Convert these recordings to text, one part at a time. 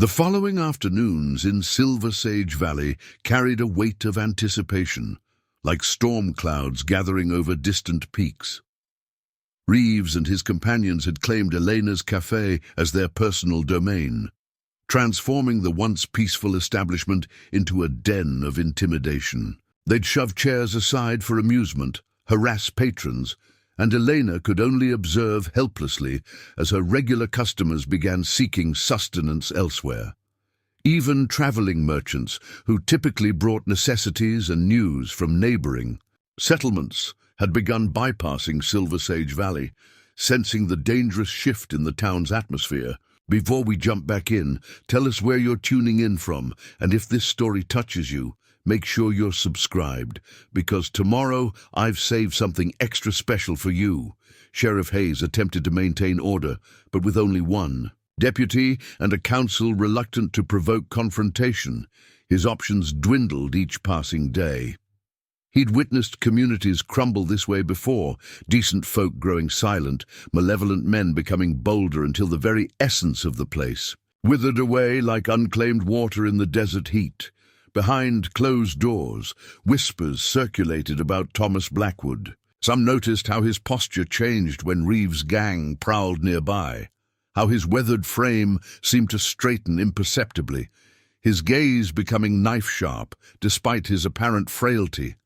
The following afternoons in Silver Sage Valley carried a weight of anticipation, like storm clouds gathering over distant peaks. Reeves and his companions had claimed Elena's cafe as their personal domain, transforming the once peaceful establishment into a den of intimidation. They'd shove chairs aside for amusement, harass patrons, and Elena could only observe helplessly as her regular customers began seeking sustenance elsewhere. Even traveling merchants, who typically brought necessities and news from neighboring settlements, had begun bypassing Silver Sage Valley, sensing the dangerous shift in the town's atmosphere. Before we jump back in, tell us where you're tuning in from, and if this story touches you, make sure you're subscribed, because tomorrow I've saved something extra special for you. Sheriff Hayes attempted to maintain order, but with only one deputy and a council reluctant to provoke confrontation, his options dwindled each passing day. He'd witnessed communities crumble this way before, decent folk growing silent, malevolent men becoming bolder until the very essence of the place withered away like unclaimed water in the desert heat. Behind closed doors, whispers circulated about Thomas Blackwood. Some noticed how his posture changed when Reeves' gang prowled nearby, how his weathered frame seemed to straighten imperceptibly, his gaze becoming knife-sharp despite his apparent frailty.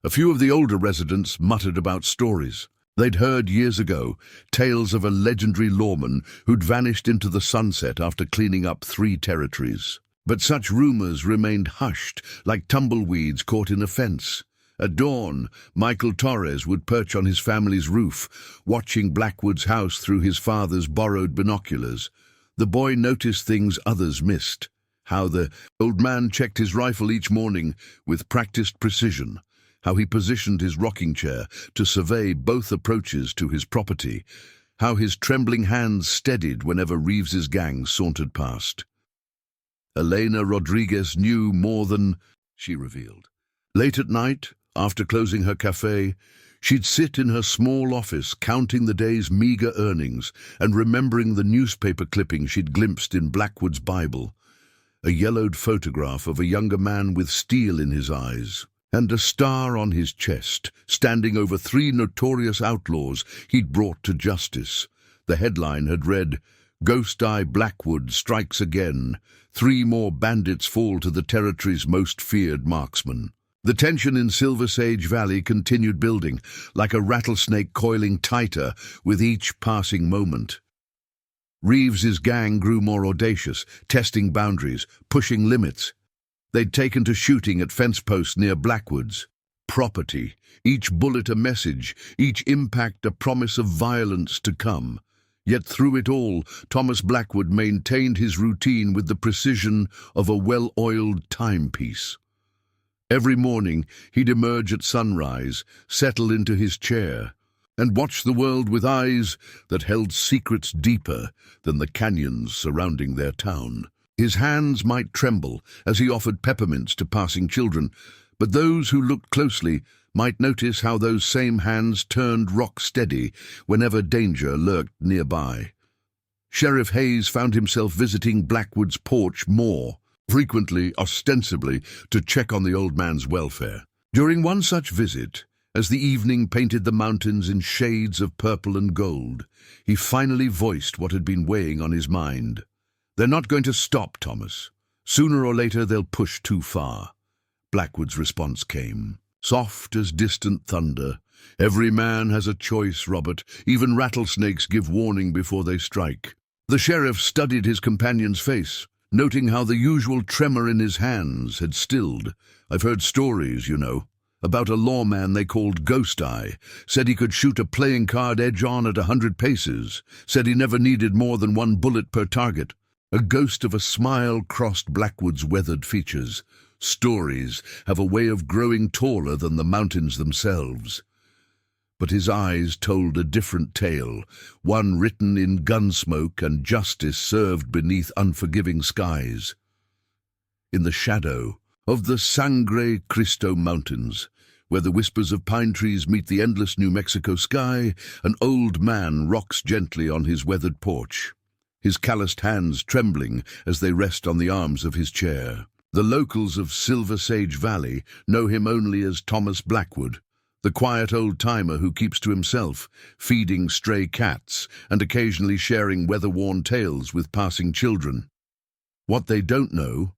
A few of the older residents muttered about stories they'd heard years ago, tales of a legendary lawman who'd vanished into the sunset after cleaning up 3 territories. But such rumors remained hushed, like tumbleweeds caught in a fence. At dawn, Michael Torres would perch on his family's roof, watching Blackwood's house through his father's borrowed binoculars. The boy noticed things others missed, how the old man checked his rifle each morning with practiced precision, how he positioned his rocking chair to survey both approaches to his property, how his trembling hands steadied whenever Reeves's gang sauntered past. Elena Rodriguez knew more than she revealed. Late at night, after closing her cafe, she'd sit in her small office counting the day's meager earnings and remembering the newspaper clipping she'd glimpsed in Blackwood's Bible, a yellowed photograph of a younger man with steel in his eyes and a star on his chest, standing over 3 notorious outlaws he'd brought to justice. The headline had read, "Ghost Eye Blackwood strikes again. 3 more bandits fall to the territory's most feared marksman." The tension in Silver Sage Valley continued building, like a rattlesnake coiling tighter with each passing moment. Reeves's gang grew more audacious, testing boundaries, pushing limits. They'd taken to shooting at fence posts near Blackwood's property, each bullet a message, each impact a promise of violence to come. Yet through it all, Thomas Blackwood maintained his routine with the precision of a well-oiled timepiece. Every morning, he'd emerge at sunrise, settle into his chair, and watch the world with eyes that held secrets deeper than the canyons surrounding their town. His hands might tremble as he offered peppermints to passing children, but those who looked closely might notice how those same hands turned rock-steady whenever danger lurked nearby. Sheriff Hayes found himself visiting Blackwood's porch more frequently, ostensibly, to check on the old man's welfare. During one such visit, as the evening painted the mountains in shades of purple and gold, he finally voiced what had been weighing on his mind. "They're not going to stop, Thomas. Sooner or later they'll push too far." Blackwood's response came, soft as distant thunder. "Every man has a choice, Robert. Even rattlesnakes give warning before they strike." The sheriff studied his companion's face, noting how the usual tremor in his hands had stilled. "I've heard stories, you know, about a lawman they called Ghost Eye. Said he could shoot a playing card edge-on at 100 paces. Said he never needed more than 1 bullet per target." A ghost of a smile crossed Blackwood's weathered features. Stories have a way of growing taller than the mountains themselves. But his eyes told a different tale, one written in gunsmoke and justice served beneath unforgiving skies. In the shadow of the Sangre Cristo Mountains, where the whispers of pine trees meet the endless New Mexico sky, an old man rocks gently on his weathered porch. his calloused hands trembling as they rest on the arms of his chair. The locals of Silver Sage Valley know him only as Thomas Blackwood, the quiet old-timer who keeps to himself, feeding stray cats and occasionally sharing weather-worn tales with passing children. What they don't know,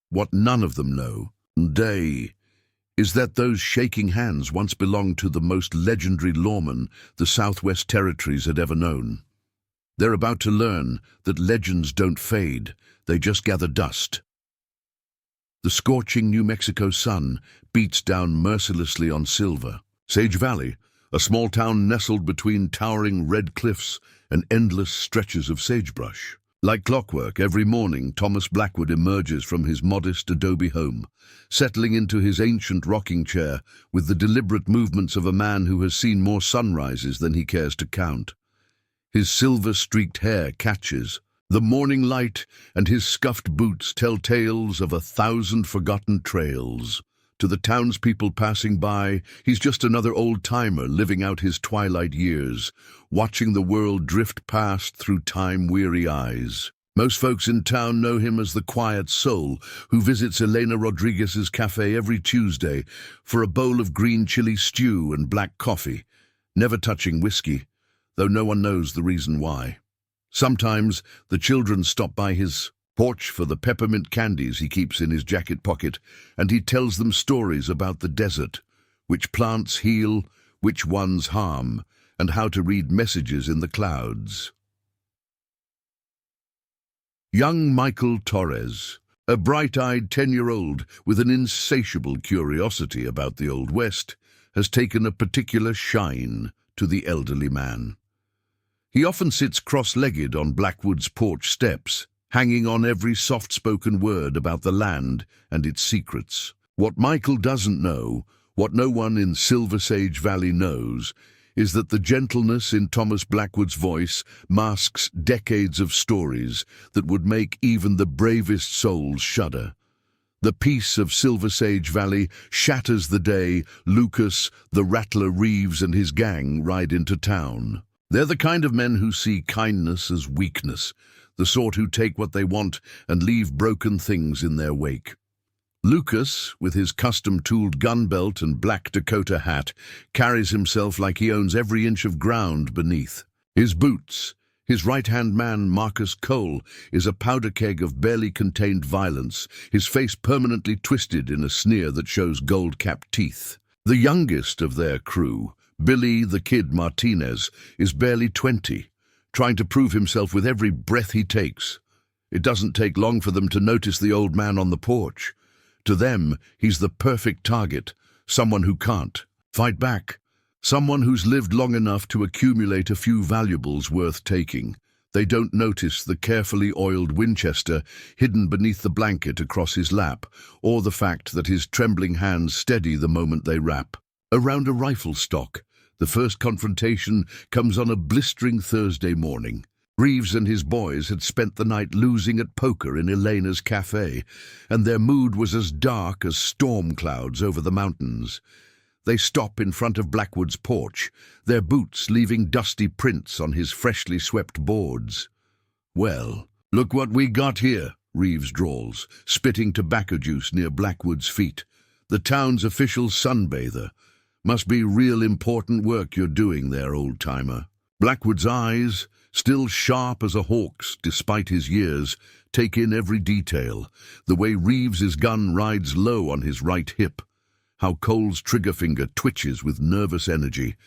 what none of them know, is that those shaking hands once belonged to the most legendary lawman the Southwest Territories had ever known. They're about to learn that legends don't fade, they just gather dust. The scorching New Mexico sun beats down mercilessly on Silver Sage Valley, a small town nestled between towering red cliffs and endless stretches of sagebrush. Like clockwork, every morning Thomas Blackwood emerges from his modest adobe home, settling into his ancient rocking chair with the deliberate movements of a man who has seen more sunrises than he cares to count. His silver-streaked hair catches the morning light, and his scuffed boots tell tales of 1,000 forgotten trails. To the townspeople passing by, he's just another old-timer living out his twilight years, watching the world drift past through time-weary eyes. Most folks in town know him as the quiet soul who visits Elena Rodriguez's cafe every Tuesday for a bowl of green chili stew and black coffee, never touching whiskey, though no one knows the reason why. Sometimes the children stop by his porch for the peppermint candies he keeps in his jacket pocket, and he tells them stories about the desert, which plants heal, which ones harm, and how to read messages in the clouds. Young Michael Torres, a bright-eyed 10-year-old with an insatiable curiosity about the Old West, has taken a particular shine to the elderly man. He often sits cross-legged on Blackwood's porch steps, hanging on every soft-spoken word about the land and its secrets. What Michael doesn't know, what no one in Silver Sage Valley knows, is that the gentleness in Thomas Blackwood's voice masks decades of stories that would make even the bravest souls shudder. The peace of Silver Sage Valley shatters the day Lucas, the Rattler Reeves and his gang ride into town. They're the kind of men who see kindness as weakness, the sort who take what they want and leave broken things in their wake. Lucas, with his custom-tooled gun belt and black Dakota hat, carries himself like he owns every inch of ground beneath. His boots, his right-hand man, Marcus Cole, is a powder keg of barely contained violence, his face permanently twisted in a sneer that shows gold-capped teeth. The youngest of their crew, Billy the Kid Martinez, is barely 20, trying to prove himself with every breath he takes. It doesn't take long for them to notice the old man on the porch. To them, he's the perfect target, someone who can't fight back, someone who's lived long enough to accumulate a few valuables worth taking. They don't notice the carefully oiled Winchester hidden beneath the blanket across his lap, or the fact that his trembling hands steady the moment they rap around a rifle stock. The first confrontation comes on a blistering Thursday morning. Reeves and his boys had spent the night losing at poker in Elena's cafe, and their mood was as dark as storm clouds over the mountains. They stop in front of Blackwood's porch, their boots leaving dusty prints on his freshly swept boards. "Well, look what we got here," Reeves drawls, spitting tobacco juice near Blackwood's feet. "The town's official sunbather. Must be real important work you're doing there, old-timer." Blackwood's eyes, still sharp as a hawk's despite his years, take in every detail. The way Reeves's gun rides low on his right hip, how Cole's trigger finger twitches with nervous energy,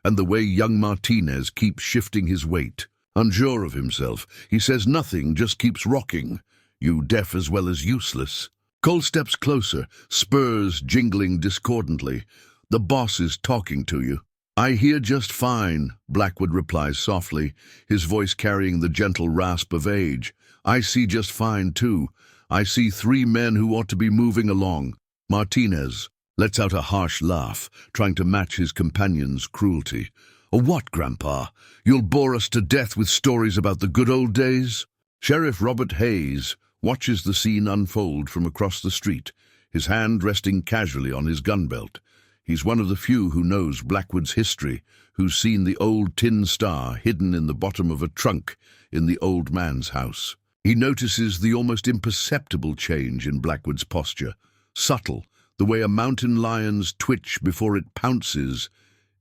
and the way young Martinez keeps shifting his weight. Unsure of himself, he says nothing, just keeps rocking. "You deaf as well as useless." Cole steps closer, spurs jingling discordantly. "The boss is talking to you." "I hear just fine," Blackwood replies softly, his voice carrying the gentle rasp of age. "I see just fine, too. I see 3 men who ought to be moving along." Martinez lets out a harsh laugh, trying to match his companion's cruelty. "A what, Grandpa? You'll bore us to death with stories about the good old days?" Sheriff Robert Hayes watches the scene unfold from across the street, his hand resting casually on his gun belt. He's one of the few who knows Blackwood's history, who's seen the old tin star hidden in the bottom of a trunk in the old man's house. He notices the almost imperceptible change in Blackwood's posture. Subtle, the way a mountain lion's twitch before it pounces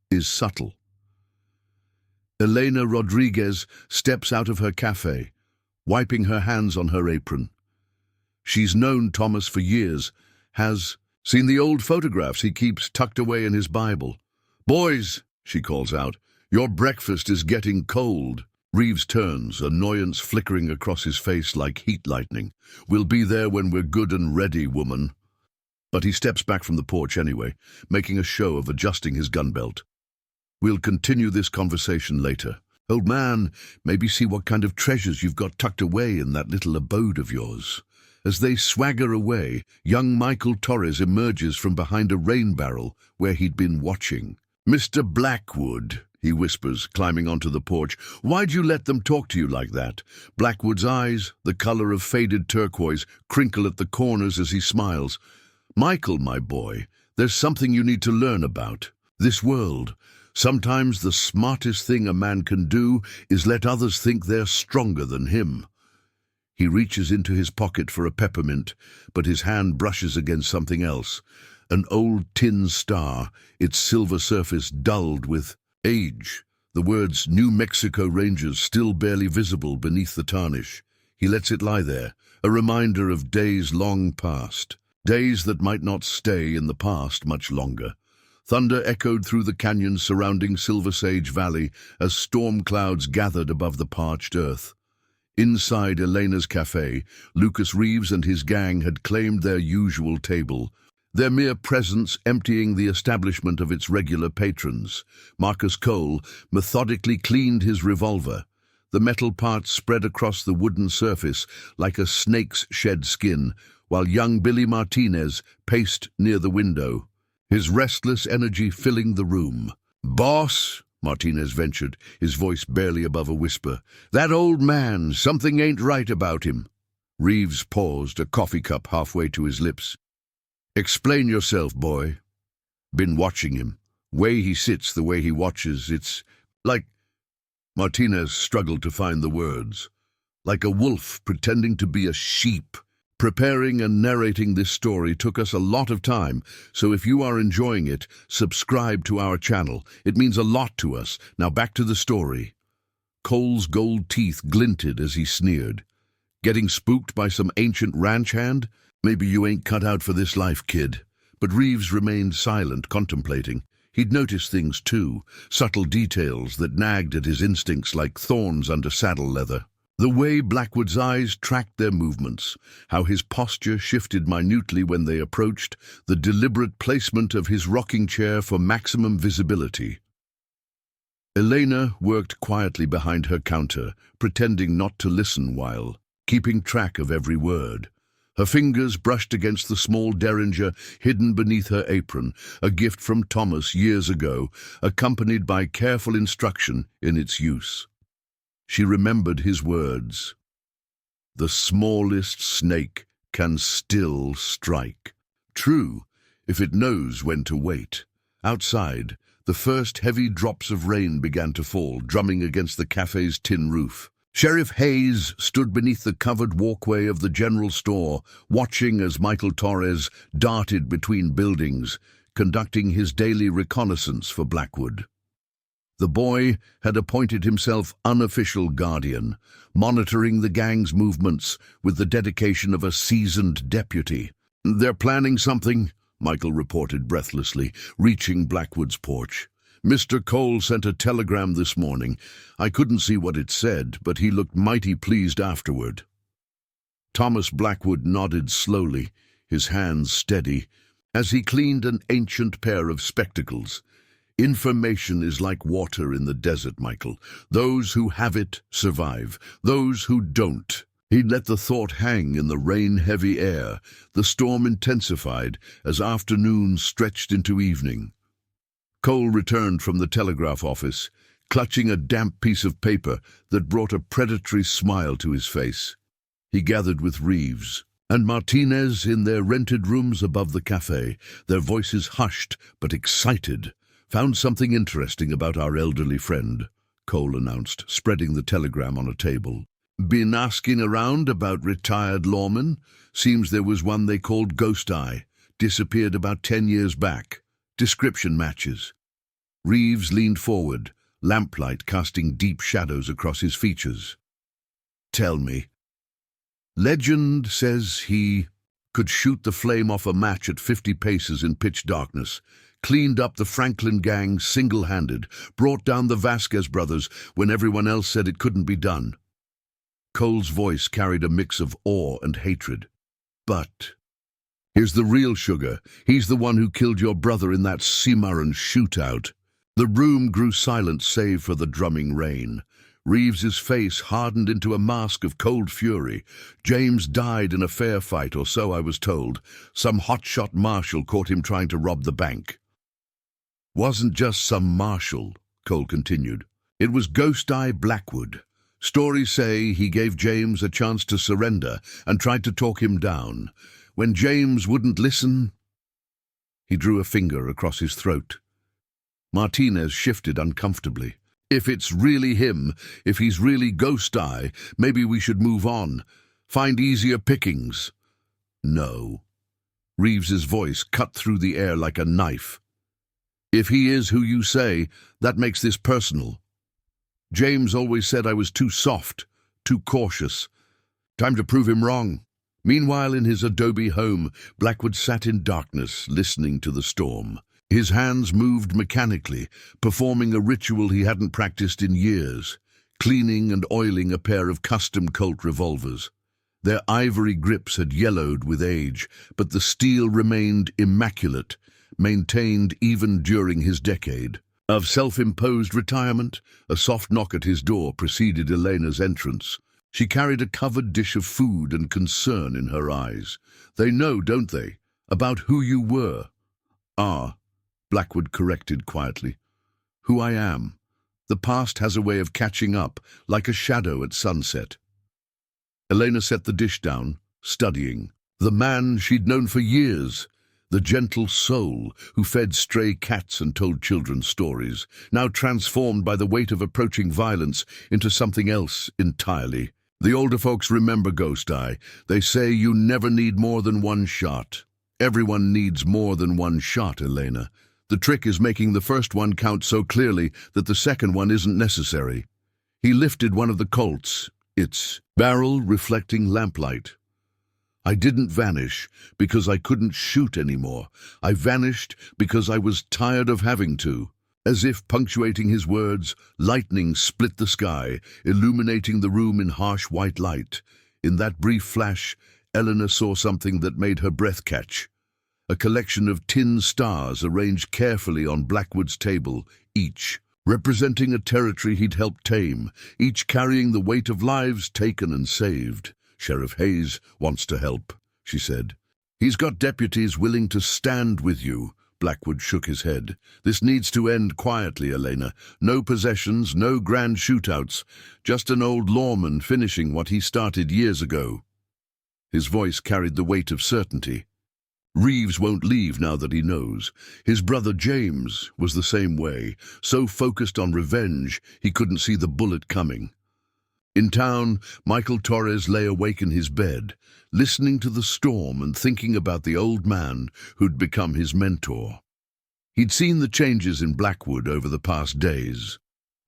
is subtle. Elena Rodriguez steps out of her cafe, wiping her hands on her apron. She's known Thomas for years, has seen the old photographs he keeps tucked away in his Bible. "Boys," she calls out, "your breakfast is getting cold." Reeves turns, annoyance flickering across his face like heat lightning. "We'll be there when we're good and ready, woman." But he steps back from the porch anyway, making a show of adjusting his gun belt. "We'll continue this conversation later. Old man, maybe see what kind of treasures you've got tucked away in that little abode of yours." As they swagger away, young Michael Torres emerges from behind a rain barrel where he'd been watching. "Mr. Blackwood," he whispers, climbing onto the porch, "why'd you let them talk to you like that?" Blackwood's eyes, the color of faded turquoise, crinkle at the corners as he smiles. "Michael, my boy, there's something you need to learn about. This world. Sometimes the smartest thing a man can do is let others think they're stronger than him." He reaches into his pocket for a peppermint, but his hand brushes against something else. An old tin star, its silver surface dulled with age. The words New Mexico Rangers still barely visible beneath the tarnish. He lets it lie there, a reminder of days long past. Days that might not stay in the past much longer. Thunder echoed through the canyons surrounding Silver Sage Valley as storm clouds gathered above the parched earth. Inside Elena's cafe, Lucas Reeves and his gang had claimed their usual table, their mere presence emptying the establishment of its regular patrons. Marcus Cole methodically cleaned his revolver, the metal parts spread across the wooden surface like a snake's shed skin, while young Billy Martinez paced near the window, his restless energy filling the room. "Boss," Martinez ventured, his voice barely above a whisper, "that old man, something ain't right about him." Reeves paused, a coffee cup halfway to his lips. "Explain yourself, boy." "Been watching him. Way he sits, the way he watches, it's like—" Martinez struggled to find the words. "Like a wolf pretending to be a sheep." Preparing and narrating this story took us a lot of time, so if you are enjoying it, subscribe to our channel. It means a lot to us. Now back to the story. Cole's gold teeth glinted as he sneered. "Getting spooked by some ancient ranch hand? Maybe you ain't cut out for this life, kid." But Reeves remained silent, contemplating. He'd noticed things too, subtle details that nagged at his instincts like thorns under saddle leather. The way Blackwood's eyes tracked their movements, how his posture shifted minutely when they approached, the deliberate placement of his rocking chair for maximum visibility. Elena worked quietly behind her counter, pretending not to listen while keeping track of every word. Her fingers brushed against the small derringer hidden beneath her apron, a gift from Thomas years ago, accompanied by careful instruction in its use. She remembered his words. "The smallest snake can still strike." True, if it knows when to wait. Outside, the first heavy drops of rain began to fall, drumming against the cafe's tin roof. Sheriff Hayes stood beneath the covered walkway of the general store, watching as Michael Torres darted between buildings, conducting his daily reconnaissance for Blackwood. The boy had appointed himself unofficial guardian, monitoring the gang's movements with the dedication of a seasoned deputy. "They're planning something," Michael reported breathlessly, reaching Blackwood's porch. "Mr. Cole sent a telegram this morning. I couldn't see what it said, but he looked mighty pleased afterward." Thomas Blackwood nodded slowly, his hands steady, as he cleaned an ancient pair of spectacles. "Information is like water in the desert, Michael. Those who have it survive. Those who don't." He let the thought hang in the rain-heavy air. The storm intensified as afternoon stretched into evening. Cole returned from the telegraph office, clutching a damp piece of paper that brought a predatory smile to his face. He gathered with Reeves and Martinez in their rented rooms above the cafe, their voices hushed but excited. Found something interesting about our elderly friend, Cole announced, spreading the telegram on a table. Been asking around about retired lawmen. Seems there was one they called Ghost Eye. Disappeared about 10 years back. Description matches. Reeves leaned forward, lamplight casting deep shadows across his features. Tell me. Legend says he could shoot the flame off a match at 50 paces in pitch darkness, cleaned up the Franklin gang single-handed, brought down the Vasquez brothers when everyone else said it couldn't be done. Cole's voice carried a mix of awe and hatred. But here's the real sugar. He's the one who killed your brother in that Cimarron shootout. The room grew silent save for the drumming rain. Reeves's face hardened into a mask of cold fury. James died in a fair fight, or so I was told. Some hotshot marshal caught him trying to rob the bank. Wasn't just some marshal, Cole continued. It was Ghost Eye Blackwood. Stories say he gave James a chance to surrender and tried to talk him down. When James wouldn't listen, he drew a finger across his throat. Martinez shifted uncomfortably. If it's really him, if he's really Ghost Eye, maybe we should move on. Find easier pickings. No. Reeves's voice cut through the air like a knife. If he is who you say, that makes this personal. James always said I was too soft, too cautious. Time to prove him wrong. Meanwhile, in his adobe home, Blackwood sat in darkness, listening to the storm. His hands moved mechanically, performing a ritual he hadn't practiced in years, cleaning and oiling a pair of custom Colt revolvers. Their ivory grips had yellowed with age, but the steel remained immaculate, maintained even during his decade of self-imposed retirement. A soft knock at his door preceded Elena's entrance. She carried a covered dish of food and concern in her eyes. They know, don't they, about who you were? Ah, Blackwood corrected quietly. Who I am. The past has a way of catching up, like a shadow at sunset. Elena set the dish down, studying. The man she'd known for years, the gentle soul who fed stray cats and told children's stories, now transformed by the weight of approaching violence into something else entirely. The older folks remember Ghost Eye. They say you never need more than one shot. Everyone needs more than one shot, Elena. The trick is making the first one count so clearly that the second one isn't necessary. He lifted one of the Colts, its barrel reflecting lamplight. I didn't vanish because I couldn't shoot anymore. I vanished because I was tired of having to. As if punctuating his words, lightning split the sky, illuminating the room in harsh white light. In that brief flash, Eleanor saw something that made her breath catch. A collection of tin stars arranged carefully on Blackwood's table, each representing a territory he'd helped tame, each carrying the weight of lives taken and saved. Sheriff Hayes wants to help, she said. He's got deputies willing to stand with you. Blackwood shook his head. This needs to end quietly, Elena. No possessions, no grand shootouts. Just an old lawman finishing what he started years ago. His voice carried the weight of certainty. Reeves won't leave now that he knows. His brother James was the same way, so focused on revenge he couldn't see the bullet coming. In town, Michael Torres lay awake in his bed, listening to the storm and thinking about the old man who'd become his mentor. He'd seen the changes in Blackwood over the past days,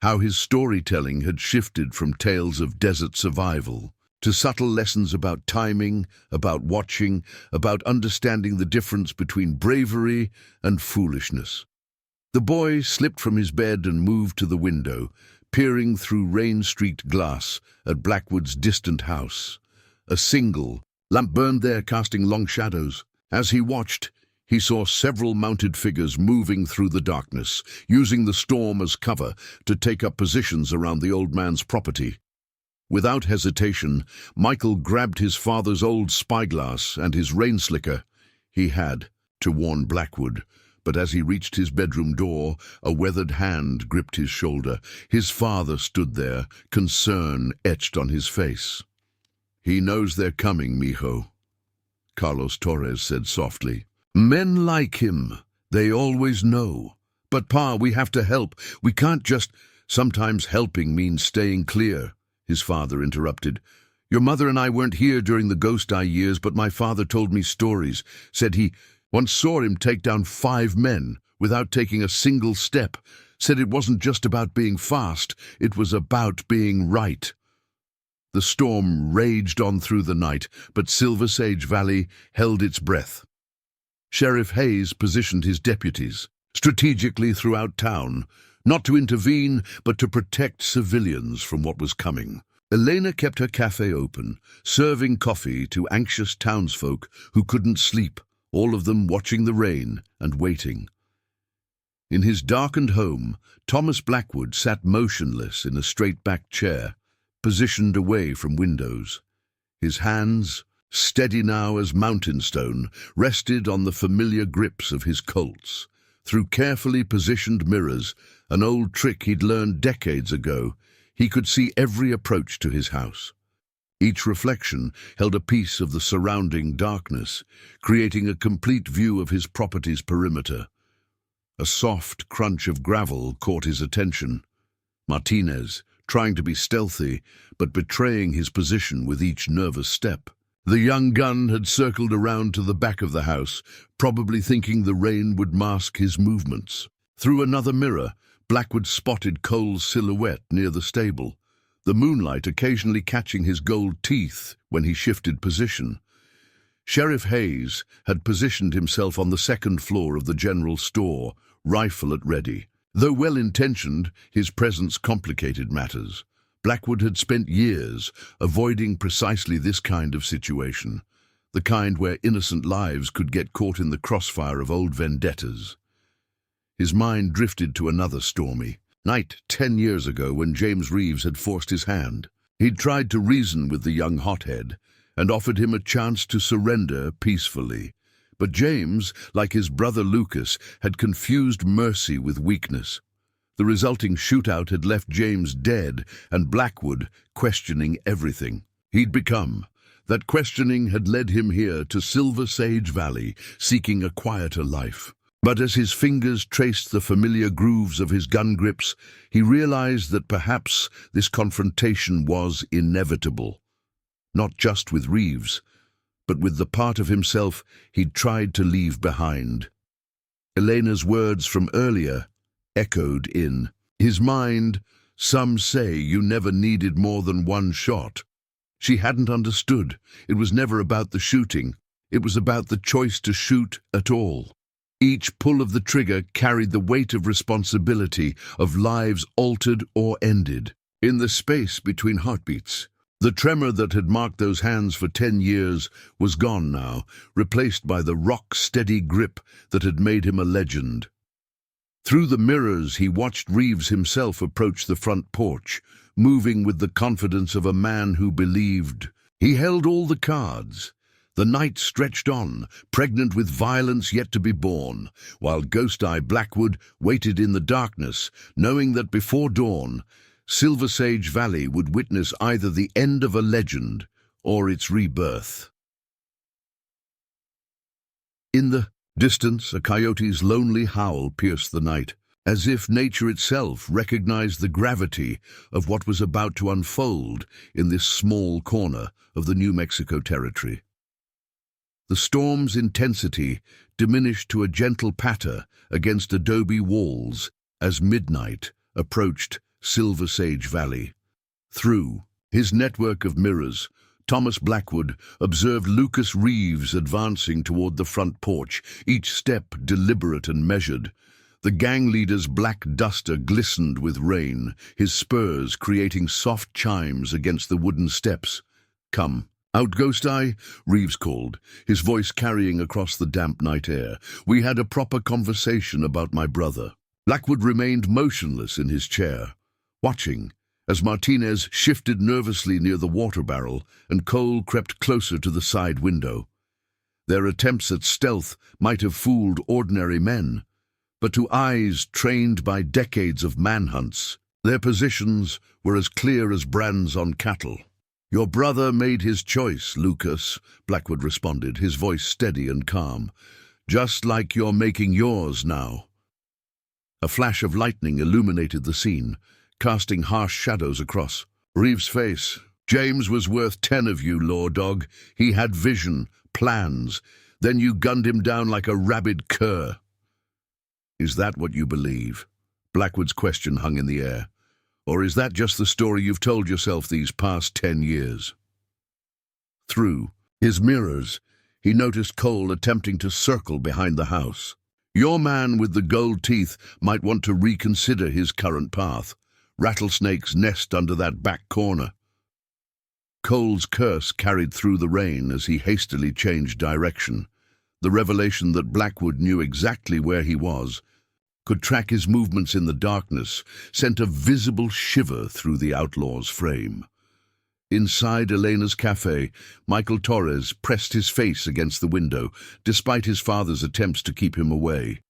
how his storytelling had shifted from tales of desert survival to subtle lessons about timing, about watching, about understanding the difference between bravery and foolishness. The boy slipped from his bed and moved to the window, peering through rain-streaked glass at Blackwood's distant house. A single lamp burned there, casting long shadows. As he watched, he saw several mounted figures moving through the darkness, using the storm as cover to take up positions around the old man's property. Without hesitation, Michael grabbed his father's old spyglass and his rain slicker. He had to warn Blackwood, but as he reached his bedroom door, a weathered hand gripped his shoulder. His father stood there, concern etched on his face. "He knows they're coming, mijo," Carlos Torres said softly. "Men like him, they always know. "But Pa, we have to help. We can't just—" "Sometimes helping means staying clear," his father interrupted. "Your mother and I weren't here during the Ghost Eye years, but my father told me stories. Said he once saw him take down 5 men without taking a single step. Said it wasn't just about being fast, it was about being right." The storm raged on through the night, but Silver Sage Valley held its breath. Sheriff Hayes positioned his deputies strategically throughout town, not to intervene, but to protect civilians from what was coming. Elena kept her cafe open, serving coffee to anxious townsfolk who couldn't sleep, all of them watching the rain and waiting. In his darkened home, Thomas Blackwood sat motionless in a straight-backed chair, positioned away from windows. His hands, steady now as mountain stone, rested on the familiar grips of his Colts. Through carefully positioned mirrors, an old trick he'd learned decades ago, he could see every approach to his house. Each reflection held a piece of the surrounding darkness, creating a complete view of his property's perimeter. A soft crunch of gravel caught his attention. Martinez, trying to be stealthy, but betraying his position with each nervous step. The young gun had circled around to the back of the house, probably thinking the rain would mask his movements. Through another mirror, Blackwood spotted Cole's silhouette near the stable, the moonlight occasionally catching his gold teeth when he shifted position. Sheriff Hayes had positioned himself on the second floor of the general store, rifle at ready. Though well-intentioned, his presence complicated matters. Blackwood had spent years avoiding precisely this kind of situation, the kind where innocent lives could get caught in the crossfire of old vendettas. His mind drifted to another stormy night 10 years ago when James Reeves had forced his hand. He'd tried to reason with the young hothead and offered him a chance to surrender peacefully. But James, like his brother Lucas, had confused mercy with weakness. The resulting shootout had left James dead and Blackwood questioning everything he'd become. That questioning had led him here to Silver Sage Valley, seeking a quieter life. But as his fingers traced the familiar grooves of his gun grips, he realized that perhaps this confrontation was inevitable. Not just with Reeves, but with the part of himself he'd tried to leave behind. Elena's words from earlier echoed in his mind. "Some say you never needed more than one shot." She hadn't understood. It was never about the shooting. It was about the choice to shoot at all. Each pull of the trigger carried the weight of responsibility, of lives altered or ended. In the space between heartbeats, the tremor that had marked those hands for 10 years was gone now, replaced by the rock-steady grip that had made him a legend. Through the mirrors, he watched Reeves himself approach the front porch, moving with the confidence of a man who believed. He held all the cards. The night stretched on, pregnant with violence yet to be born, while Ghost Eye Blackwood waited in the darkness, knowing that before dawn, Silver Sage Valley would witness either the end of a legend or its rebirth. In the distance, a coyote's lonely howl pierced the night, as if nature itself recognized the gravity of what was about to unfold in this small corner of the New Mexico territory. The storm's intensity diminished to a gentle patter against adobe walls as midnight approached Silver Sage Valley. Through his network of mirrors, Thomas Blackwood observed Lucas Reeves advancing toward the front porch, each step deliberate and measured. The gang leader's black duster glistened with rain, his spurs creating soft chimes against the wooden steps. "Come out, Ghost Eye," Reeves called, his voice carrying across the damp night air. "We had a proper conversation about my brother." Blackwood remained motionless in his chair, watching as Martinez shifted nervously near the water barrel and Cole crept closer to the side window. Their attempts at stealth might have fooled ordinary men, but to eyes trained by decades of manhunts, their positions were as clear as brands on cattle. "Your brother made his choice, Lucas," Blackwood responded, his voice steady and calm. "Just like you're making yours now." A flash of lightning illuminated the scene, casting harsh shadows across Reeves' face. James was worth 10 of you, law dog. He had vision, plans. Then you gunned him down like a rabid cur. Is that what you believe? Blackwood's question hung in the air. Or is that just the story you've told yourself these past 10 years? Through his mirrors, he noticed Cole attempting to circle behind the house. Your man with the gold teeth might want to reconsider his current path. Rattlesnakes nest under that back corner. Cole's curse carried through the rain as he hastily changed direction. The revelation that Blackwood knew exactly where he was, could track his movements in the darkness, sent a visible shiver through the outlaw's frame. Inside Elena's cafe, Michael Torres pressed his face against the window, despite his father's attempts to keep him away.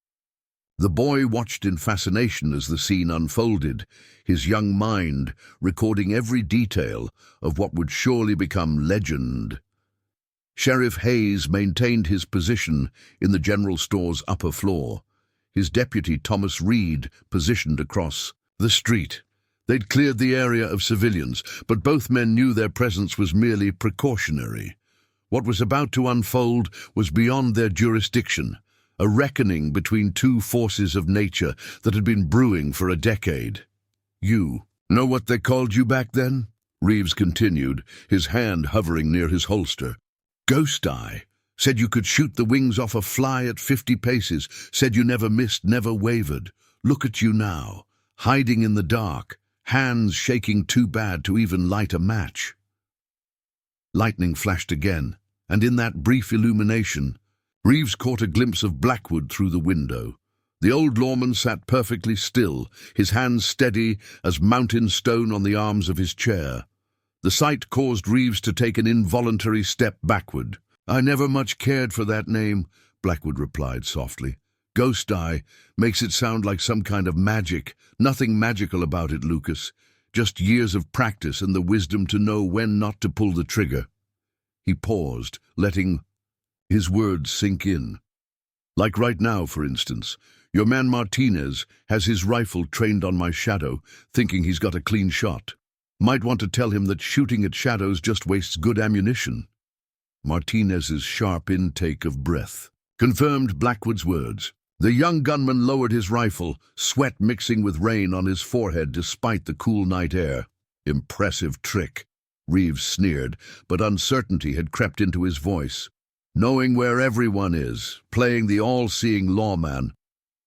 The boy watched in fascination as the scene unfolded, his young mind recording every detail of what would surely become legend. Sheriff Hayes maintained his position in the general store's upper floor. His deputy, Thomas Reed, positioned across the street. They'd cleared the area of civilians, but both men knew their presence was merely precautionary. What was about to unfold was beyond their jurisdiction, a reckoning between two forces of nature that had been brewing for a decade. You know what they called you back then? Reeves continued, his hand hovering near his holster. Ghost Eye. Said you could shoot the wings off a fly at 50 paces, said you never missed, never wavered. Look at you now, hiding in the dark, hands shaking too bad to even light a match. Lightning flashed again, and in that brief illumination, Reeves caught a glimpse of Blackwood through the window. The old lawman sat perfectly still, his hands steady as mountain stone on the arms of his chair. The sight caused Reeves to take an involuntary step backward. I never much cared for that name, Blackwood replied softly. Ghost Eye makes it sound like some kind of magic. Nothing magical about it, Lucas. Just years of practice and the wisdom to know when not to pull the trigger. He paused, letting his words sink in. Like right now, for instance. Your man Martinez has his rifle trained on my shadow, thinking he's got a clean shot. Might want to tell him that shooting at shadows just wastes good ammunition. Martinez's sharp intake of breath confirmed Blackwood's words. The young gunman lowered his rifle, sweat mixing with rain on his forehead despite the cool night air. Impressive trick, Reeves sneered, but uncertainty had crept into his voice. Knowing where everyone is, playing the all-seeing lawman.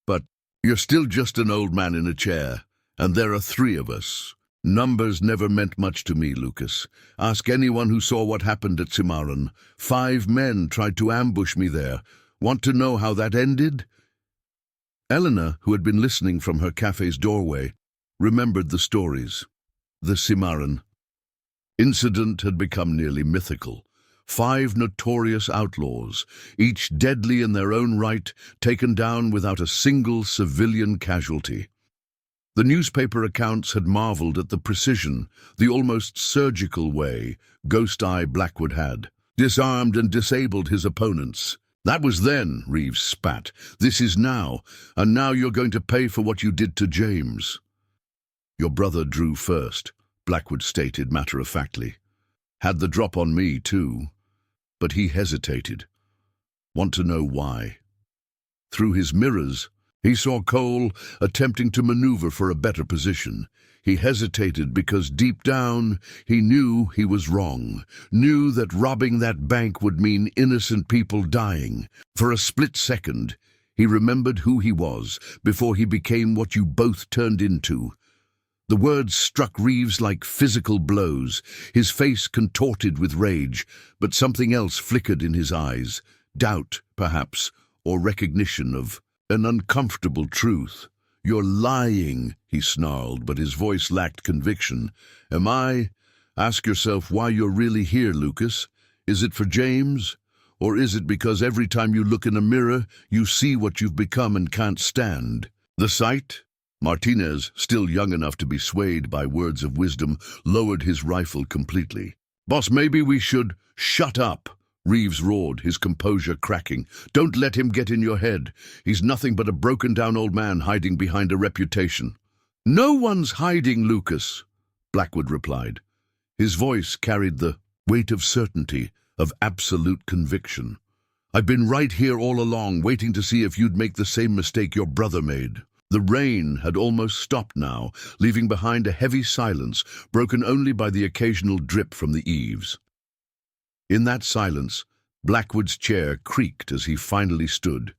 But you're still just an old man in a chair, and there are 3 of us. Numbers never meant much to me, Lucas. Ask anyone who saw what happened at Cimarron. 5 men tried to ambush me there. Want to know how that ended? Eleanor, who had been listening from her cafe's doorway, remembered the stories. The Cimarron incident had become nearly mythical. 5 notorious outlaws, each deadly in their own right, taken down without a single civilian casualty. The newspaper accounts had marveled at the precision, the almost surgical way Ghost Eye Blackwood had disarmed and disabled his opponents. That was then, Reeves spat. This is now, and now you're going to pay for what you did to James. Your brother drew first, Blackwood stated matter-of-factly. Had the drop on me, too. But he hesitated. Want to know why? Through his mirrors, he saw Cole attempting to maneuver for a better position. He hesitated because deep down he knew he was wrong, knew that robbing that bank would mean innocent people dying. For a split second, he remembered who he was before he became what you both turned into. The words struck Reeves like physical blows, his face contorted with rage, but something else flickered in his eyes, doubt, perhaps, or recognition of an uncomfortable truth. You're lying, he snarled, but his voice lacked conviction. Am I? Ask yourself why you're really here, Lucas. Is it for James? Or is it because every time you look in a mirror, you see what you've become and can't stand? The sight? Martinez, still young enough to be swayed by words of wisdom, lowered his rifle completely. Boss, maybe we should shut up, Reeves roared, his composure cracking. "Don't let him get in your head. He's nothing but a broken-down old man hiding behind a reputation." "No one's hiding, Lucas," Blackwood replied. His voice carried the weight of certainty, of absolute conviction. "I've been right here all along, waiting to see if you'd make the same mistake your brother made." The rain had almost stopped now, leaving behind a heavy silence, broken only by the occasional drip from the eaves. In that silence, Blackwood's chair creaked as he finally stood,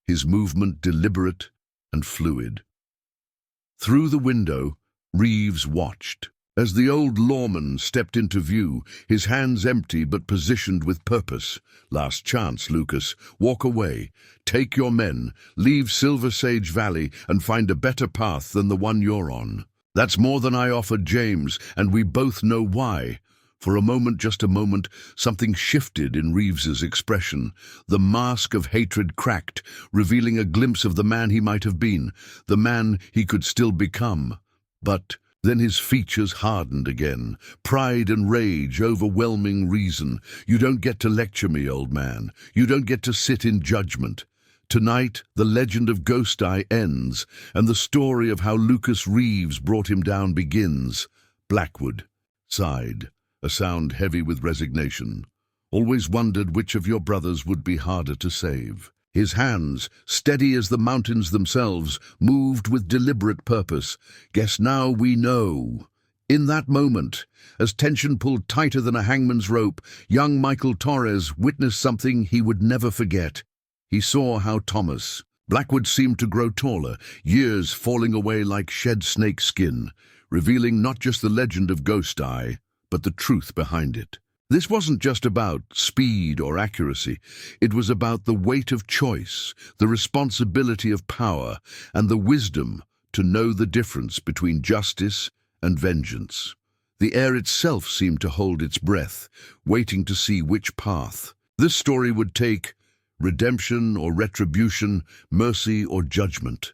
his movement deliberate and fluid. Through the window, Reeves watched. As the old lawman stepped into view, his hands empty but positioned with purpose. "Last chance, Lucas. Walk away. Take your men, leave Silver Sage Valley, and find a better path than the one you're on. That's more than I offered James, and we both know why." For a moment, just a moment, something shifted in Reeves's expression. The mask of hatred cracked, revealing a glimpse of the man he might have been, the man he could still become. But then his features hardened again, pride and rage overwhelming reason. "You don't get to lecture me, old man. You don't get to sit in judgment. Tonight, the legend of Ghost Eye ends, and the story of how Lucas Reeves brought him down begins." Blackwood sighed, a sound heavy with resignation. "Always wondered which of your brothers would be harder to save." His hands, steady as the mountains themselves, moved with deliberate purpose. "Guess now we know." In that moment, as tension pulled tighter than a hangman's rope, young Michael Torres witnessed something he would never forget. He saw how Thomas Blackwood seemed to grow taller, years falling away like shed snake skin, revealing not just the legend of Ghost Eye, but the truth behind it. This wasn't just about speed or accuracy. It was about the weight of choice, the responsibility of power, and the wisdom to know the difference between justice and vengeance. The air itself seemed to hold its breath, waiting to see which path this story would take: redemption or retribution, mercy or judgment.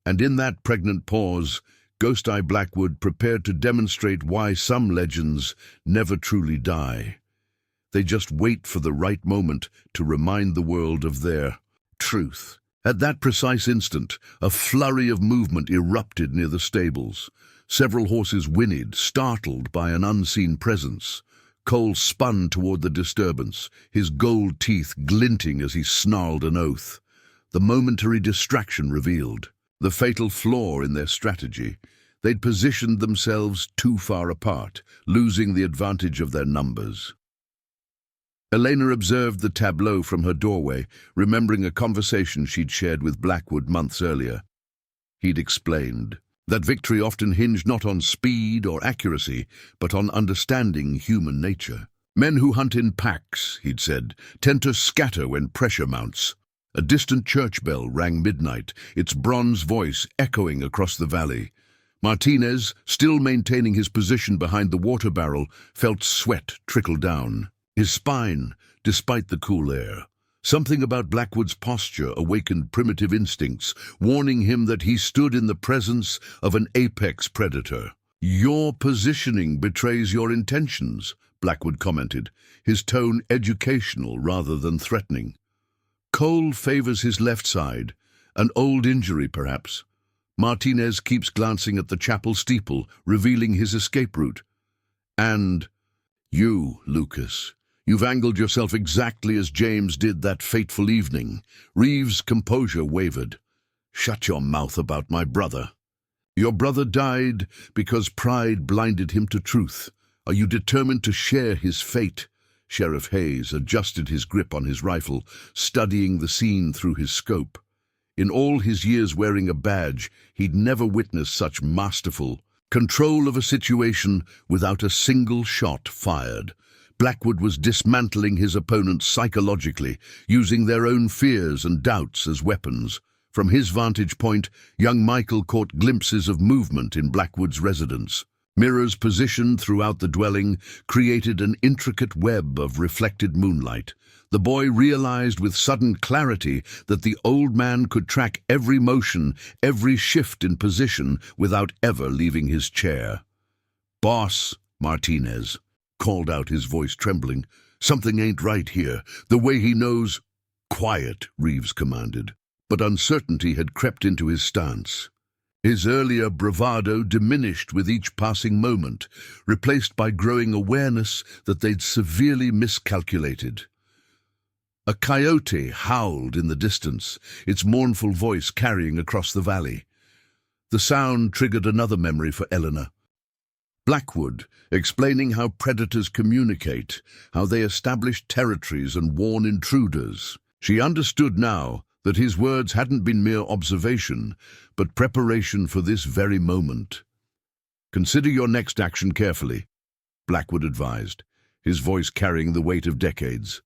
And in that pregnant pause, Ghost Eye Blackwood prepared to demonstrate why some legends never truly die. They just wait for the right moment to remind the world of their truth. At that precise instant, a flurry of movement erupted near the stables. Several horses whinnied, startled by an unseen presence. Cole spun toward the disturbance, his gold teeth glinting as he snarled an oath. The momentary distraction revealed the fatal flaw in their strategy. They'd positioned themselves too far apart, losing the advantage of their numbers. Elena observed the tableau from her doorway, remembering a conversation she'd shared with Blackwood months earlier. He'd explained that victory often hinged not on speed or accuracy, but on understanding human nature. "Men who hunt in packs," he'd said, "tend to scatter when pressure mounts." A distant church bell rang midnight, its bronze voice echoing across the valley. Martinez, still maintaining his position behind the water barrel, felt sweat trickle down his spine, despite the cool air. Something about Blackwood's posture awakened primitive instincts, warning him that he stood in the presence of an apex predator. "Your positioning betrays your intentions," Blackwood commented, his tone educational rather than threatening. "Cole favors his left side, an old injury perhaps. Martinez keeps glancing at the chapel steeple, revealing his escape route. And you, Lucas, you've angled yourself exactly as James did that fateful evening." Reeves' composure wavered. "Shut your mouth about my brother. Your brother died because pride blinded him to truth. Are you determined to share his fate?" Sheriff Hayes adjusted his grip on his rifle, studying the scene through his scope. In all his years wearing a badge, he'd never witnessed such masterful control of a situation without a single shot fired. Blackwood was dismantling his opponents psychologically, using their own fears and doubts as weapons. From his vantage point, young Michael caught glimpses of movement in Blackwood's residence. Mirrors positioned throughout the dwelling created an intricate web of reflected moonlight. The boy realized with sudden clarity that the old man could track every motion, every shift in position, without ever leaving his chair. "Boss," Martinez called out, his voice trembling, Something ain't right here. The way he knows... Quiet, Reeves commanded, but uncertainty had crept into his stance. His earlier bravado diminished with each passing moment, replaced by growing awareness that they'd severely miscalculated. A coyote howled in the distance, its mournful voice carrying across the valley. The sound triggered another memory for Eleanor. Blackwood, explaining how predators communicate, how they establish territories and warn intruders. She understood now that his words hadn't been mere observation, but preparation for this very moment. "Consider your next action carefully," Blackwood advised, his voice carrying the weight of decades.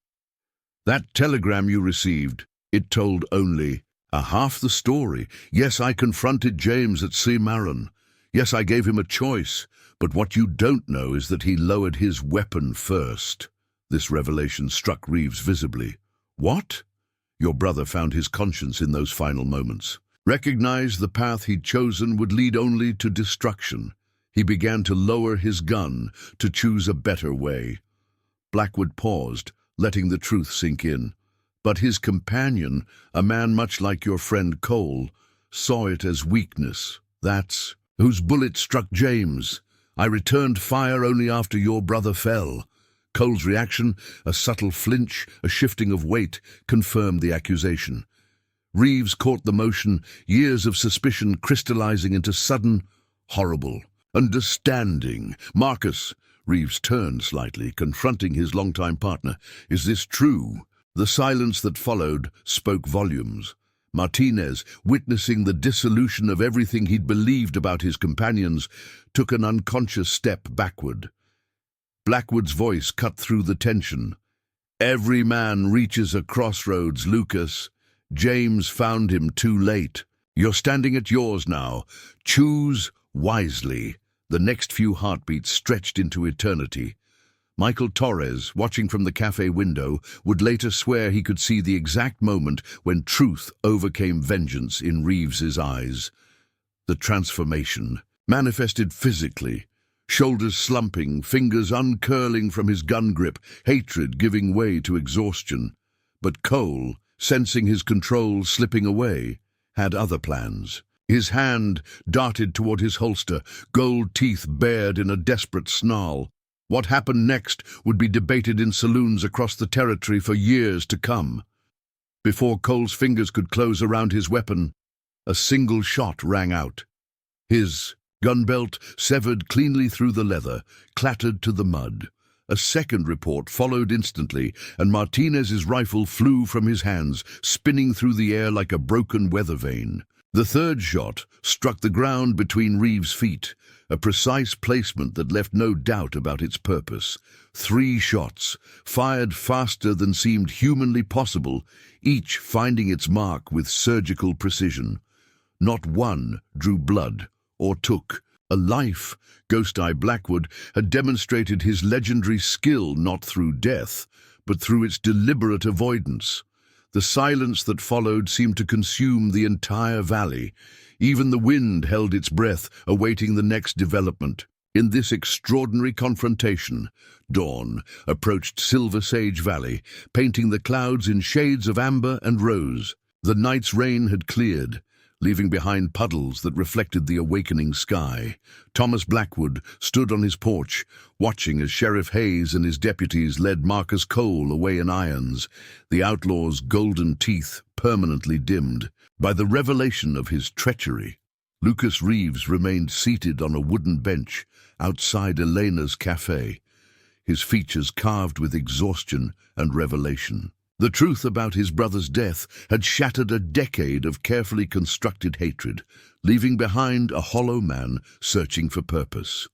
"That telegram you received, it told only half the story. Yes, I confronted James at Cimarron. Yes, I gave him a choice, but what you don't know is that he lowered his weapon first." This revelation struck Reeves visibly. "What?" Your brother found his conscience in those final moments. Recognized the path he'd chosen would lead only to destruction. He began to lower his gun, to choose a better way. Blackwood paused, letting the truth sink in. But his companion, a man much like your friend Cole, saw it as weakness. "That's whose bullet struck James. I returned fire only after your brother fell." Cole's reaction, a subtle flinch, a shifting of weight, confirmed the accusation. Reeves caught the motion, years of suspicion crystallizing into sudden, horrible understanding. "Marcus," Reeves turned slightly, confronting his longtime partner. "Is this true?" The silence that followed spoke volumes. Martinez, witnessing the dissolution of everything he'd believed about his companions, took an unconscious step backward. Blackwood's voice cut through the tension. "Every man reaches a crossroads, Lucas. James found him too late. You're standing at yours now. Choose wisely." The next few heartbeats stretched into eternity. Michael Torres, watching from the cafe window, would later swear he could see the exact moment when truth overcame vengeance in Reeves's eyes. The transformation manifested physically. Shoulders slumping, fingers uncurling from his gun grip, hatred giving way to exhaustion. But Cole, sensing his control slipping away, had other plans. His hand darted toward his holster, gold teeth bared in a desperate snarl. What happened next would be debated in saloons across the territory for years to come. Before Cole's fingers could close around his weapon, a single shot rang out. His gun belt, severed cleanly through the leather, clattered to the mud. A second report followed instantly, and Martinez's rifle flew from his hands, spinning through the air like a broken weather vane. The third shot struck the ground between Reeves' feet, a precise placement that left no doubt about its purpose. 3 shots, fired faster than seemed humanly possible, each finding its mark with surgical precision. Not one drew blood or took a life. Ghost Eye Blackwood had demonstrated his legendary skill not through death, but through its deliberate avoidance. The silence that followed seemed to consume the entire valley. Even the wind held its breath, awaiting the next development. In this extraordinary confrontation, dawn approached Silver Sage Valley, painting the clouds in shades of amber and rose. The night's rain had cleared, leaving behind puddles that reflected the awakening sky. Thomas Blackwood stood on his porch, watching as Sheriff Hayes and his deputies led Marcus Cole away in irons, the outlaw's golden teeth permanently dimmed. By the revelation of his treachery, Lucas Reeves remained seated on a wooden bench outside Elena's cafe, his features carved with exhaustion and revelation. The truth about his brother's death had shattered a decade of carefully constructed hatred, leaving behind a hollow man searching for purpose.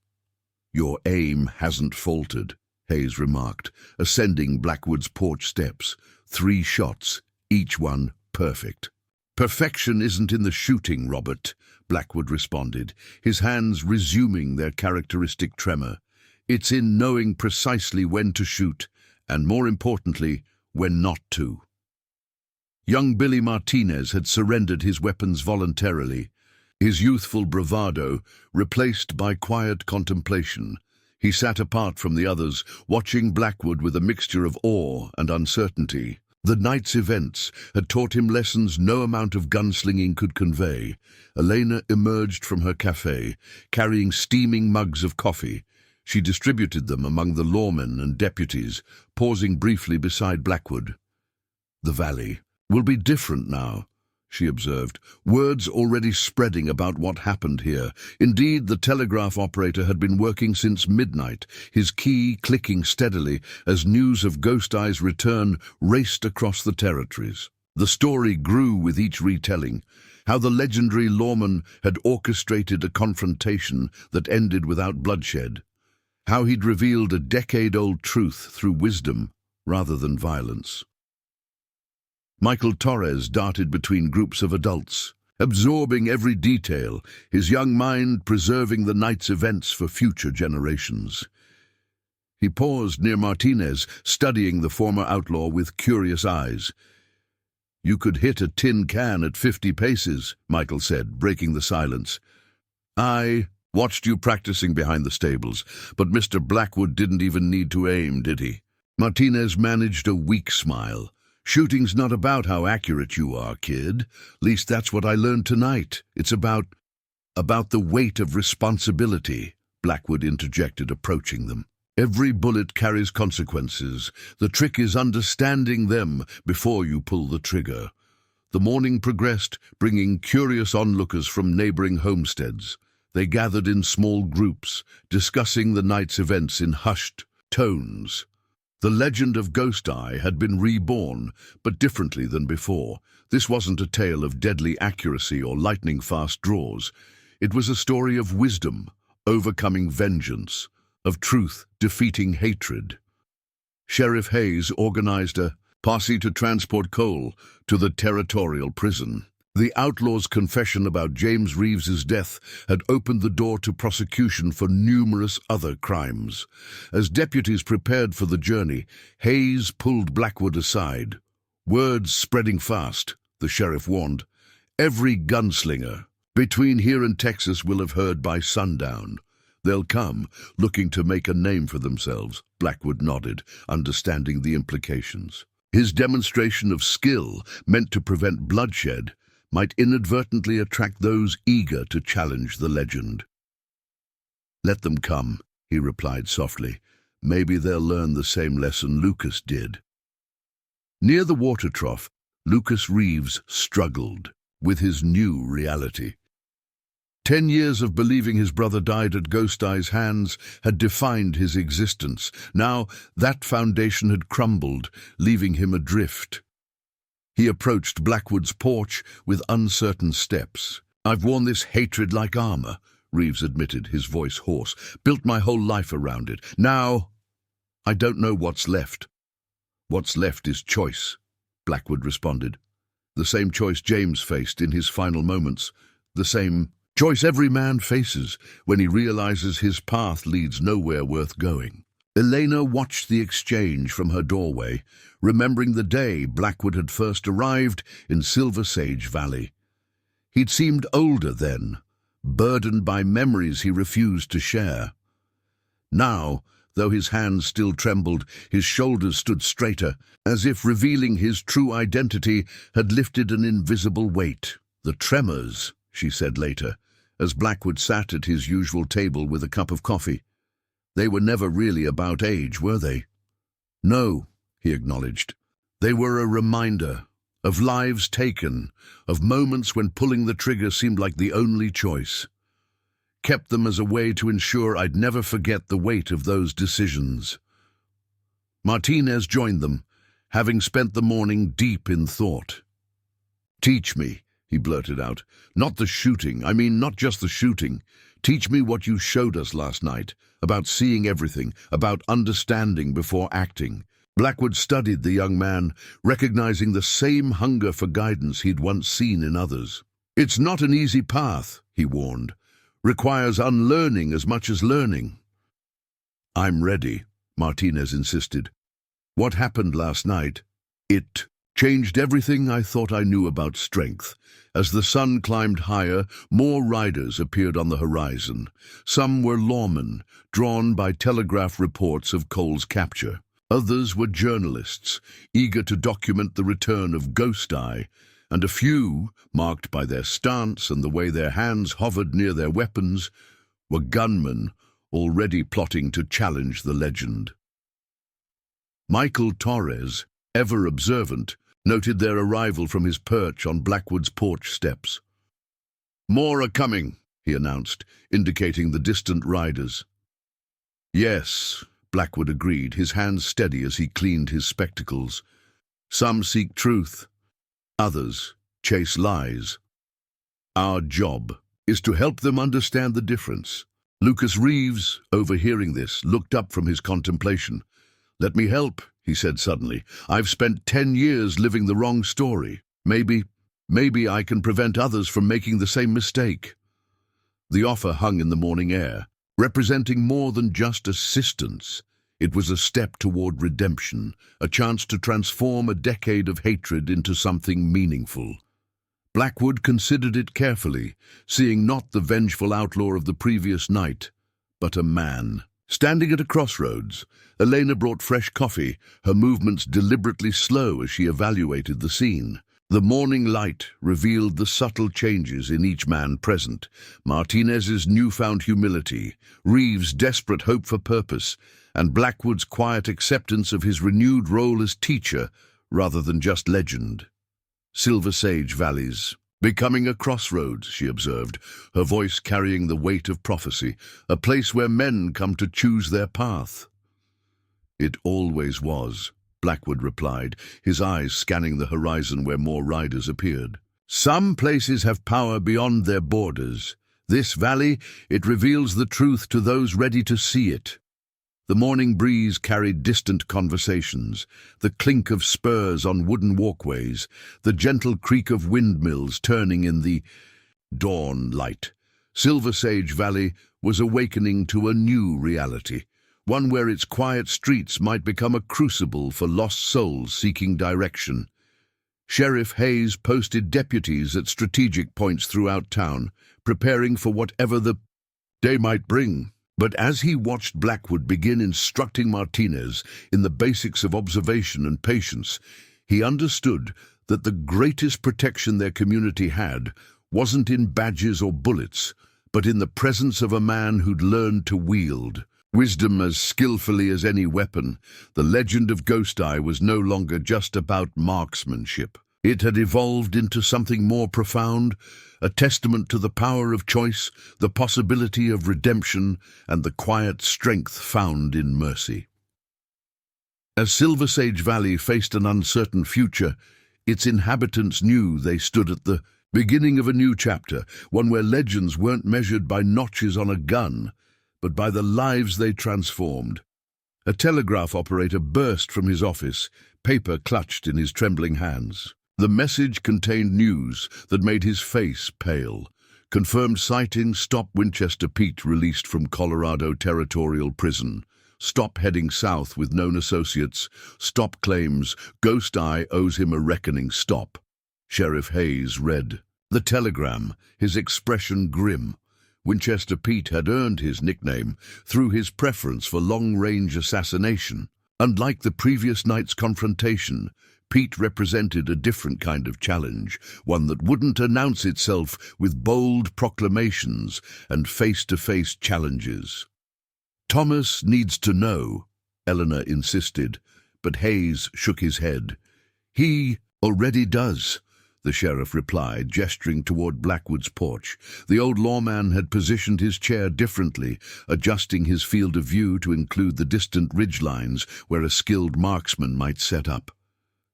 "Your aim hasn't faltered," Hayes remarked, ascending Blackwood's porch steps. 3 shots, each one perfect. "Perfection isn't in the shooting, Robert," Blackwood responded, his hands resuming their characteristic tremor. "It's in knowing precisely when to shoot, and more importantly, when not to." Young Billy Martinez had surrendered his weapons voluntarily, his youthful bravado replaced by quiet contemplation, He sat apart from the others, watching Blackwood with a mixture of awe and uncertainty. The night's events had taught him lessons no amount of gunslinging could convey. Elena emerged from her cafe, carrying steaming mugs of coffee. She distributed them among the lawmen and deputies, pausing briefly beside Blackwood. "The valley will be different now," she observed, words already spreading about what happened here. Indeed, the telegraph operator had been working since midnight, his key clicking steadily as news of Ghost Eye's return raced across the territories. The story grew with each retelling, how the legendary lawman had orchestrated a confrontation that ended without bloodshed, how he'd revealed a decade-old truth through wisdom rather than violence. Michael Torres darted between groups of adults, absorbing every detail, his young mind preserving the night's events for future generations. He paused near Martinez, studying the former outlaw with curious eyes. "You could hit a tin can at 50 paces, Michael said, breaking the silence. "I watched you practicing behind the stables, but Mr. Blackwood didn't even need to aim, did he?" Martinez managed a weak smile. "Shooting's not about how accurate you are, kid. Least that's what I learned tonight. It's about the weight of responsibility," Blackwood interjected, approaching them. "Every bullet carries consequences. The trick is understanding them before you pull the trigger." The morning progressed, bringing curious onlookers from neighboring homesteads. They gathered in small groups, discussing the night's events in hushed tones. The legend of Ghost Eye had been reborn, but differently than before. This wasn't a tale of deadly accuracy or lightning-fast draws. It was a story of wisdom, overcoming vengeance, of truth defeating hatred. Sheriff Hayes organized a posse to transport Cole to the territorial prison. The outlaw's confession about James Reeves's death had opened the door to prosecution for numerous other crimes. As deputies prepared for the journey, Hayes pulled Blackwood aside. "Word's spreading fast," the sheriff warned. "Every gunslinger between here and Texas will have heard by sundown. They'll come, looking to make a name for themselves." Blackwood nodded, understanding the implications. His demonstration of skill, meant to prevent bloodshed, might inadvertently attract those eager to challenge the legend. "Let them come," he replied softly. "Maybe they'll learn the same lesson Lucas did." Near the water trough, Lucas Reeves struggled with his new reality. 10 years of believing his brother died at Ghost Eye's hands had defined his existence. Now that foundation had crumbled, leaving him adrift. He approached Blackwood's porch with uncertain steps. "I've worn this hatred like armor," Reeves admitted, his voice hoarse. "Built my whole life around it. Now, I don't know what's left." "What's left is choice," Blackwood responded. "The same choice James faced in his final moments. The same choice every man faces when he realizes his path leads nowhere worth going." Elena watched the exchange from her doorway, remembering the day Blackwood had first arrived in Silver Sage Valley. He'd seemed older then, burdened by memories he refused to share. Now, though his hands still trembled, his shoulders stood straighter, as if revealing his true identity had lifted an invisible weight. "The tremors," she said later, as Blackwood sat at his usual table with a cup of coffee. "They were never really about age, were they?" "No," he acknowledged. "They were a reminder of lives taken, of moments when pulling the trigger seemed like the only choice. Kept them as a way to ensure I'd never forget the weight of those decisions." Martinez joined them, having spent the morning deep in thought. "Teach me," he blurted out. "Not the shooting, not just the shooting. Teach me what you showed us last night, about seeing everything, about understanding before acting." Blackwood studied the young man, recognizing the same hunger for guidance he'd once seen in others. "It's not an easy path," he warned. "Requires unlearning as much as learning." "I'm ready," Martinez insisted. "What happened last night? It changed everything I thought I knew about strength. As the sun climbed higher, more riders appeared on the horizon. Some were lawmen, drawn by telegraph reports of Cole's capture. Others were journalists, eager to document the return of Ghost Eye, and a few, marked by their stance and the way their hands hovered near their weapons, were gunmen already plotting to challenge the legend. Michael Torres, ever observant, noted their arrival from his perch on Blackwood's porch steps. "More are coming," he announced, indicating the distant riders. "Yes," Blackwood agreed, his hands steady as he cleaned his spectacles. "Some seek truth, others chase lies. Our job is to help them understand the difference." Lucas Reeves, overhearing this, looked up from his contemplation. "Let me help," he said suddenly. "I've spent 10 years living the wrong story. Maybe I can prevent others from making the same mistake." The offer hung in the morning air, representing more than just assistance. It was a step toward redemption, a chance to transform a decade of hatred into something meaningful. Blackwood considered it carefully, seeing not the vengeful outlaw of the previous night, but a man. Standing at a crossroads, Elena brought fresh coffee, her movements deliberately slow as she evaluated the scene. The morning light revealed the subtle changes in each man present: Martinez's newfound humility, Reeves' desperate hope for purpose, and Blackwood's quiet acceptance of his renewed role as teacher rather than just legend. Silver Sage Valleys, becoming a crossroads, she observed, her voice carrying the weight of prophecy, a place where men come to choose their path. "It always was," Blackwood replied, his eyes scanning the horizon where more riders appeared. "Some places have power beyond their borders. This valley, it reveals the truth to those ready to see it." The morning breeze carried distant conversations, the clink of spurs on wooden walkways, the gentle creak of windmills turning in the dawn light. Silver Sage Valley was awakening to a new reality, one where its quiet streets might become a crucible for lost souls seeking direction. Sheriff Hayes posted deputies at strategic points throughout town, preparing for whatever the day might bring. But as he watched Blackwood begin instructing Martinez in the basics of observation and patience, he understood that the greatest protection their community had wasn't in badges or bullets, but in the presence of a man who'd learned to wield wisdom as skillfully as any weapon. The legend of Ghost Eye was no longer just about marksmanship. It had evolved into something more profound, a testament to the power of choice, the possibility of redemption, and the quiet strength found in mercy. As Silver Sage Valley faced an uncertain future, its inhabitants knew they stood at the beginning of a new chapter, one where legends weren't measured by notches on a gun, but by the lives they transformed. A telegraph operator burst from his office, paper clutched in his trembling hands. The message contained news that made his face pale. Confirmed sighting: Stop Winchester Pete released from Colorado Territorial Prison. Stop heading south with known associates. Stop claims Ghost Eye owes him a reckoning. Stop. Sheriff Hayes read the telegram, his expression grim. Winchester Pete had earned his nickname through his preference for long-range assassination. Unlike the previous night's confrontation, Pete represented a different kind of challenge, one that wouldn't announce itself with bold proclamations and face-to-face challenges. "Thomas needs to know," Eleanor insisted, but Hayes shook his head. "He already does," the sheriff replied, gesturing toward Blackwood's porch. The old lawman had positioned his chair differently, adjusting his field of view to include the distant ridgelines where a skilled marksman might set up.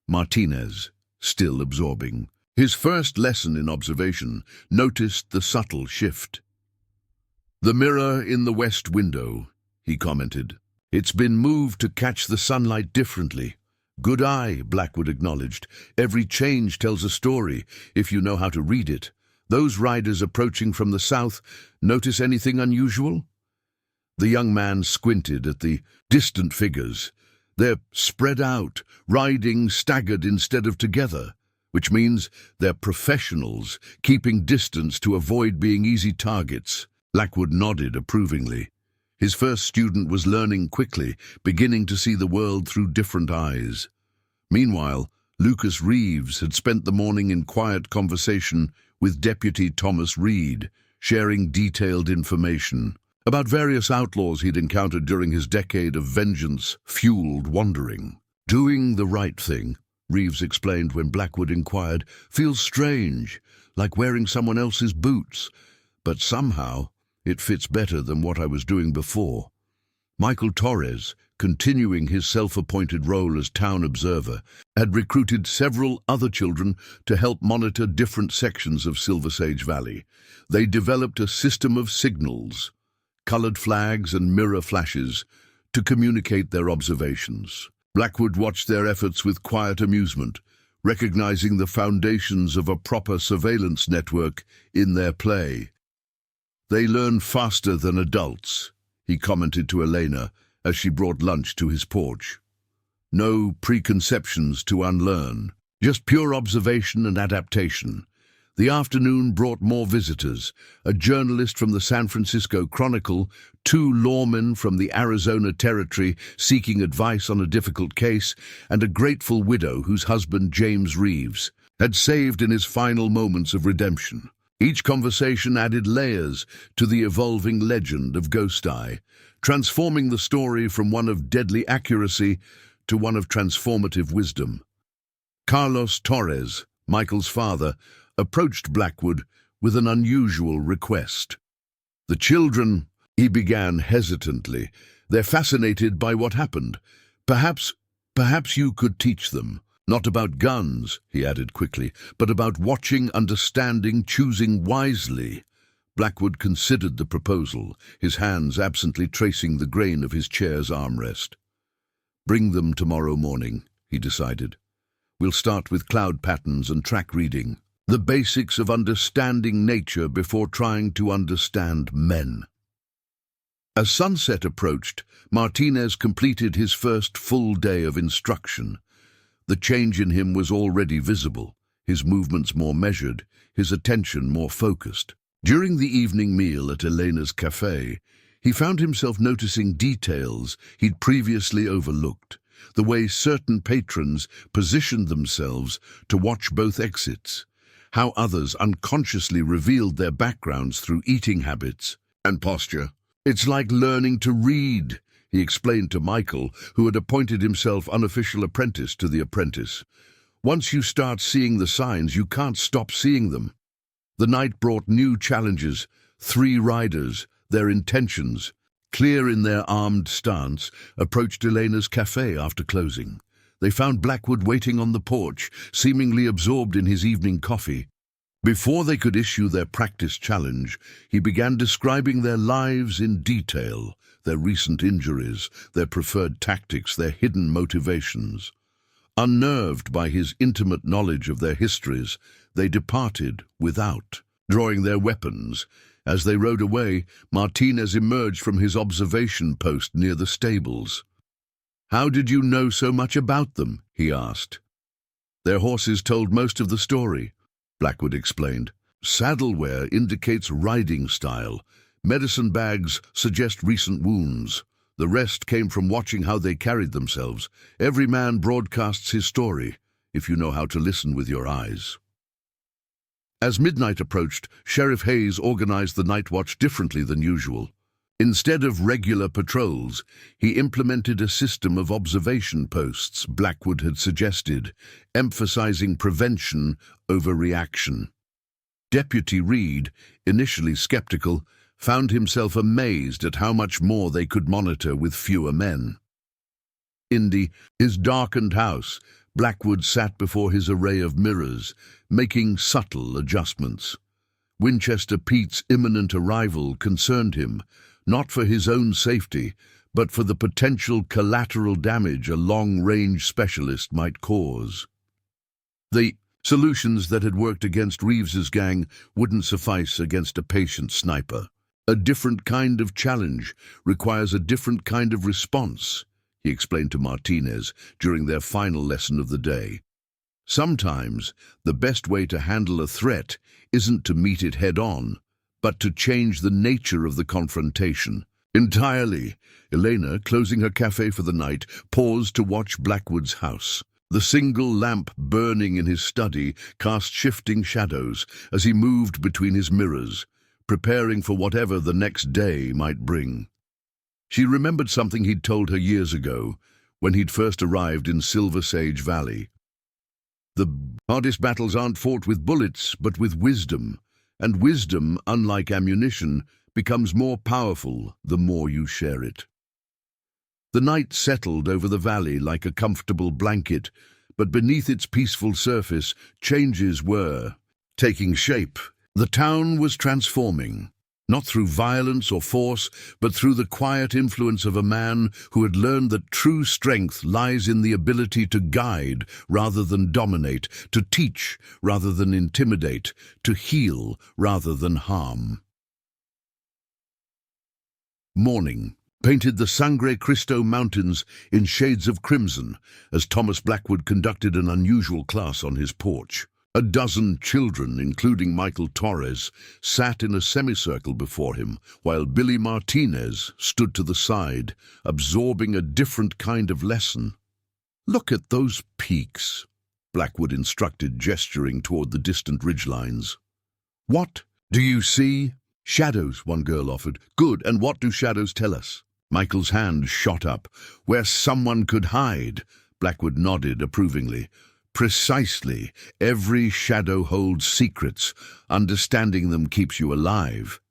Martinez, still absorbing his first lesson in observation, noticed the subtle shift. "The mirror in the west window," he commented. "It's been moved to catch the sunlight differently." "Good eye," Blackwood acknowledged. "Every change tells a story, if you know how to read it. Those riders approaching from the south, notice anything unusual?" The young man squinted at the distant figures. They're spread out, riding staggered instead of together, which means they're professionals, keeping distance to avoid being easy targets. Blackwood nodded approvingly. His first student was learning quickly, beginning to see the world through different eyes. Meanwhile, Lucas Reeves had spent the morning in quiet conversation with Deputy Thomas Reed, sharing detailed information about various outlaws he'd encountered during his decade of vengeance-fueled wandering. "Doing the right thing," Reeves explained when Blackwood inquired, "feels strange, like wearing someone else's boots, but somehow it fits better than what I was doing before." Michael Torres, continuing his self-appointed role as town observer, had recruited several other children to help monitor different sections of Silver Sage Valley. They developed a system of signals, colored flags and mirror flashes, to communicate their observations. Blackwood watched their efforts with quiet amusement, recognizing the foundations of a proper surveillance network in their play. "They learn faster than adults," he commented to Elena as she brought lunch to his porch. "No preconceptions to unlearn, just pure observation and adaptation." The afternoon brought more visitors: a journalist from the San Francisco Chronicle, 2 lawmen from the Arizona Territory seeking advice on a difficult case, and a grateful widow whose husband, James Reeves, had saved in his final moments of redemption. Each conversation added layers to the evolving legend of Ghost Eye, transforming the story from one of deadly accuracy to one of transformative wisdom. Carlos Torres, Michael's father, approached Blackwood with an unusual request. "The children," he began hesitantly, "they're fascinated by what happened. Perhaps you could teach them. Not about guns," he added quickly, "but about watching, understanding, choosing wisely." Blackwood considered the proposal, his hands absently tracing the grain of his chair's armrest. "Bring them tomorrow morning," he decided. "We'll start with cloud patterns and track reading. The basics of understanding nature before trying to understand men." As sunset approached, Martinez completed his first full day of instruction. The change in him was already visible, his movements more measured, his attention more focused. During the evening meal at Elena's cafe, he found himself noticing details he'd previously overlooked, the way certain patrons positioned themselves to watch both exits, how others unconsciously revealed their backgrounds through eating habits and posture. "It's like learning to read," he explained to Michael, who had appointed himself unofficial apprentice to the apprentice. "Once you start seeing the signs, you can't stop seeing them." The night brought new challenges: 3 riders, their intentions clear in their armed stance, approached Elena's cafe after closing. They found Blackwood waiting on the porch, seemingly absorbed in his evening coffee. Before they could issue their practice challenge, he began describing their lives in detail, their recent injuries, their preferred tactics, their hidden motivations. Unnerved by his intimate knowledge of their histories, they departed without drawing their weapons. As they rode away, Martinez emerged from his observation post near the stables. "How did you know so much about them?" he asked. "Their horses told most of the story," Blackwood explained. "Saddle wear indicates riding style. Medicine bags suggest recent wounds. The rest came from watching how they carried themselves. Every man broadcasts his story, if you know how to listen with your eyes." As midnight approached, Sheriff Hayes organized the night watch differently than usual. Instead of regular patrols, he implemented a system of observation posts Blackwood had suggested, emphasizing prevention over reaction. Deputy Reed, initially skeptical, found himself amazed at how much more they could monitor with fewer men. In his darkened house, Blackwood sat before his array of mirrors, making subtle adjustments. Winchester Pete's imminent arrival concerned him, not for his own safety, but for the potential collateral damage a long-range specialist might cause. The solutions that had worked against Reeves's gang wouldn't suffice against a patient sniper. A different kind of challenge requires a different kind of response, he explained to Martinez during their final lesson of the day. Sometimes the best way to handle a threat isn't to meet it head-on, but to change the nature of the confrontation entirely. Elena, closing her cafe for the night, paused to watch Blackwood's house. The single lamp burning in his study cast shifting shadows as he moved between his mirrors, preparing for whatever the next day might bring. She remembered something he'd told her years ago, when he'd first arrived in Silver Sage Valley. The hardest battles aren't fought with bullets, but with wisdom, and wisdom, unlike ammunition, becomes more powerful the more you share it. The night settled over the valley like a comfortable blanket, but beneath its peaceful surface, changes were taking shape. The town was transforming, not through violence or force, but through the quiet influence of a man who had learned that true strength lies in the ability to guide rather than dominate, to teach rather than intimidate, to heal rather than harm. Morning painted the Sangre Cristo Mountains in shades of crimson as Thomas Blackwood conducted an unusual class on his porch. A dozen children, including Michael Torres, sat in a semicircle before him, while Billy Martinez stood to the side, absorbing a different kind of lesson. "Look at those peaks," Blackwood instructed, gesturing toward the distant ridgelines. "What do you see?" "Shadows," one girl offered. "Good, and what do shadows tell us?" Michael's hand shot up. "Where someone could hide." Blackwood nodded approvingly. "Precisely. Every shadow holds secrets. Understanding them keeps you alive."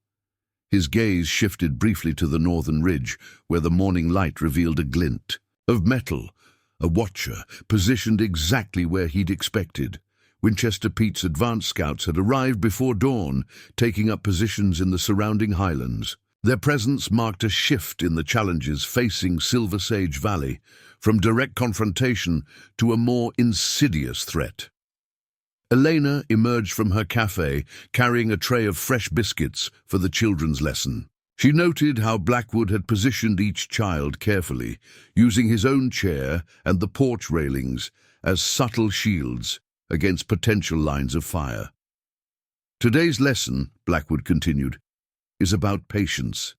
His gaze shifted briefly to the northern ridge, where the morning light revealed a glint of metal, a watcher, positioned exactly where he'd expected. Winchester Pete's advance scouts had arrived before dawn, taking up positions in the surrounding highlands. Their presence marked a shift in the challenges facing Silver Sage Valley, from direct confrontation to a more insidious threat. Elena emerged from her cafe, carrying a tray of fresh biscuits for the children's lesson. She noted how Blackwood had positioned each child carefully, using his own chair and the porch railings as subtle shields against potential lines of fire. "Today's lesson," Blackwood continued, "is about patience.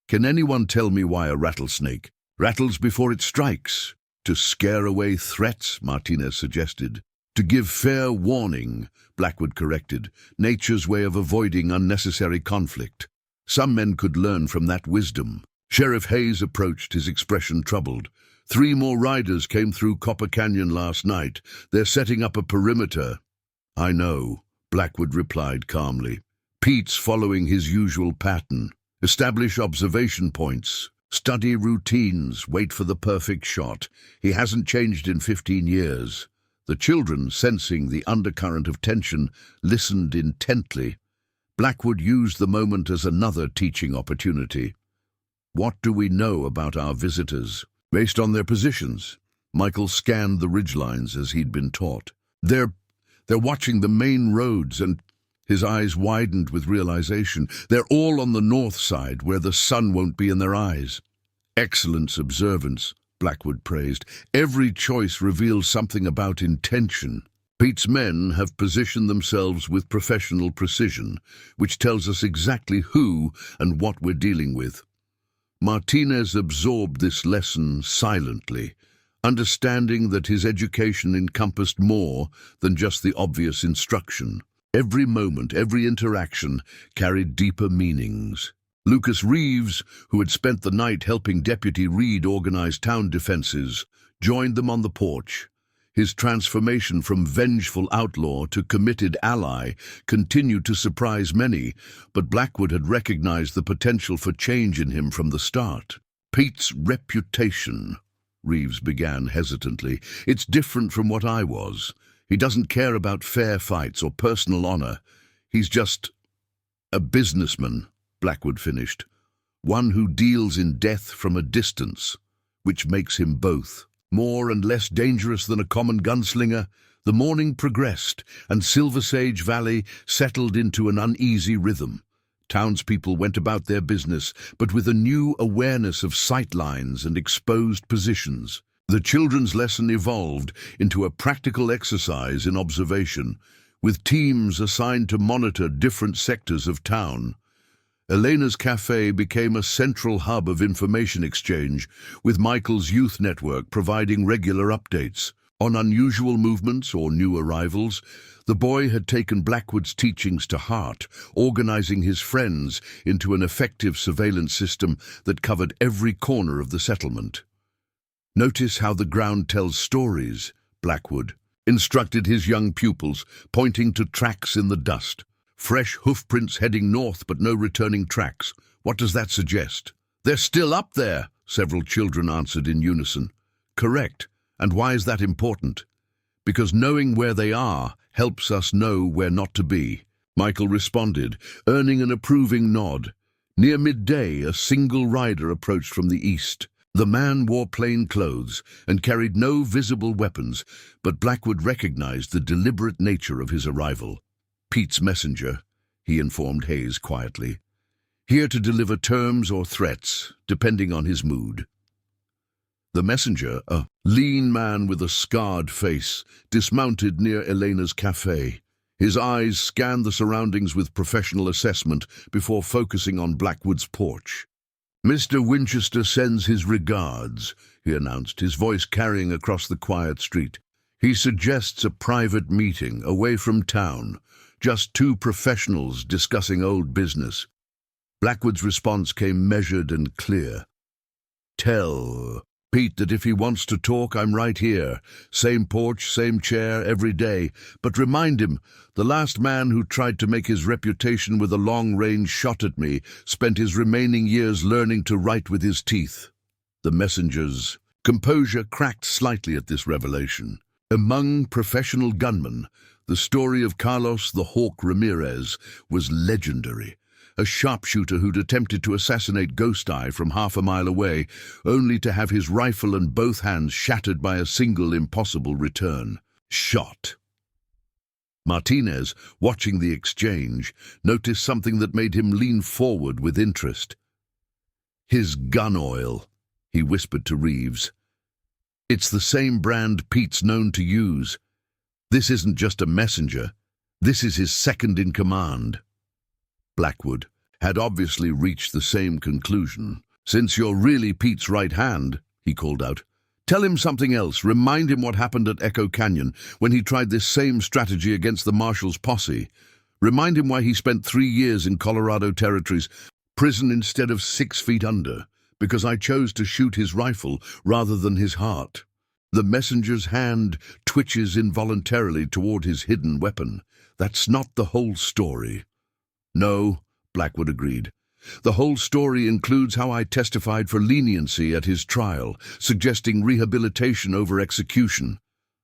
Can anyone tell me why a rattlesnake rattles before it strikes?" "To scare away threats," Martinez suggested. "To give fair warning," Blackwood corrected. "Nature's way of avoiding unnecessary conflict. Some men could learn from that wisdom." Sheriff Hayes approached, his expression troubled. "3 more riders came through Copper Canyon last night. They're setting up a perimeter." "I know," Blackwood replied calmly. "Pete's following his usual pattern. Establish observation points, study routines, wait for the perfect shot. He hasn't changed in 15 years. The children, sensing the undercurrent of tension, listened intently. Blackwood used the moment as another teaching opportunity. "What do we know about our visitors?" "Based on their positions." Michael scanned the ridgelines as he'd been taught. They're watching the main roads," and his eyes widened with realization. "They're all on the north side, where the sun won't be in their eyes." "Excellent observance," Blackwood praised. "Every choice reveals something about intention. Pete's men have positioned themselves with professional precision, which tells us exactly who and what we're dealing with." Martinez absorbed this lesson silently, understanding that his education encompassed more than just the obvious instruction. Every moment, every interaction carried deeper meanings. Lucas Reeves, who had spent the night helping Deputy Reed organize town defenses, joined them on the porch. His transformation from vengeful outlaw to committed ally continued to surprise many, but Blackwood had recognized the potential for change in him from the start. "Pete's reputation," Reeves began hesitantly. "It's different from what I was. He doesn't care about fair fights or personal honor. He's just a businessman," Blackwood finished. "One who deals in death from a distance, which makes him both. More and less dangerous than a common gunslinger." The morning progressed, and Silver Sage Valley settled into an uneasy rhythm. Townspeople went about their business, but with a new awareness of sightlines and exposed positions. The children's lesson evolved into a practical exercise in observation, with teams assigned to monitor different sectors of town. Elena's cafe became a central hub of information exchange, with Michael's youth network providing regular updates. On unusual movements or new arrivals, the boy had taken Blackwood's teachings to heart, organizing his friends into an effective surveillance system that covered every corner of the settlement. "Notice how the ground tells stories," Blackwood instructed his young pupils, pointing to tracks in the dust. "Fresh hoofprints heading north, but no returning tracks. What does that suggest?" "They're still up there," several children answered in unison. "Correct. And why is that important?" "Because knowing where they are helps us know where not to be," Michael responded, earning an approving nod. Near midday, a single rider approached from the east. The man wore plain clothes and carried no visible weapons, but Blackwood recognized the deliberate nature of his arrival. "Pete's messenger," he informed Hayes quietly. "Here to deliver terms or threats, depending on his mood." The messenger, a lean man with a scarred face, dismounted near Elena's cafe. His eyes scanned the surroundings with professional assessment before focusing on Blackwood's porch. "Mr. Winchester sends his regards," he announced, his voice carrying across the quiet street. "He suggests a private meeting away from town, just two professionals discussing old business." Blackwood's response came measured and clear. "Tell Pete that if he wants to talk, I'm right here. Same porch, same chair, every day. But remind him, the last man who tried to make his reputation with a long-range shot at me spent his remaining years learning to write with his teeth." The messenger's composure cracked slightly at this revelation. Among professional gunmen, the story of Carlos the Hawk Ramirez was legendary. A sharpshooter who'd attempted to assassinate Ghost Eye from half a mile away, only to have his rifle and both hands shattered by a single impossible return shot. Martinez, watching the exchange, noticed something that made him lean forward with interest. "His gun oil," he whispered to Reeves. "It's the same brand Pete's known to use. This isn't just a messenger. This is his second in command." Blackwood had obviously reached the same conclusion. "Since you're really Pete's right hand," he called out, "tell him something else. Remind him what happened at Echo Canyon when he tried this same strategy against the Marshal's posse. Remind him why he spent 3 years in Colorado territories, prison instead of 6 feet under, because I chose to shoot his rifle rather than his heart." The messenger's hand twitches involuntarily toward his hidden weapon. "That's not the whole story." "No," Blackwood agreed. "The whole story includes how I testified for leniency at his trial, suggesting rehabilitation over execution.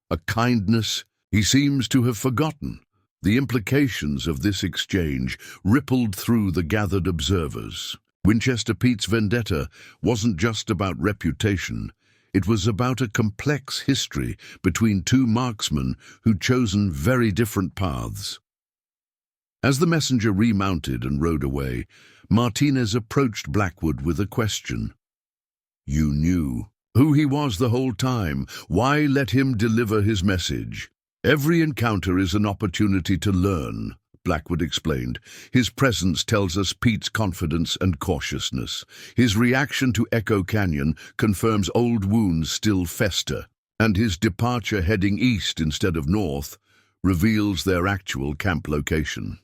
A kindness he seems to have forgotten." The implications of this exchange rippled through the gathered observers. Winchester Pete's vendetta wasn't just about reputation. It was about a complex history between two marksmen who'd chosen very different paths. As the messenger remounted and rode away, Martinez approached Blackwood with a question. "You knew who he was the whole time. Why let him deliver his message?" "Every encounter is an opportunity to learn," Blackwood explained. "His presence tells us Pete's confidence and cautiousness. His reaction to Echo Canyon confirms old wounds still fester, and his departure heading east instead of north reveals their actual camp location."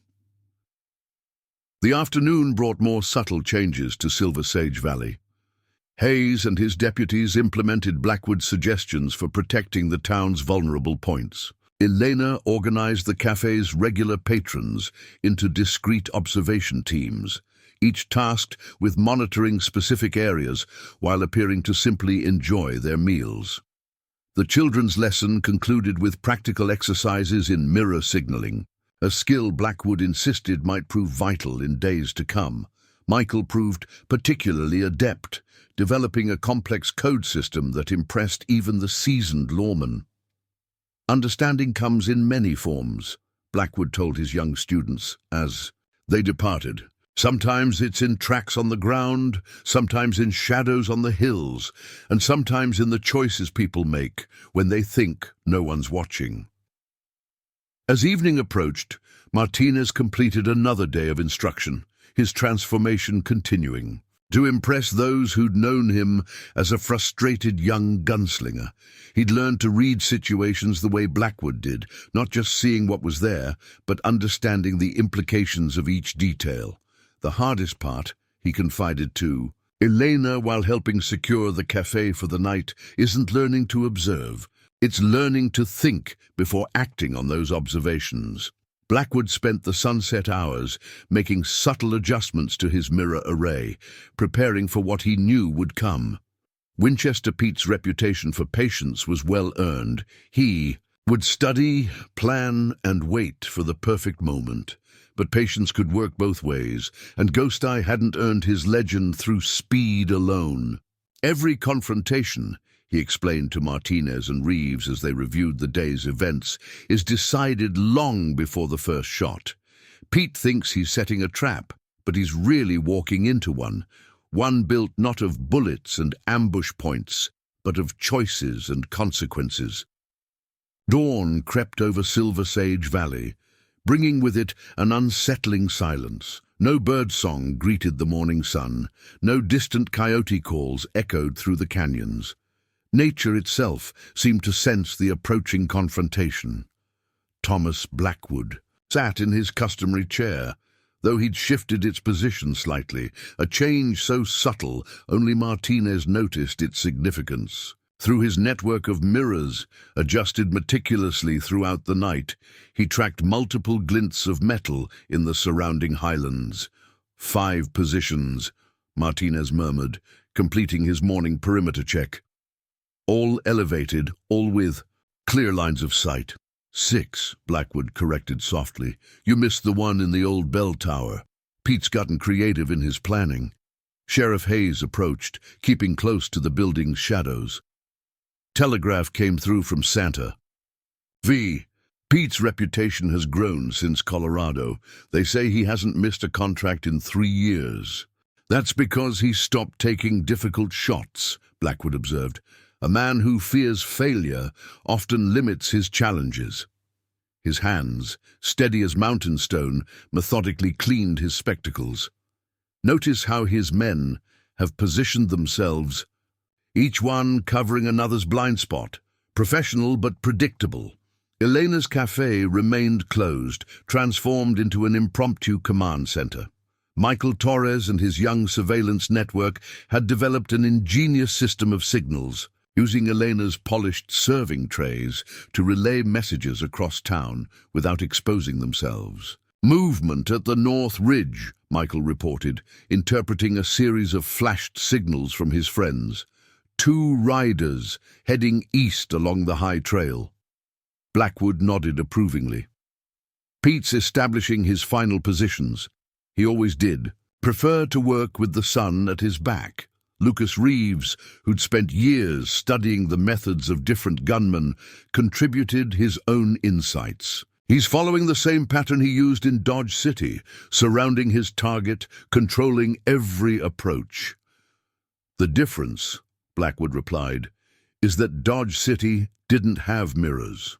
The afternoon brought more subtle changes to Silver Sage Valley. Hayes and his deputies implemented Blackwood's suggestions for protecting the town's vulnerable points. Elena organized the cafe's regular patrons into discreet observation teams, each tasked with monitoring specific areas while appearing to simply enjoy their meals. The children's lesson concluded with practical exercises in mirror signaling, a skill Blackwood insisted might prove vital in days to come. Michael proved particularly adept, developing a complex code system that impressed even the seasoned lawman. "Understanding comes in many forms," Blackwood told his young students as they departed. Sometimes it's in tracks on the ground, sometimes in shadows on the hills, and sometimes in the choices people make when they think no one's watching. As evening approached, Martinez completed another day of instruction, his transformation continuing. To impress those who'd known him as a frustrated young gunslinger, he'd learned to read situations the way Blackwood did, not just seeing what was there, but understanding the implications of each detail. The hardest part, he confided to Elena while helping secure the cafe for the night, isn't learning to observe. It's learning to think before acting on those observations. Blackwood spent the sunset hours making subtle adjustments to his mirror array, preparing for what he knew would come. Winchester Pete's reputation for patience was well earned. He would study, plan, and wait for the perfect moment. But patience could work both ways, and Ghost Eye hadn't earned his legend through speed alone. Every confrontation, he explained to Martinez and Reeves as they reviewed the day's events, is decided long before the first shot. Pete thinks he's setting a trap, but he's really walking into one built not of bullets and ambush points, but of choices and consequences. Dawn crept over Silver Sage Valley, bringing with it an unsettling silence. No birdsong greeted the morning sun, no distant coyote calls echoed through the canyons. Nature itself seemed to sense the approaching confrontation. Thomas Blackwood sat in his customary chair, though he'd shifted its position slightly, a change so subtle only Martinez noticed its significance. Through his network of mirrors, adjusted meticulously throughout the night, he tracked multiple glints of metal in the surrounding highlands. 5 positions, Martinez murmured, completing his morning perimeter check. All elevated, all with clear lines of sight. 6, Blackwood corrected softly. You missed the one in the old bell tower. Pete's gotten creative in his planning. Sheriff Hayes approached, keeping close to the building's shadows. Telegraph came through from Santa. V. Pete's reputation has grown since Colorado. They say he hasn't missed a contract in 3 years. That's because he stopped taking difficult shots, Blackwood observed. A man who fears failure often limits his challenges. His hands, steady as mountain stone, methodically cleaned his spectacles. Notice how his men have positioned themselves, each one covering another's blind spot, professional but predictable. Elena's cafe remained closed, transformed into an impromptu command center. Michael Torres and his young surveillance network had developed an ingenious system of signals, using Elena's polished serving trays to relay messages across town without exposing themselves. Movement at the North Ridge, Michael reported, interpreting a series of flashed signals from his friends. 2 riders heading east along the high trail. Blackwood nodded approvingly. Pete's establishing his final positions. He always did. Preferred to work with the sun at his back. Lucas Reeves, who'd spent years studying the methods of different gunmen, contributed his own insights. He's following the same pattern he used in Dodge City, surrounding his target, controlling every approach. The difference, Blackwood replied, is that Dodge City didn't have mirrors.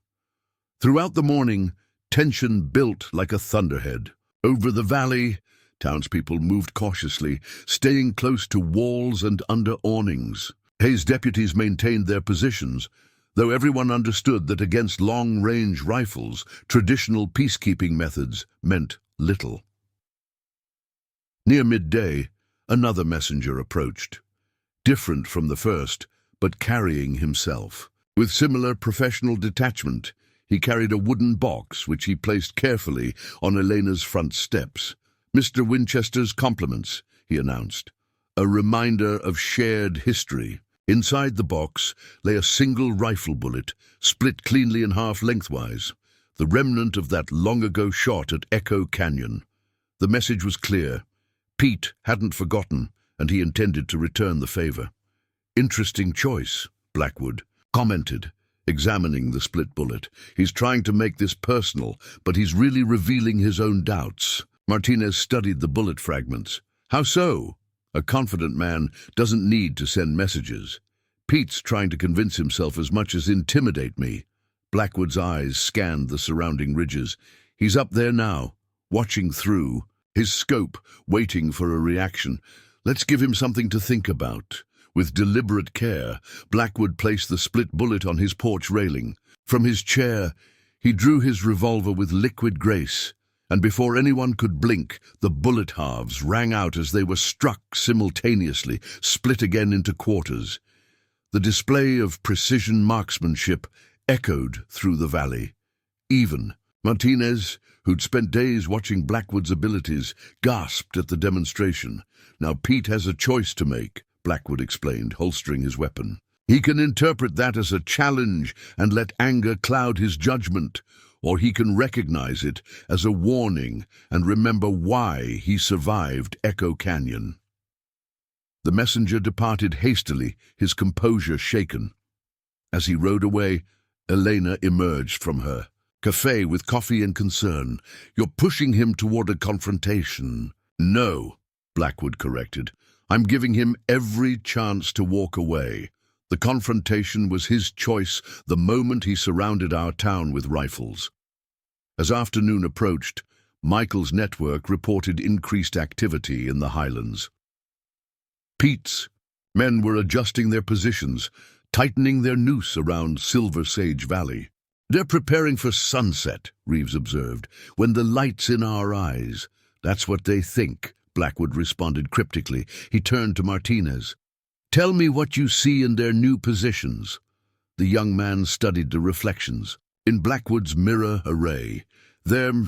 Throughout the morning, tension built like a thunderhead. Over the valley, townspeople moved cautiously, staying close to walls and under awnings. Hayes' deputies maintained their positions, though everyone understood that against long-range rifles, traditional peacekeeping methods meant little. Near midday, another messenger approached. Different from the first, but carrying himself. With similar professional detachment, he carried a wooden box which he placed carefully on Elena's front steps. Mr. Winchester's compliments, he announced. A reminder of shared history. Inside the box lay a single rifle bullet, split cleanly in half lengthwise, the remnant of that long-ago shot at Echo Canyon. The message was clear. Pete hadn't forgotten, and he intended to return the favor. Interesting choice, Blackwood commented, examining the split bullet. He's trying to make this personal, but he's really revealing his own doubts. Martinez studied the bullet fragments. How so? A confident man doesn't need to send messages. Pete's trying to convince himself as much as intimidate me. Blackwood's eyes scanned the surrounding ridges. He's up there now, watching through, his scope waiting for a reaction. Let's give him something to think about. With deliberate care, Blackwood placed the split bullet on his porch railing. From his chair, he drew his revolver with liquid grace, and before anyone could blink, the bullet halves rang out as they were struck simultaneously, split again into quarters. The display of precision marksmanship echoed through the valley. Even Martinez, who'd spent days watching Blackwood's abilities, gasped at the demonstration. Now Pete has a choice to make, Blackwood explained, holstering his weapon. He can interpret that as a challenge and let anger cloud his judgment, or he can recognize it as a warning and remember why he survived Echo Canyon. The messenger departed hastily, his composure shaken. As he rode away, Elena emerged from her cafe with coffee and concern. You're pushing him toward a confrontation. No, Blackwood corrected. I'm giving him every chance to walk away. The confrontation was his choice the moment he surrounded our town with rifles. As afternoon approached, Michael's network reported increased activity in the highlands. Pete's men were adjusting their positions, tightening their noose around Silver Sage Valley. They're preparing for sunset, Reeves observed, when the light's in our eyes. That's what they think, Blackwood responded cryptically. He turned to Martinez. Tell me what you see in their new positions. The young man studied the reflections. In Blackwood's mirror array, they're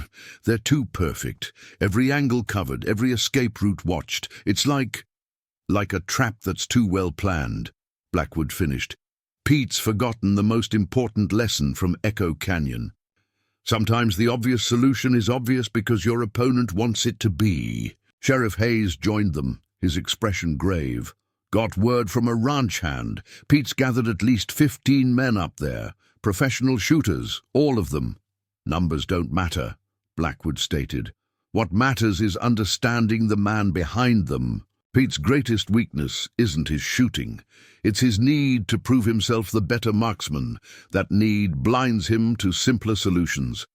too perfect. Every angle covered, every escape route watched. It's like a trap that's too well planned, Blackwood finished. Pete's forgotten the most important lesson from Echo Canyon. Sometimes the obvious solution is obvious because your opponent wants it to be. Sheriff Hayes joined them, his expression grave. Got word from a ranch hand. Pete's gathered at least 15 men up there. Professional shooters, all of them. Numbers don't matter, Blackwood stated. What matters is understanding the man behind them. Pete's greatest weakness isn't his shooting. It's his need to prove himself the better marksman. That need blinds him to simpler solutions.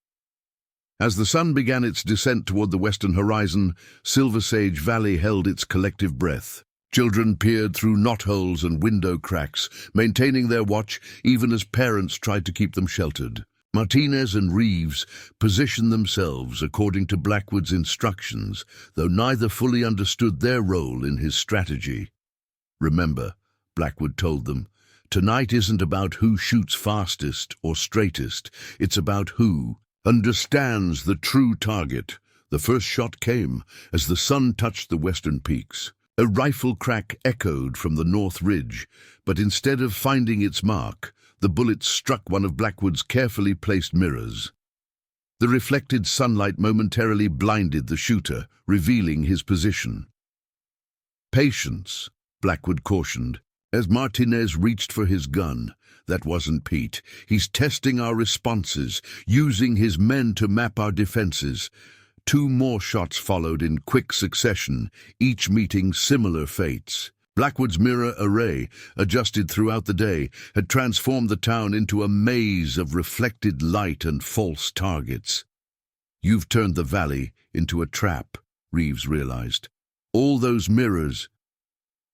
As the sun began its descent toward the western horizon, Silver Sage Valley held its collective breath. Children peered through knotholes and window cracks, maintaining their watch even as parents tried to keep them sheltered. Martinez and Reeves positioned themselves according to Blackwood's instructions, though neither fully understood their role in his strategy. Remember, Blackwood told them, tonight isn't about who shoots fastest or straightest. It's about who understands the true target. The first shot came as the sun touched the western peaks. A rifle crack echoed from the north ridge, but instead of finding its mark, the bullet struck one of Blackwood's carefully placed mirrors. The reflected sunlight momentarily blinded the shooter, revealing his position. Patience, Blackwood cautioned, as Martinez reached for his gun. That wasn't Pete. He's testing our responses, using his men to map our defenses. 2 more shots followed in quick succession, each meeting similar fates. Blackwood's mirror array, adjusted throughout the day, had transformed the town into a maze of reflected light and false targets. You've turned the valley into a trap, Reeves realized. All those mirrors.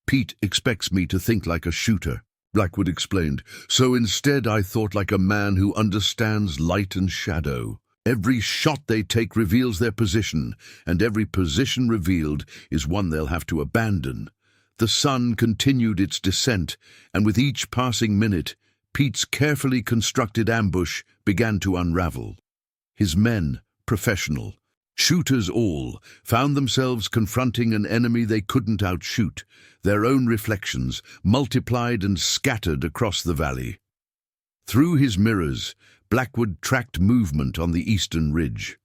Pete expects me to think like a shooter, Blackwood explained. So instead I thought like a man who understands light and shadow. Every shot they take reveals their position, and every position revealed is one they'll have to abandon. The sun continued its descent, and with each passing minute, Pete's carefully constructed ambush began to unravel. His men, professional, shooters all, found themselves confronting an enemy they couldn't outshoot, their own reflections, multiplied and scattered across the valley. Through his mirrors, Blackwood tracked movement on the eastern ridge.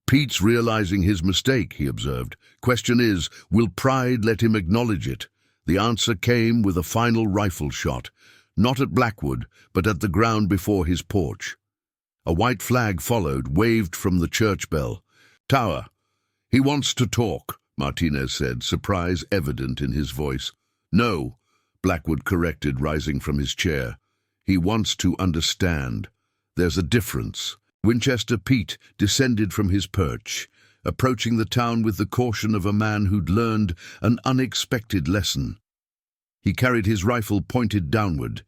Pete's realizing his mistake, he observed. Question is, will pride let him acknowledge it? The answer came with a final rifle shot, not at Blackwood, but at the ground before his porch. A white flag followed, waved from the church bell. Tower. "He wants to talk," Martinez said, surprise evident in his voice. "No," Blackwood corrected, rising from his chair. "He wants to understand. There's a difference." Winchester Pete descended from his perch, approaching the town with the caution of a man who'd learned an unexpected lesson. He carried his rifle pointed downward,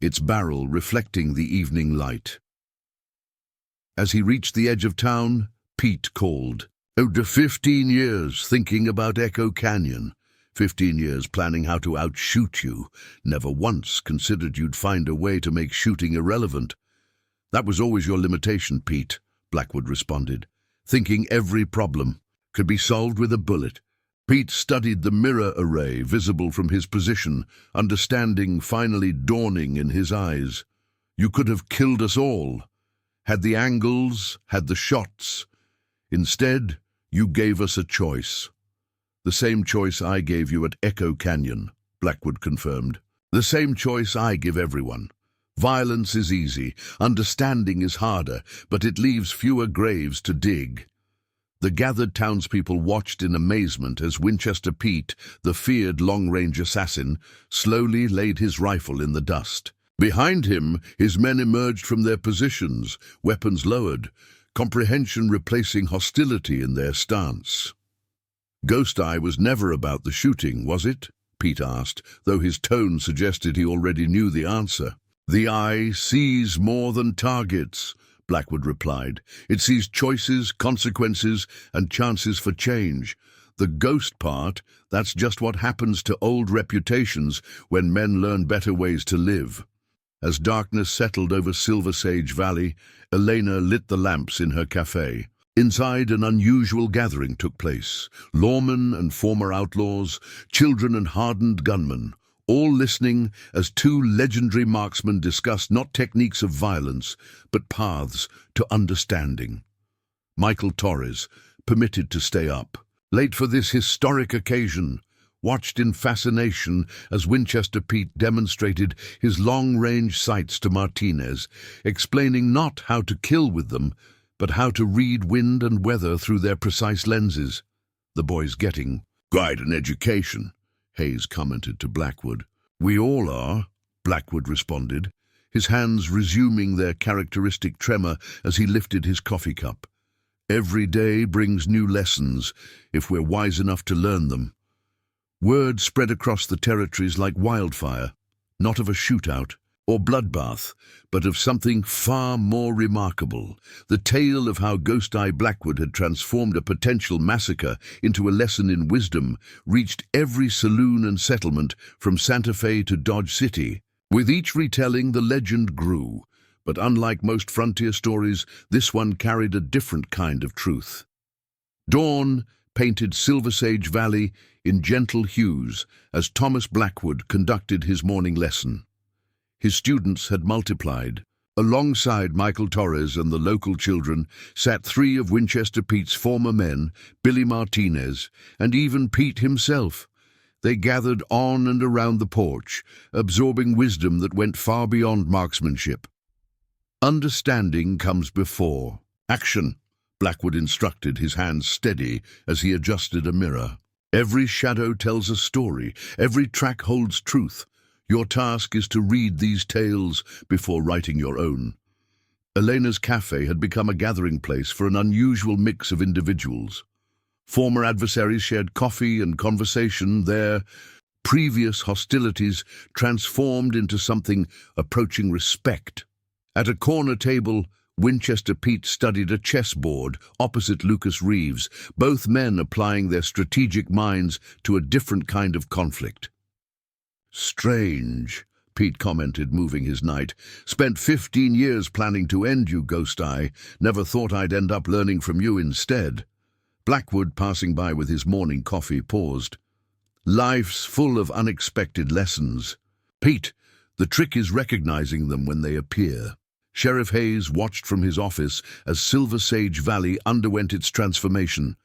its barrel reflecting the evening light. As he reached the edge of town, Pete called. "After 15 years thinking about Echo Canyon, 15 years planning how to outshoot you, never once considered you'd find a way to make shooting irrelevant." "That was always your limitation, Pete," Blackwood responded, thinking every problem could be solved with a bullet. Pete studied the mirror array visible from his position, understanding finally dawning in his eyes. "You could have killed us all. Had the angles, had the shots. Instead, you gave us a choice." "The same choice I gave you at Echo Canyon," Blackwood confirmed. "The same choice I give everyone. Violence is easy, understanding is harder, but it leaves fewer graves to dig." The gathered townspeople watched in amazement as Winchester Pete, the feared long-range assassin, slowly laid his rifle in the dust. Behind him, his men emerged from their positions, weapons lowered, comprehension replacing hostility in their stance. "Ghost Eye was never about the shooting, was it?" Pete asked, though his tone suggested he already knew the answer. "The eye sees more than targets," Blackwood replied. "It sees choices, consequences, and chances for change. The ghost part, that's just what happens to old reputations when men learn better ways to live." As darkness settled over Silver Sage Valley, Elena lit the lamps in her cafe. Inside, an unusual gathering took place. Lawmen and former outlaws, children and hardened gunmen, all listening as two legendary marksmen discussed not techniques of violence, but paths to understanding. Michael Torres, permitted to stay up, late for this historic occasion, watched in fascination as Winchester Pete demonstrated his long-range sights to Martinez, explaining not how to kill with them, but how to read wind and weather through their precise lenses. "The boy's getting quite an education," Hayes commented to Blackwood. "We all are," Blackwood responded, his hands resuming their characteristic tremor as he lifted his coffee cup. "Every day brings new lessons, if we're wise enough to learn them." Word spread across the territories like wildfire, not of a shootout or bloodbath, but of something far more remarkable. The tale of how Ghost Eye Blackwood had transformed a potential massacre into a lesson in wisdom reached every saloon and settlement from Santa Fe to Dodge City. With each retelling, the legend grew, but unlike most frontier stories, this one carried a different kind of truth. Dawn painted Silver Sage Valley in gentle hues as Thomas Blackwood conducted his morning lesson. His students had multiplied. Alongside Michael Torres and the local children sat three of Winchester Pete's former men, Billy Martinez, and even Pete himself. They gathered on and around the porch, absorbing wisdom that went far beyond marksmanship. "Understanding comes before action," Blackwood instructed, his hands steady as he adjusted a mirror. "Every shadow tells a story, every track holds truth. Your task is to read these tales before writing your own." Elena's cafe had become a gathering place for an unusual mix of individuals. Former adversaries shared coffee and conversation there. Previous hostilities transformed into something approaching respect. At a corner table, Winchester Pete studied a chessboard opposite Lucas Reeves, both men applying their strategic minds to a different kind of conflict. "Strange," Pete commented, moving his knight. "Spent 15 years planning to end you, Ghost Eye. Never thought I'd end up learning from you instead." Blackwood, passing by with his morning coffee, paused. "Life's full of unexpected lessons. Pete, the trick is recognizing them when they appear." Sheriff Hayes watched from his office as Silver Sage Valley underwent its transformation.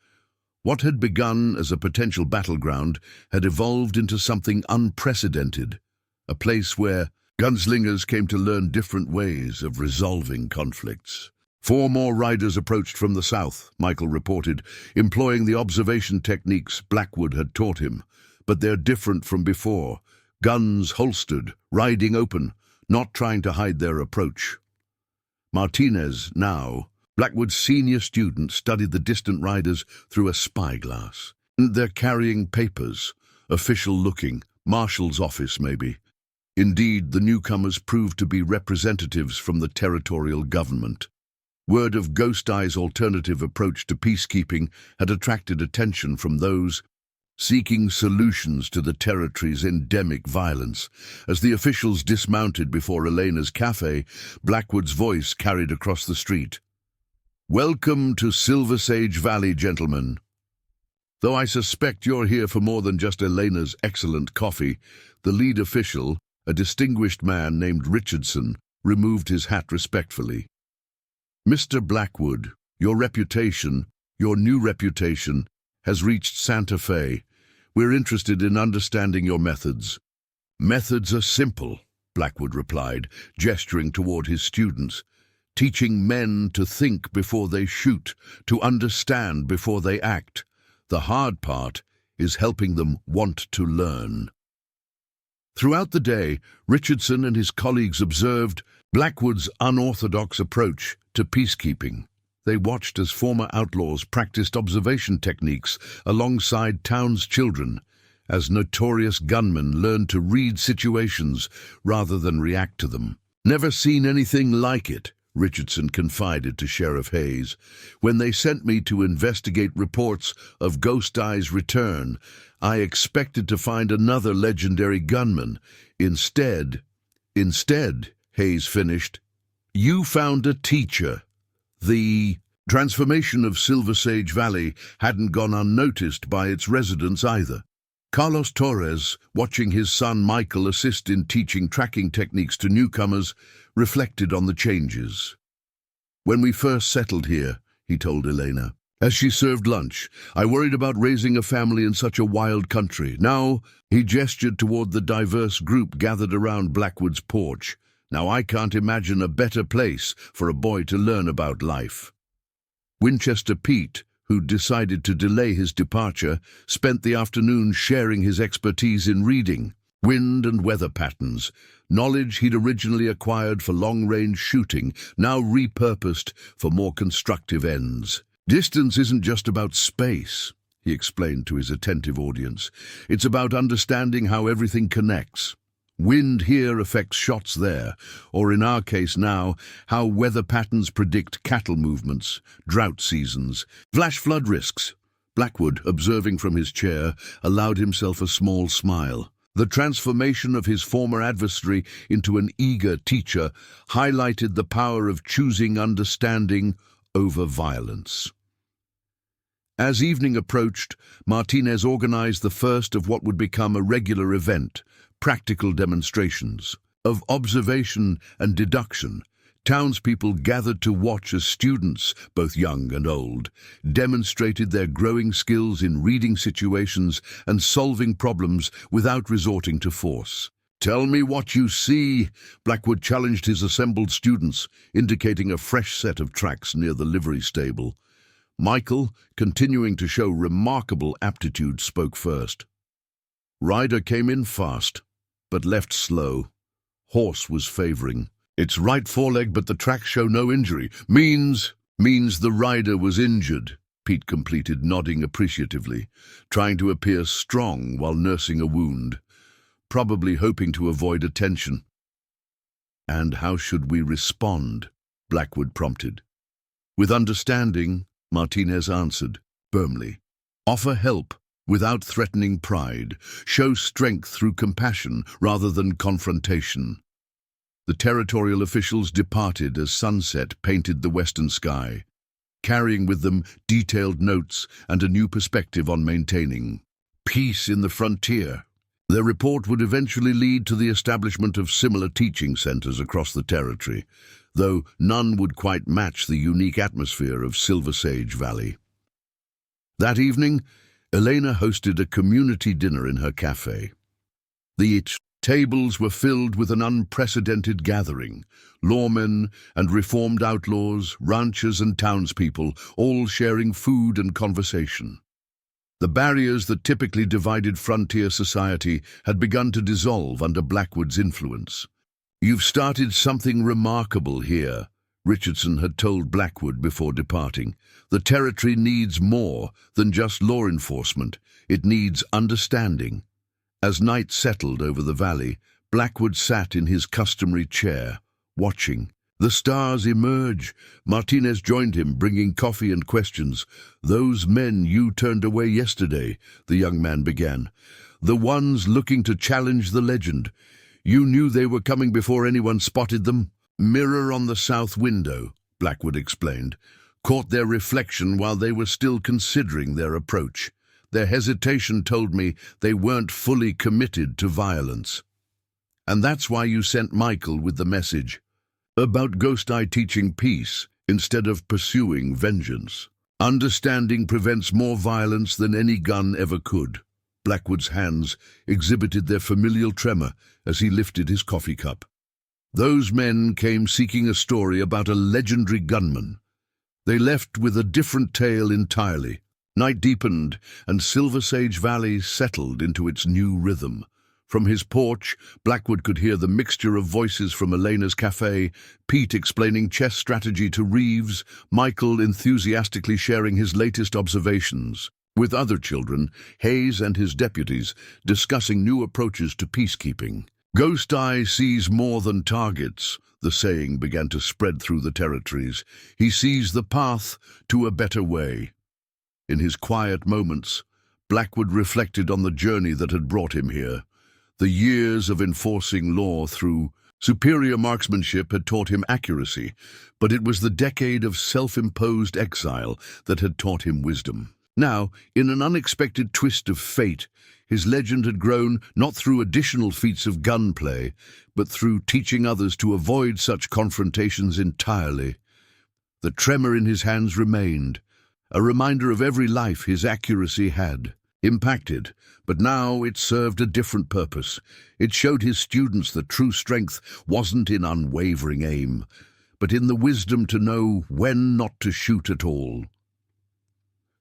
What had begun as a potential battleground had evolved into something unprecedented, a place where gunslingers came to learn different ways of resolving conflicts. 4 more riders approached from the south, Michael reported, employing the observation techniques Blackwood had taught him. But they're different from before. Guns holstered, riding open, not trying to hide their approach. Martinez, now Blackwood's senior student, studied the distant riders through a spyglass. They're carrying papers, official-looking, marshal's office maybe. Indeed, the newcomers proved to be representatives from the territorial government. Word of Ghost Eye's alternative approach to peacekeeping had attracted attention from those seeking solutions to the territory's endemic violence. As the officials dismounted before Elena's cafe, Blackwood's voice carried across the street. "Welcome to Silver Sage Valley, gentlemen. Though I suspect you're here for more than just Elena's excellent coffee," the lead official, a distinguished man named Richardson, removed his hat respectfully. "Mr. Blackwood, your new reputation, has reached Santa Fe. We're interested in understanding your methods." "Methods are simple," Blackwood replied, gesturing toward his students. "Teaching men to think before they shoot, to understand before they act. The hard part is helping them want to learn." Throughout the day, Richardson and his colleagues observed Blackwood's unorthodox approach to peacekeeping. They watched as former outlaws practiced observation techniques alongside town's children, as notorious gunmen learned to read situations rather than react to them. "Never seen anything like it," Richardson confided to Sheriff Hayes. "When they sent me to investigate reports of Ghost Eye's return, I expected to find another legendary gunman. Instead, Hayes finished, you found a teacher." The transformation of Silver Sage Valley hadn't gone unnoticed by its residents either. Carlos Torres, watching his son Michael assist in teaching tracking techniques to newcomers, reflected on the changes. "When we first settled here," he told Elena, as she served lunch, "I worried about raising a family in such a wild country. Now," he gestured toward the diverse group gathered around Blackwood's porch, "now I can't imagine a better place for a boy to learn about life." Winchester Pete, who decided to delay his departure, spent the afternoon sharing his expertise in reading wind and weather patterns, knowledge he'd originally acquired for long-range shooting, now repurposed for more constructive ends. "Distance isn't just about space," he explained to his attentive audience. "It's about understanding how everything connects. Wind here affects shots there, or in our case now, how weather patterns predict cattle movements, drought seasons, flash flood risks." Blackwood, observing from his chair, allowed himself a small smile. The transformation of his former adversary into an eager teacher highlighted the power of choosing understanding over violence. As evening approached, Martinez organized the first of what would become a regular event, practical demonstrations. Of observation and deduction, townspeople gathered to watch as students, both young and old, demonstrated their growing skills in reading situations and solving problems without resorting to force. "Tell me what you see," Blackwood challenged his assembled students, indicating a fresh set of tracks near the livery stable. Michael, continuing to show remarkable aptitude, spoke first. "Rider came in fast, but left slow. Horse was favoring. Its right foreleg, but the tracks show no injury. Means the rider was injured," Pete completed, nodding appreciatively, trying to appear strong while nursing a wound, probably hoping to avoid attention. "And how should we respond?" Blackwood prompted. "With understanding," Martinez answered, firmly. "Offer help without threatening pride. Show strength through compassion rather than confrontation." The territorial officials departed as sunset painted the western sky, carrying with them detailed notes and a new perspective on maintaining peace in the frontier. Their report would eventually lead to the establishment of similar teaching centers across the territory, though none would quite match the unique atmosphere of Silver Sage Valley. That evening, Elena hosted a community dinner in her cafe. The Tables were filled with an unprecedented gathering. Lawmen and reformed outlaws, ranchers and townspeople, all sharing food and conversation. The barriers that typically divided frontier society had begun to dissolve under Blackwood's influence. "You've started something remarkable here," Richardson had told Blackwood before departing. "The territory needs more than just law enforcement. It needs understanding." As night settled over the valley, Blackwood sat in his customary chair, watching. The stars emerge. Martinez joined him, bringing coffee and questions. "Those men you turned away yesterday," the young man began. "The ones looking to challenge the legend. You knew they were coming before anyone spotted them?" "Mirror on the south window," Blackwood explained, "caught their reflection while they were still considering their approach. Their hesitation told me they weren't fully committed to violence. And that's why you sent Michael with the message about Ghost Eye teaching peace instead of pursuing vengeance. Understanding prevents more violence than any gun ever could." Blackwood's hands exhibited their familial tremor as he lifted his coffee cup. "Those men came seeking a story about a legendary gunman. They left with a different tale entirely. Night deepened, and Silver Sage Valley settled into its new rhythm. From his porch, Blackwood could hear the mixture of voices from Elena's cafe, Pete explaining chess strategy to Reeves, Michael enthusiastically sharing his latest observations. With other children, Hayes and his deputies discussing new approaches to peacekeeping. "Ghost Eye sees more than targets," the saying began to spread through the territories. "He sees the path to a better way." In his quiet moments, Blackwood reflected on the journey that had brought him here. The years of enforcing law through superior marksmanship had taught him accuracy, but it was the decade of self-imposed exile that had taught him wisdom. Now, in an unexpected twist of fate, his legend had grown not through additional feats of gunplay, but through teaching others to avoid such confrontations entirely. The tremor in his hands remained, a reminder of every life his accuracy had impacted, but now it served a different purpose. It showed his students that true strength wasn't in unwavering aim, but in the wisdom to know when not to shoot at all.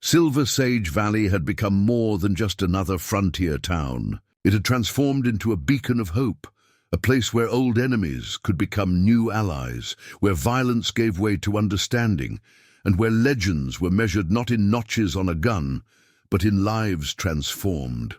Silver Sage Valley had become more than just another frontier town. It had transformed into a beacon of hope, a place where old enemies could become new allies, where violence gave way to understanding, and where legends were measured not in notches on a gun, but in lives transformed.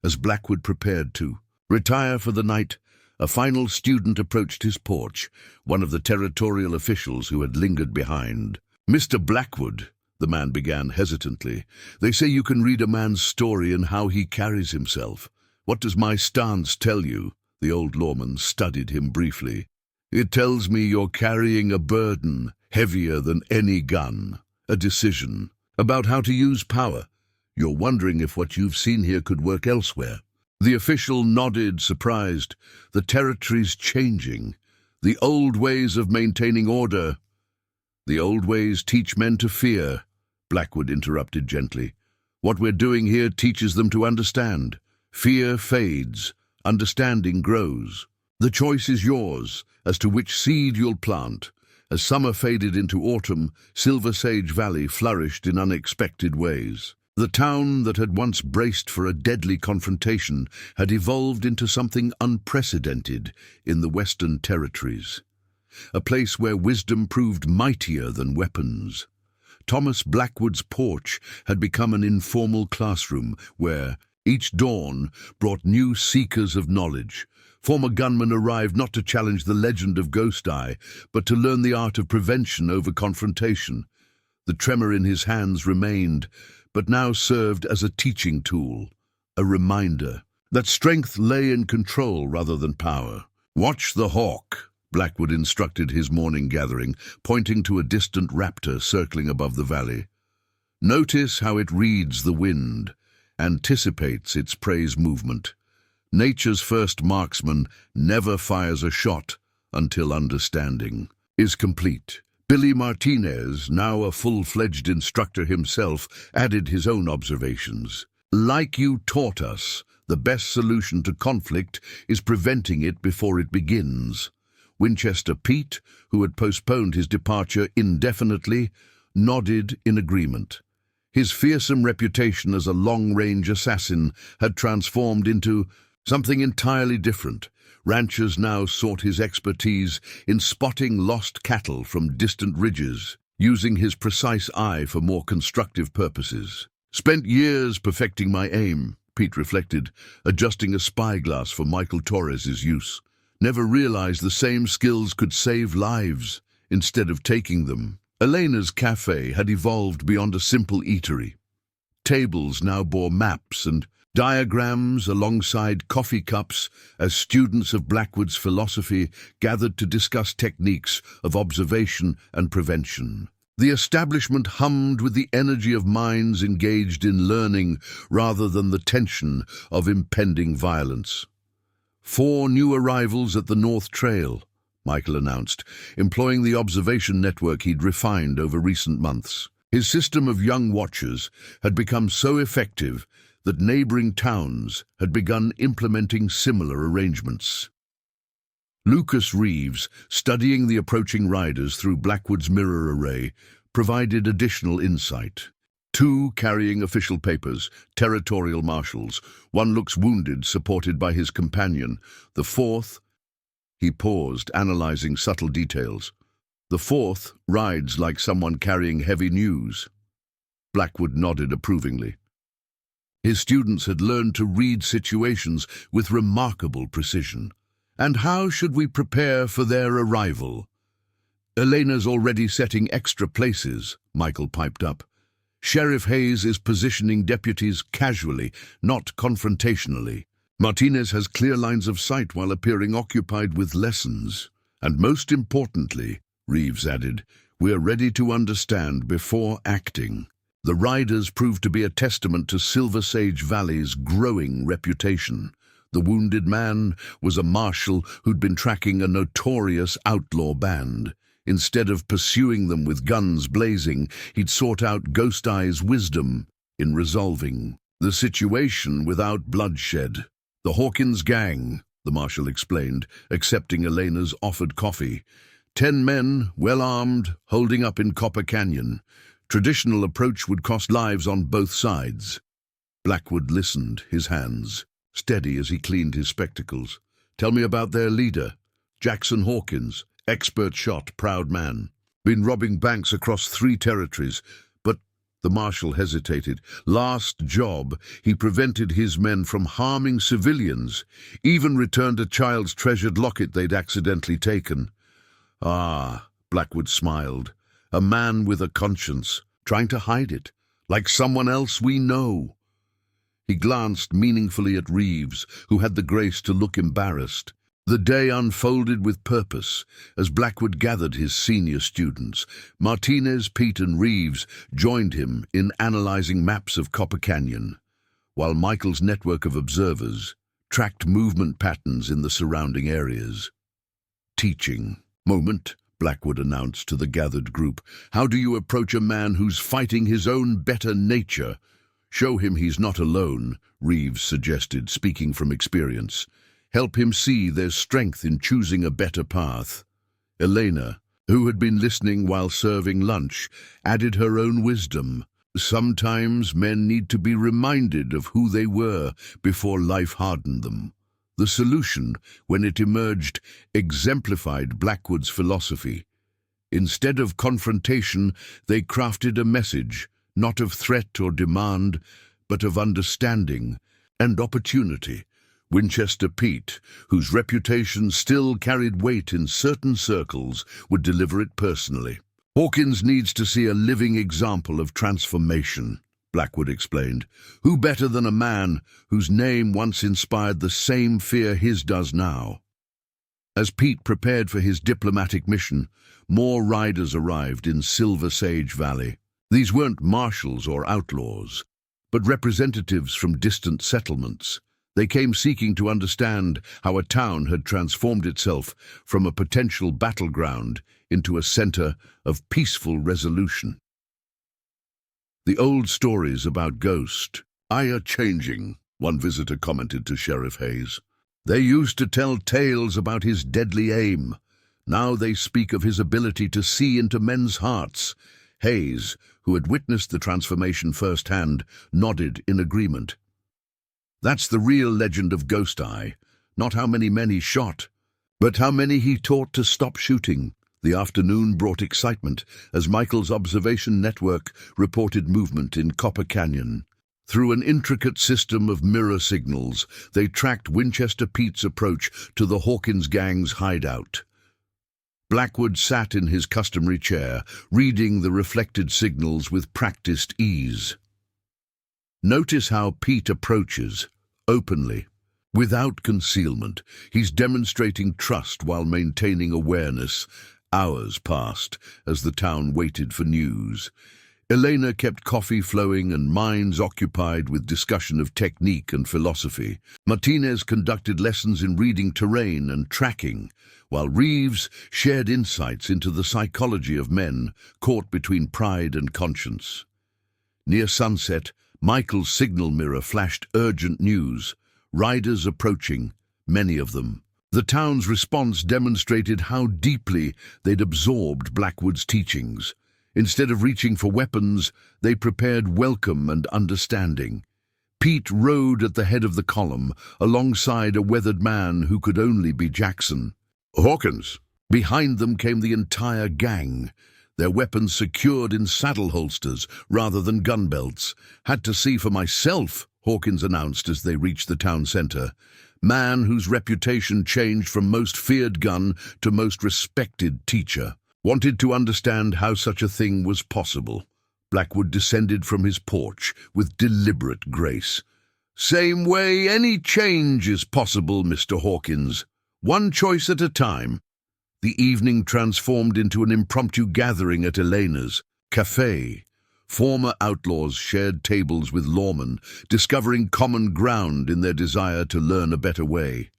As Blackwood prepared to retire for the night, a final student approached his porch, one of the territorial officials who had lingered behind. "Mr. Blackwood," the man began hesitantly, "they say you can read a man's story in how he carries himself. What does my stance tell you?" The old lawman studied him briefly. "It tells me you're carrying a burden heavier than any gun, a decision about how to use power. You're wondering if what you've seen here could work elsewhere." The official nodded, surprised. "The territory's changing. The old ways of maintaining order." "The old ways teach men to fear," Blackwood interrupted gently. "What we're doing here teaches them to understand. Fear fades, understanding grows. The choice is yours as to which seed you'll plant." As summer faded into autumn, Silver Sage Valley flourished in unexpected ways. The town that had once braced for a deadly confrontation had evolved into something unprecedented in the Western Territories. A place where wisdom proved mightier than weapons. Thomas Blackwood's porch had become an informal classroom where each dawn brought new seekers of knowledge. Former gunmen arrived not to challenge the legend of Ghost Eye, but to learn the art of prevention over confrontation. The tremor in his hands remained, but now served as a teaching tool, a reminder that strength lay in control rather than power. "Watch the hawk," Blackwood instructed his morning gathering, pointing to a distant raptor circling above the valley. "Notice how it reads the wind, anticipates its prey's movement. Nature's first marksman never fires a shot until understanding is complete." Billy Martinez, now a full-fledged instructor himself, added his own observations. "Like you taught us, The best solution to conflict is preventing it before it begins. Winchester Pete, who had postponed his departure indefinitely, nodded in agreement. His fearsome reputation as a long-range assassin had transformed into something entirely different. Ranchers now sought his expertise in spotting lost cattle from distant ridges, using his precise eye for more constructive purposes. "Spent years perfecting my aim," Pete reflected, adjusting a spyglass for Michael Torres's use. "Never realized the same skills could save lives instead of taking them." Elena's cafe had evolved beyond a simple eatery. Tables now bore maps and diagrams alongside coffee cups as students of Blackwood's philosophy gathered to discuss techniques of observation and prevention. The establishment hummed with the energy of minds engaged in learning rather than the tension of impending violence. 4 new arrivals at the North Trail, Michael announced, employing the observation network he'd refined over recent months. His system of young watchers had become so effective that neighboring towns had begun implementing similar arrangements. Lucas Reeves, studying the approaching riders through Blackwood's mirror array, provided additional insight. 2 carrying official papers, territorial marshals. 1 looks wounded, supported by his companion. The 4th... He paused, analyzing subtle details. "The 4th rides like someone carrying heavy news." Blackwood nodded approvingly. His students had learned to read situations with remarkable precision. "And how should we prepare for their arrival?" "Elena's already setting extra places," Michael piped up. "Sheriff Hayes is positioning deputies casually, not confrontationally. Martinez has clear lines of sight while appearing occupied with lessons. And most importantly," Reeves added, "we're ready to understand before acting." The riders proved to be a testament to Silver Sage Valley's growing reputation. The wounded man was a marshal who'd been tracking a notorious outlaw band. Instead of pursuing them with guns blazing, he'd sought out Ghost Eye's wisdom in resolving the situation without bloodshed. "The Hawkins gang," the marshal explained, accepting Elena's offered coffee. 10 men, well-armed, holding up in Copper Canyon. Traditional approach would cost lives on both sides. Blackwood listened, his hands steady as he cleaned his spectacles. "Tell me about their leader." "Jackson Hawkins, expert shot, proud man. Been robbing banks across 3 territories, but..." The marshal hesitated. "Last job, he prevented his men from harming civilians, even returned a child's treasured locket they'd accidentally taken." "Ah," Blackwood smiled. "A man with a conscience, trying to hide it, like someone else we know." He glanced meaningfully at Reeves, who had the grace to look embarrassed. The day unfolded with purpose as Blackwood gathered his senior students. Martinez, Pete, and Reeves joined him in analyzing maps of Copper Canyon, while Michael's network of observers tracked movement patterns in the surrounding areas. "Teaching moment," Blackwood announced to the gathered group. "How do you approach a man who's fighting his own better nature?" "Show him he's not alone," Reeves suggested, speaking from experience. "Help him see there's strength in choosing a better path." Elena, who had been listening while serving lunch, added her own wisdom. "Sometimes men need to be reminded of who they were before life hardened them." The solution, when it emerged, exemplified Blackwood's philosophy. Instead of confrontation, they crafted a message, not of threat or demand, but of understanding and opportunity. Winchester Pete, whose reputation still carried weight in certain circles, would deliver it personally. "Hawkins needs to see a living example of transformation," Blackwood explained. "Who better than a man whose name once inspired the same fear his does now?" As Pete prepared for his diplomatic mission, more riders arrived in Silver Sage Valley. These weren't marshals or outlaws, but representatives from distant settlements. They came seeking to understand how a town had transformed itself from a potential battleground into a center of peaceful resolution. The old stories about Ghost Eye are changing, one visitor commented to Sheriff Hayes. They used to tell tales about his deadly aim. Now they speak of his ability to see into men's hearts. Hayes, who had witnessed the transformation firsthand, nodded in agreement. That's the real legend of Ghost Eye. Not how many men he shot, but how many he taught to stop shooting. The afternoon brought excitement as Michael's observation network reported movement in Copper Canyon. Through an intricate system of mirror signals, they tracked Winchester Pete's approach to the Hawkins gang's hideout. Blackwood sat in his customary chair, reading the reflected signals with practiced ease. Notice how Pete approaches, openly. Without concealment, he's demonstrating trust while maintaining awareness. Hours passed as the town waited for news. Elena kept coffee flowing and minds occupied with discussion of technique and philosophy. Martinez conducted lessons in reading terrain and tracking, while Reeves shared insights into the psychology of men caught between pride and conscience. Near sunset, Michael's signal mirror flashed urgent news. Riders approaching, many of them. The town's response demonstrated how deeply they'd absorbed Blackwood's teachings. Instead of reaching for weapons, they prepared welcome and understanding. Pete rode at the head of the column, alongside a weathered man who could only be Jackson. Hawkins! Behind them came the entire gang, their weapons secured in saddle holsters rather than gun belts. Had to see for myself, Hawkins announced as they reached the town center. Man whose reputation changed from most feared gun to most respected teacher. Wanted to understand how such a thing was possible. Blackwood descended from his porch with deliberate grace. Same way any change is possible, Mr. Hawkins. One choice at a time. The evening transformed into an impromptu gathering at Elena's cafe. Former outlaws shared tables with lawmen, discovering common ground in their desire to learn a better way.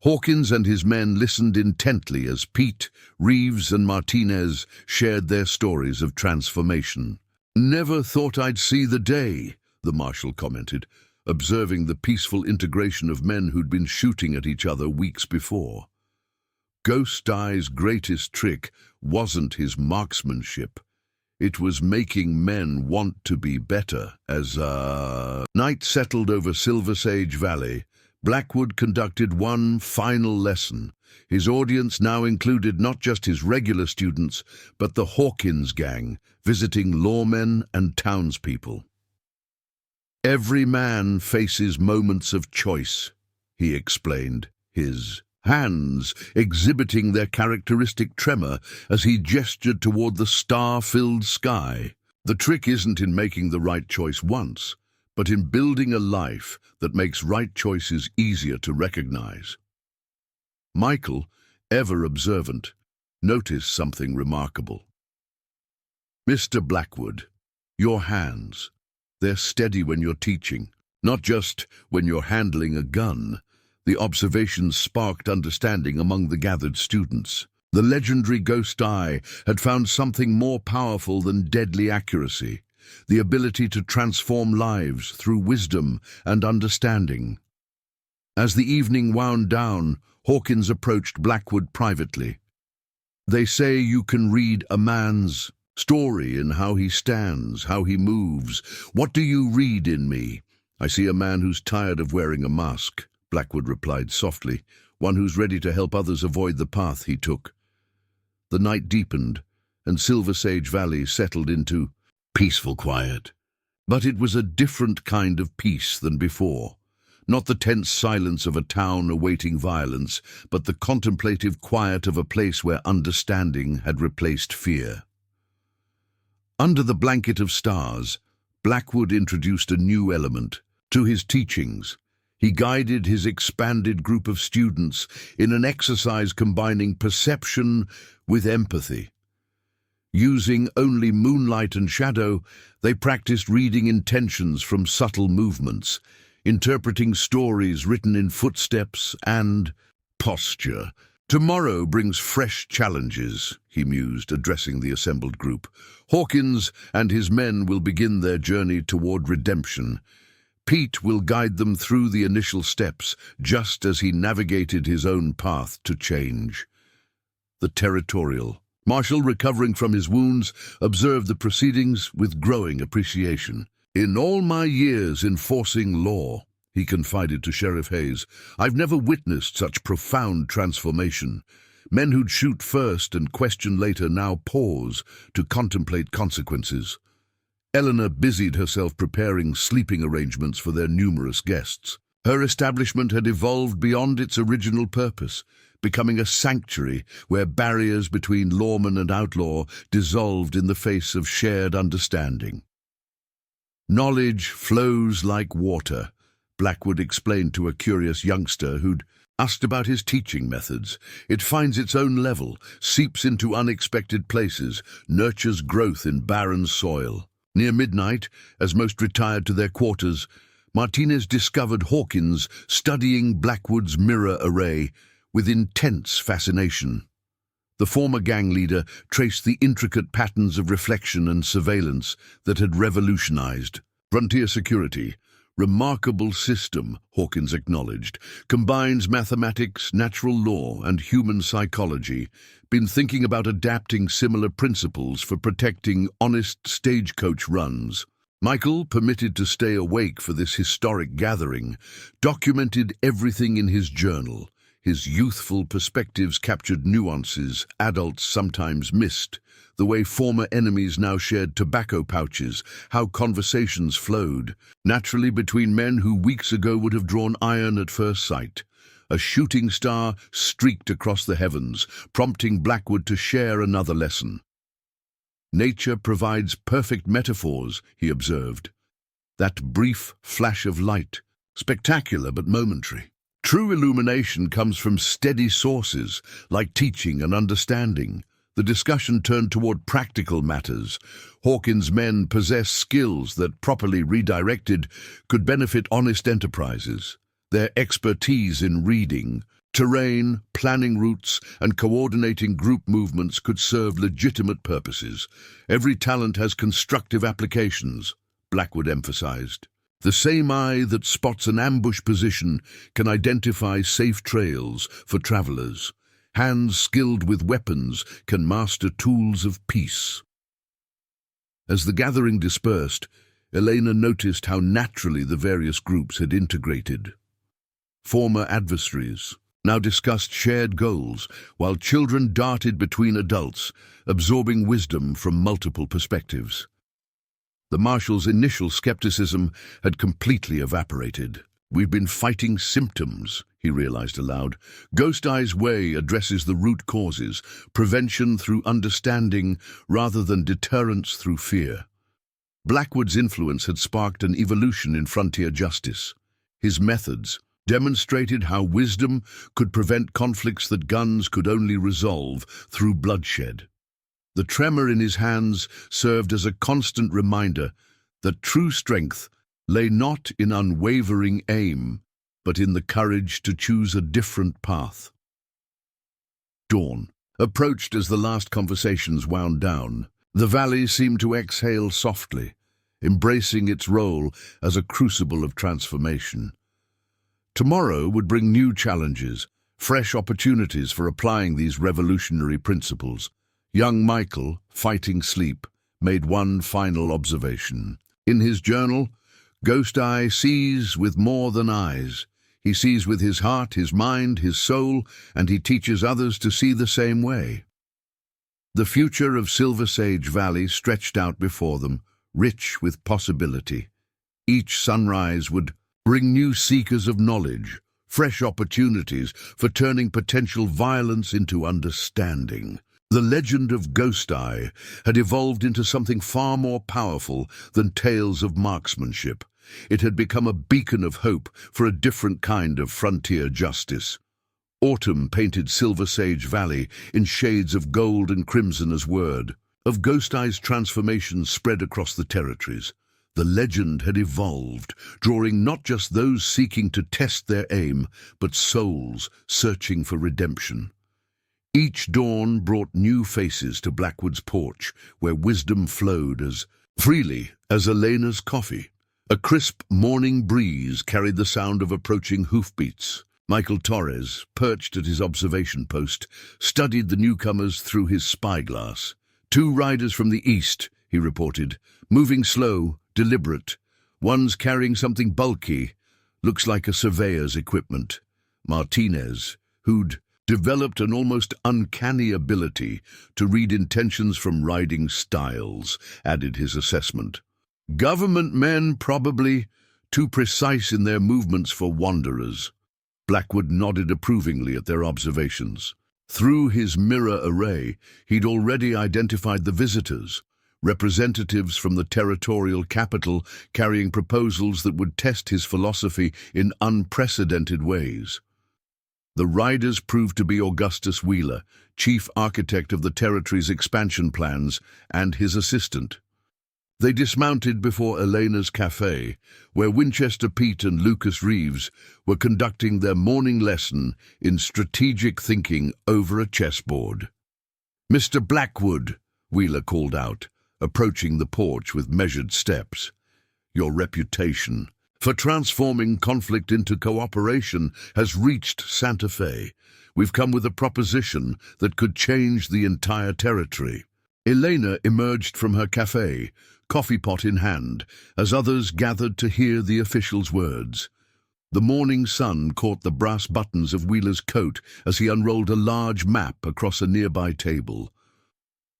Hawkins and his men listened intently as Pete, Reeves, and Martinez shared their stories of transformation. Never thought I'd see the day, the marshal commented, observing the peaceful integration of men who'd been shooting at each other weeks before. Ghost Eye's greatest trick wasn't his marksmanship. It was making men want to be better. As night settled over Silver Sage Valley, Blackwood conducted one final lesson. His audience now included not just his regular students, but the Hawkins gang, visiting lawmen and townspeople. Every man faces moments of choice, he explained, his hands exhibiting their characteristic tremor as he gestured toward the star-filled sky. The trick isn't in making the right choice once, but in building a life that makes right choices easier to recognize. Michael, ever observant, noticed something remarkable. Mr. Blackwood, your hands, they're steady when you're teaching, not just when you're handling a gun. The observations sparked understanding among the gathered students. The legendary Ghost Eye had found something more powerful than deadly accuracy, the ability to transform lives through wisdom and understanding. As the evening wound down, Hawkins approached Blackwood privately. They say you can read a man's story in how he stands, how he moves. What do you read in me? I see a man who's tired of wearing a mask, Blackwood replied softly, one who's ready to help others avoid the path he took. The night deepened, and Silver Sage Valley settled into peaceful quiet. But it was a different kind of peace than before. Not the tense silence of a town awaiting violence, but the contemplative quiet of a place where understanding had replaced fear. Under the blanket of stars, Blackwood introduced a new element to his teachings. He guided his expanded group of students in an exercise combining perception with empathy. Using only moonlight and shadow, they practiced reading intentions from subtle movements, interpreting stories written in footsteps and posture. Tomorrow brings fresh challenges, he mused, addressing the assembled group. Hawkins and his men will begin their journey toward redemption. Pete will guide them through the initial steps, just as he navigated his own path to change. The Territorial. Marshall, recovering from his wounds, observed the proceedings with growing appreciation. "In all my years enforcing law," he confided to Sheriff Hayes, "I've never witnessed such profound transformation. Men who'd shoot first and question later now pause to contemplate consequences." Eleanor busied herself preparing sleeping arrangements for their numerous guests. Her establishment had evolved beyond its original purpose, becoming a sanctuary where barriers between lawman and outlaw dissolved in the face of shared understanding. "Knowledge flows like water," Blackwood explained to a curious youngster who'd asked about his teaching methods. "It finds its own level, seeps into unexpected places, nurtures growth in barren soil." Near midnight, as most retired to their quarters, Martinez discovered Hawkins studying Blackwood's mirror array with intense fascination. The former gang leader traced the intricate patterns of reflection and surveillance that had revolutionized frontier security. "Remarkable system," Hawkins acknowledged. "Combines mathematics, natural law, and human psychology. Been thinking about adapting similar principles for protecting honest stagecoach runs." Michael, permitted to stay awake for this historic gathering, documented everything in his journal. His youthful perspectives captured nuances adults sometimes missed, the way former enemies now shared tobacco pouches, how conversations flowed, naturally between men who weeks ago would have drawn iron at first sight. A shooting star streaked across the heavens, prompting Blackwood to share another lesson. "Nature provides perfect metaphors," he observed. "That brief flash of light, spectacular but momentary. True illumination comes from steady sources, like teaching and understanding." The discussion turned toward practical matters. Hawkins' men possess skills that, properly redirected, could benefit honest enterprises. Their expertise in reading, terrain, planning routes, and coordinating group movements could serve legitimate purposes. "Every talent has constructive applications," Blackwood emphasized. "The same eye that spots an ambush position can identify safe trails for travelers. Hands skilled with weapons can master tools of peace." As the gathering dispersed, Elena noticed how naturally the various groups had integrated. Former adversaries now discussed shared goals, while children darted between adults, absorbing wisdom from multiple perspectives. The Marshal's initial skepticism had completely evaporated. "We've been fighting symptoms," he realized aloud. "Ghost Eye's way addresses the root causes, prevention through understanding rather than deterrence through fear." Blackwood's influence had sparked an evolution in frontier justice. His methods demonstrated how wisdom could prevent conflicts that guns could only resolve through bloodshed. The tremor in his hands served as a constant reminder that true strength lay not in unwavering aim, but in the courage to choose a different path. Dawn approached as the last conversations wound down. The valley seemed to exhale softly, embracing its role as a crucible of transformation. Tomorrow would bring new challenges, fresh opportunities for applying these revolutionary principles. Young Michael, fighting sleep, made one final observation. In his journal, Ghost Eye sees with more than eyes. He sees with his heart, his mind, his soul, and he teaches others to see the same way. The future of Silver Sage Valley stretched out before them, rich with possibility. Each sunrise would bring new seekers of knowledge, fresh opportunities for turning potential violence into understanding. The legend of Ghost Eye had evolved into something far more powerful than tales of marksmanship. It had become a beacon of hope for a different kind of frontier justice. Autumn painted Silver Sage Valley in shades of gold and crimson as word of Ghost Eye's transformation spread across the territories. The legend had evolved, drawing not just those seeking to test their aim, but souls searching for redemption. Each dawn brought new faces to Blackwood's porch, where wisdom flowed as freely as Elena's coffee. A crisp morning breeze carried the sound of approaching hoofbeats. Michael Torres, perched at his observation post, studied the newcomers through his spyglass. "Two riders from the east," he reported, "moving slow, deliberate. One's carrying something bulky, looks like a surveyor's equipment." Martinez, who'd developed an almost uncanny ability to read intentions from riding styles, added his assessment. "Government men, probably, too precise in their movements for wanderers." Blackwood nodded approvingly at their observations. Through his mirror array, he'd already identified the visitors, representatives from the territorial capital carrying proposals that would test his philosophy in unprecedented ways. The riders proved to be Augustus Wheeler, chief architect of the territory's expansion plans, and his assistant. They dismounted before Elena's cafe, where Winchester Pete and Lucas Reeves were conducting their morning lesson in strategic thinking over a chessboard. "Mr. Blackwood," Wheeler called out, approaching the porch with measured steps. "Your reputation for transforming conflict into cooperation has reached Santa Fe. We've come with a proposition that could change the entire territory." Elena emerged from her cafe, coffee pot in hand, as others gathered to hear the official's words. The morning sun caught the brass buttons of Wheeler's coat as he unrolled a large map across a nearby table.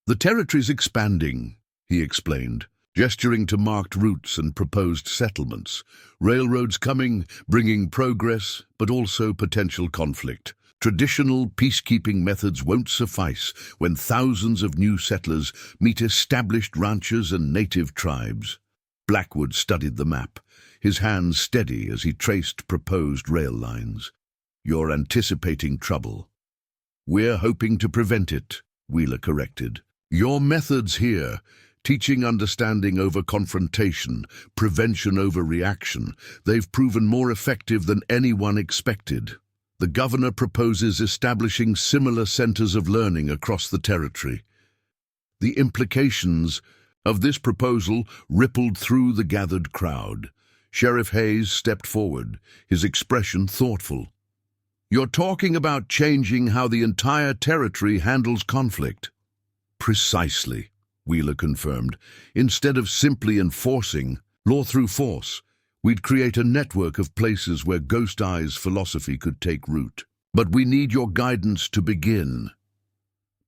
"The territory's expanding," he explained, gesturing to marked routes and proposed settlements. "Railroads coming, bringing progress, but also potential conflict. Traditional peacekeeping methods won't suffice when thousands of new settlers meet established ranchers and native tribes." Blackwood studied the map, his hands steady as he traced proposed rail lines. "You're anticipating trouble." "We're hoping to prevent it," Wheeler corrected. "Your methods here, teaching understanding over confrontation, prevention over reaction, they've proven more effective than anyone expected. The governor proposes establishing similar centers of learning across the territory." The implications of this proposal rippled through the gathered crowd. Sheriff Hayes stepped forward, his expression thoughtful. "You're talking about changing how the entire territory handles conflict." "Precisely," Wheeler confirmed. "Instead of simply enforcing law through force, we'd create a network of places where Ghost Eye's philosophy could take root. But we need your guidance to begin."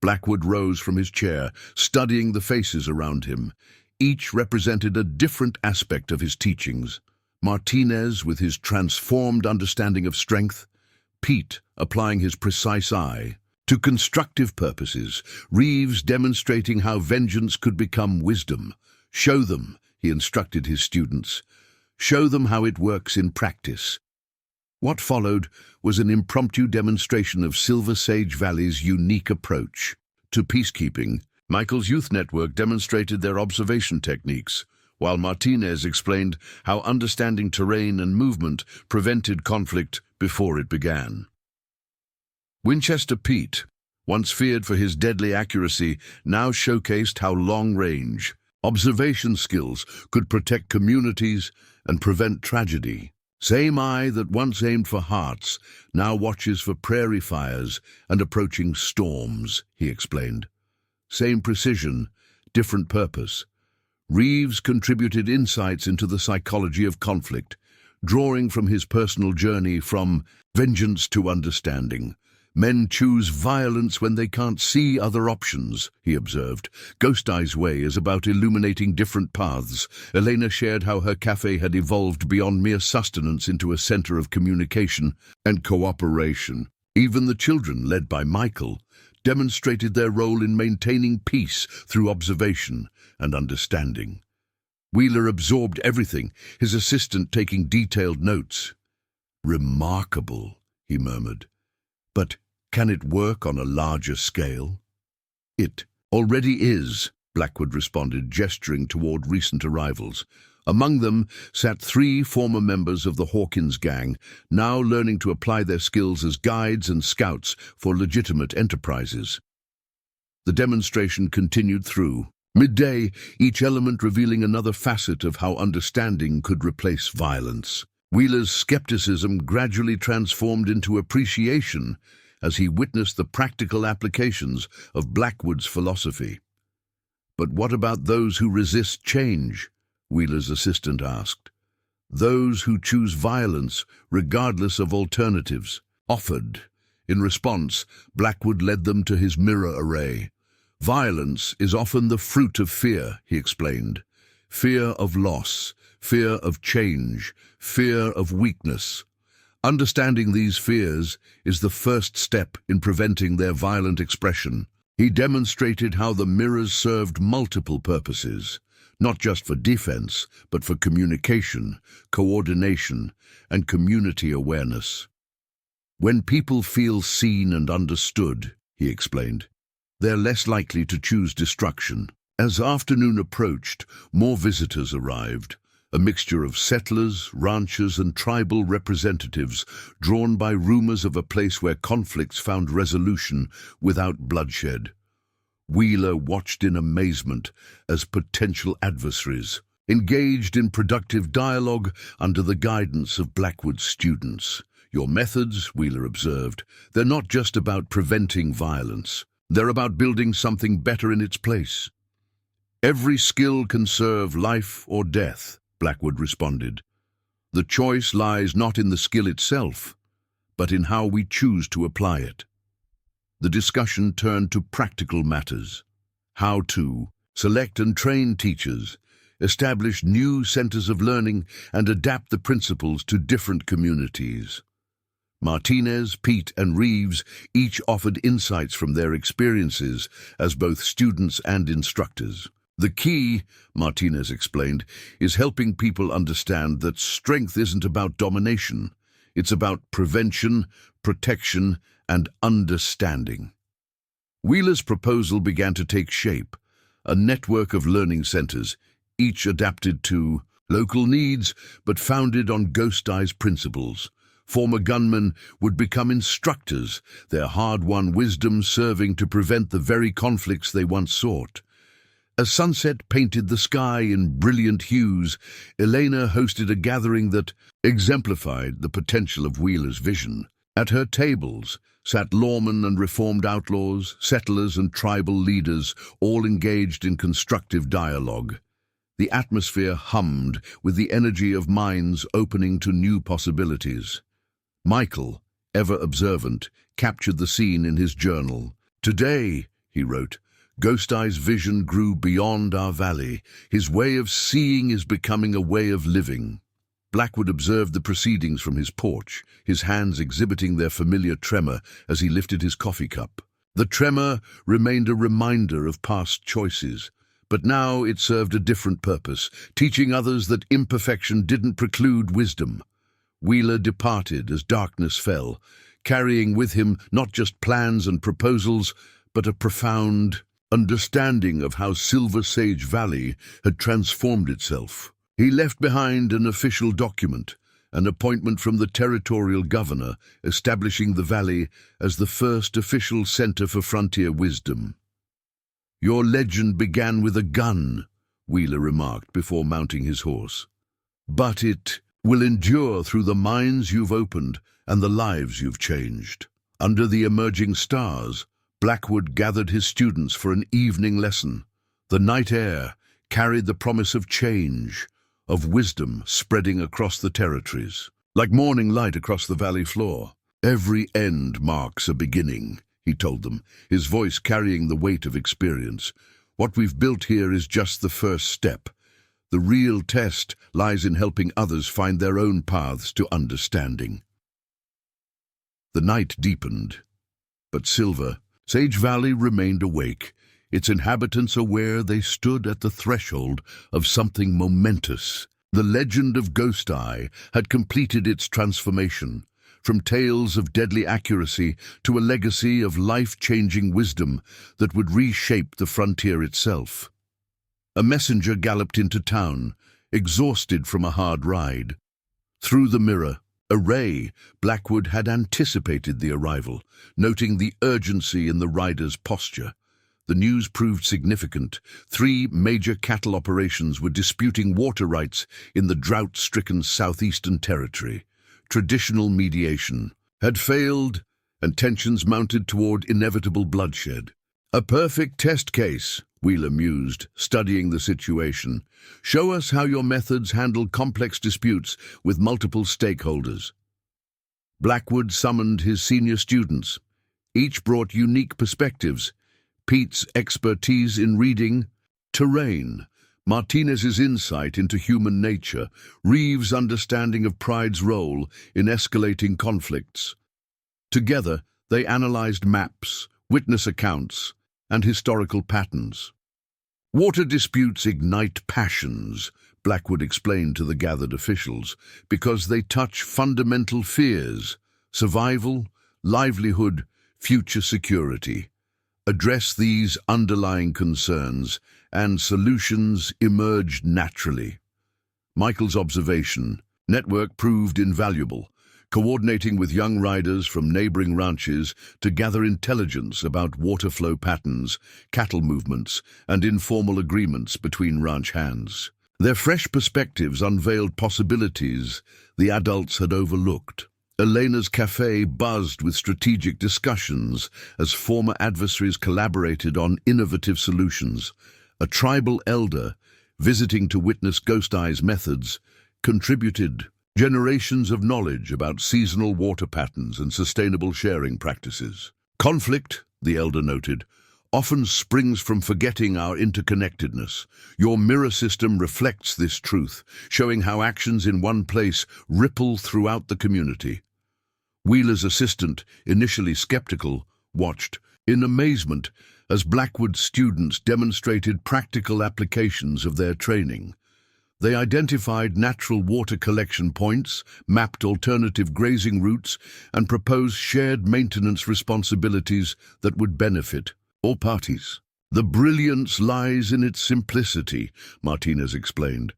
Blackwood rose from his chair, studying the faces around him. Each represented a different aspect of his teachings. Martinez with his transformed understanding of strength, Pete applying his precise eye to constructive purposes, Reeves demonstrating how vengeance could become wisdom. "Show them," he instructed his students. "Show them how it works in practice." What followed was an impromptu demonstration of Silver Sage Valley's unique approach to peacekeeping. Michael's youth network demonstrated their observation techniques, while Martinez explained how understanding terrain and movement prevented conflict before it began. Winchester Pete, once feared for his deadly accuracy, now showcased how long-range observation skills could protect communities and prevent tragedy. "Same eye that once aimed for hearts now watches for prairie fires and approaching storms," he explained. "Same precision, different purpose." Reeves contributed insights into the psychology of conflict, drawing from his personal journey from vengeance to understanding. "Men choose violence when they can't see other options," he observed. "Ghost Eye's way is about illuminating different paths." Elena shared how her cafe had evolved beyond mere sustenance into a center of communication and cooperation. Even the children, led by Michael, demonstrated their role in maintaining peace through observation and understanding. Wheeler absorbed everything, his assistant taking detailed notes. "Remarkable," he murmured. "But can it work on a larger scale?" "It already is," Blackwood responded, gesturing toward recent arrivals. Among them sat 3 former members of the Hawkins gang, now learning to apply their skills as guides and scouts for legitimate enterprises. The demonstration continued through Midday, each element revealing another facet of how understanding could replace violence. Wheeler's skepticism gradually transformed into appreciation as he witnessed the practical applications of Blackwood's philosophy. "But what about those who resist change?" Wheeler's assistant asked. "Those who choose violence regardless of alternatives." Offered. In response, Blackwood led them to his mirror array. "Violence is often the fruit of fear," he explained. "Fear of loss, fear of change, fear of weakness. Understanding these fears is the first step in preventing their violent expression." He demonstrated how the mirrors served multiple purposes, not just for defense, but for communication, coordination, and community awareness. "When people feel seen and understood," he explained, "they're less likely to choose destruction." As afternoon approached, more visitors arrived, a mixture of settlers, ranchers, and tribal representatives drawn by rumors of a place where conflicts found resolution without bloodshed. Wheeler watched in amazement as potential adversaries engaged in productive dialogue under the guidance of Blackwood's students. "Your methods," Wheeler observed, "they're not just about preventing violence. They're about building something better in its place." "Every skill can serve life or death," Blackwood responded. "The choice lies not in the skill itself, but in how we choose to apply it." The discussion turned to practical matters. How to select and train teachers, establish new centers of learning, and adapt the principles to different communities. Martinez, Pete, and Reeves each offered insights from their experiences as both students and instructors. "The key," Martinez explained, "is helping people understand that strength isn't about domination. It's about prevention, protection, and understanding." Wheeler's proposal began to take shape, a network of learning centers, each adapted to local needs but founded on Ghost Eye's principles. Former gunmen would become instructors, their hard-won wisdom serving to prevent the very conflicts they once sought. As sunset painted the sky in brilliant hues, Elena hosted a gathering that exemplified the potential of Wheeler's vision. At her tables sat lawmen and reformed outlaws, settlers and tribal leaders, all engaged in constructive dialogue. The atmosphere hummed with the energy of minds opening to new possibilities. Michael, ever observant, captured the scene in his journal. "Today," he wrote, "Ghost Eye's vision grew beyond our valley. His way of seeing is becoming a way of living." Blackwood observed the proceedings from his porch, his hands exhibiting their familiar tremor as he lifted his coffee cup. The tremor remained a reminder of past choices, but now it served a different purpose, teaching others that imperfection didn't preclude wisdom. Wheeler departed as darkness fell, carrying with him not just plans and proposals, but a profound understanding of how Silver Sage Valley had transformed itself. He left behind an official document, an appointment from the territorial governor establishing the valley as the first official center for frontier wisdom. "Your legend began with a gun," Wheeler remarked before mounting his horse. "But it will endure through the minds you've opened and the lives you've changed." Under the emerging stars, Blackwood gathered his students for an evening lesson. The night air carried the promise of change, of wisdom spreading across the territories. Like morning light across the valley floor. "Every end marks a beginning," he told them, his voice carrying the weight of experience. "What we've built here is just the first step. The real test lies in helping others find their own paths to understanding." The night deepened, but Silver Sage Valley remained awake, its inhabitants aware they stood at the threshold of something momentous. The legend of Ghost Eye had completed its transformation, from tales of deadly accuracy to a legacy of life-changing wisdom that would reshape the frontier itself. A messenger galloped into town, exhausted from a hard ride. Through the mirror, Blackwood had anticipated the arrival, noting the urgency in the rider's posture. The news proved significant. 3 major cattle operations were disputing water rights in the drought-stricken southeastern territory. Traditional mediation had failed, and tensions mounted toward inevitable bloodshed. A perfect test case, Wheeler mused, studying the situation. Show us how your methods handle complex disputes with multiple stakeholders. Blackwood summoned his senior students. Each brought unique perspectives. Pete's expertise in reading terrain, Martinez's insight into human nature, Reeves' understanding of pride's role in escalating conflicts. Together, they analyzed maps, witness accounts, and historical patterns. Water disputes ignite passions, Blackwood explained to the gathered officials, because they touch fundamental fears: survival, livelihood, future security. Address these underlying concerns, and solutions emerged naturally. Michael's observation network proved invaluable, coordinating with young riders from neighboring ranches to gather intelligence about water flow patterns, cattle movements, and informal agreements between ranch hands. Their fresh perspectives unveiled possibilities the adults had overlooked. Elena's cafe buzzed with strategic discussions as former adversaries collaborated on innovative solutions. A tribal elder, visiting to witness Ghost Eye's methods, contributed generations of knowledge about seasonal water patterns and sustainable sharing practices. Conflict, the elder noted, often springs from forgetting our interconnectedness. Your mirror system reflects this truth, showing how actions in one place ripple throughout the community. Wheeler's assistant, initially skeptical, watched in amazement as Blackwood's students demonstrated practical applications of their training. They identified natural water collection points, mapped alternative grazing routes, and proposed shared maintenance responsibilities that would benefit all parties. The brilliance lies in its simplicity, Martinez explained.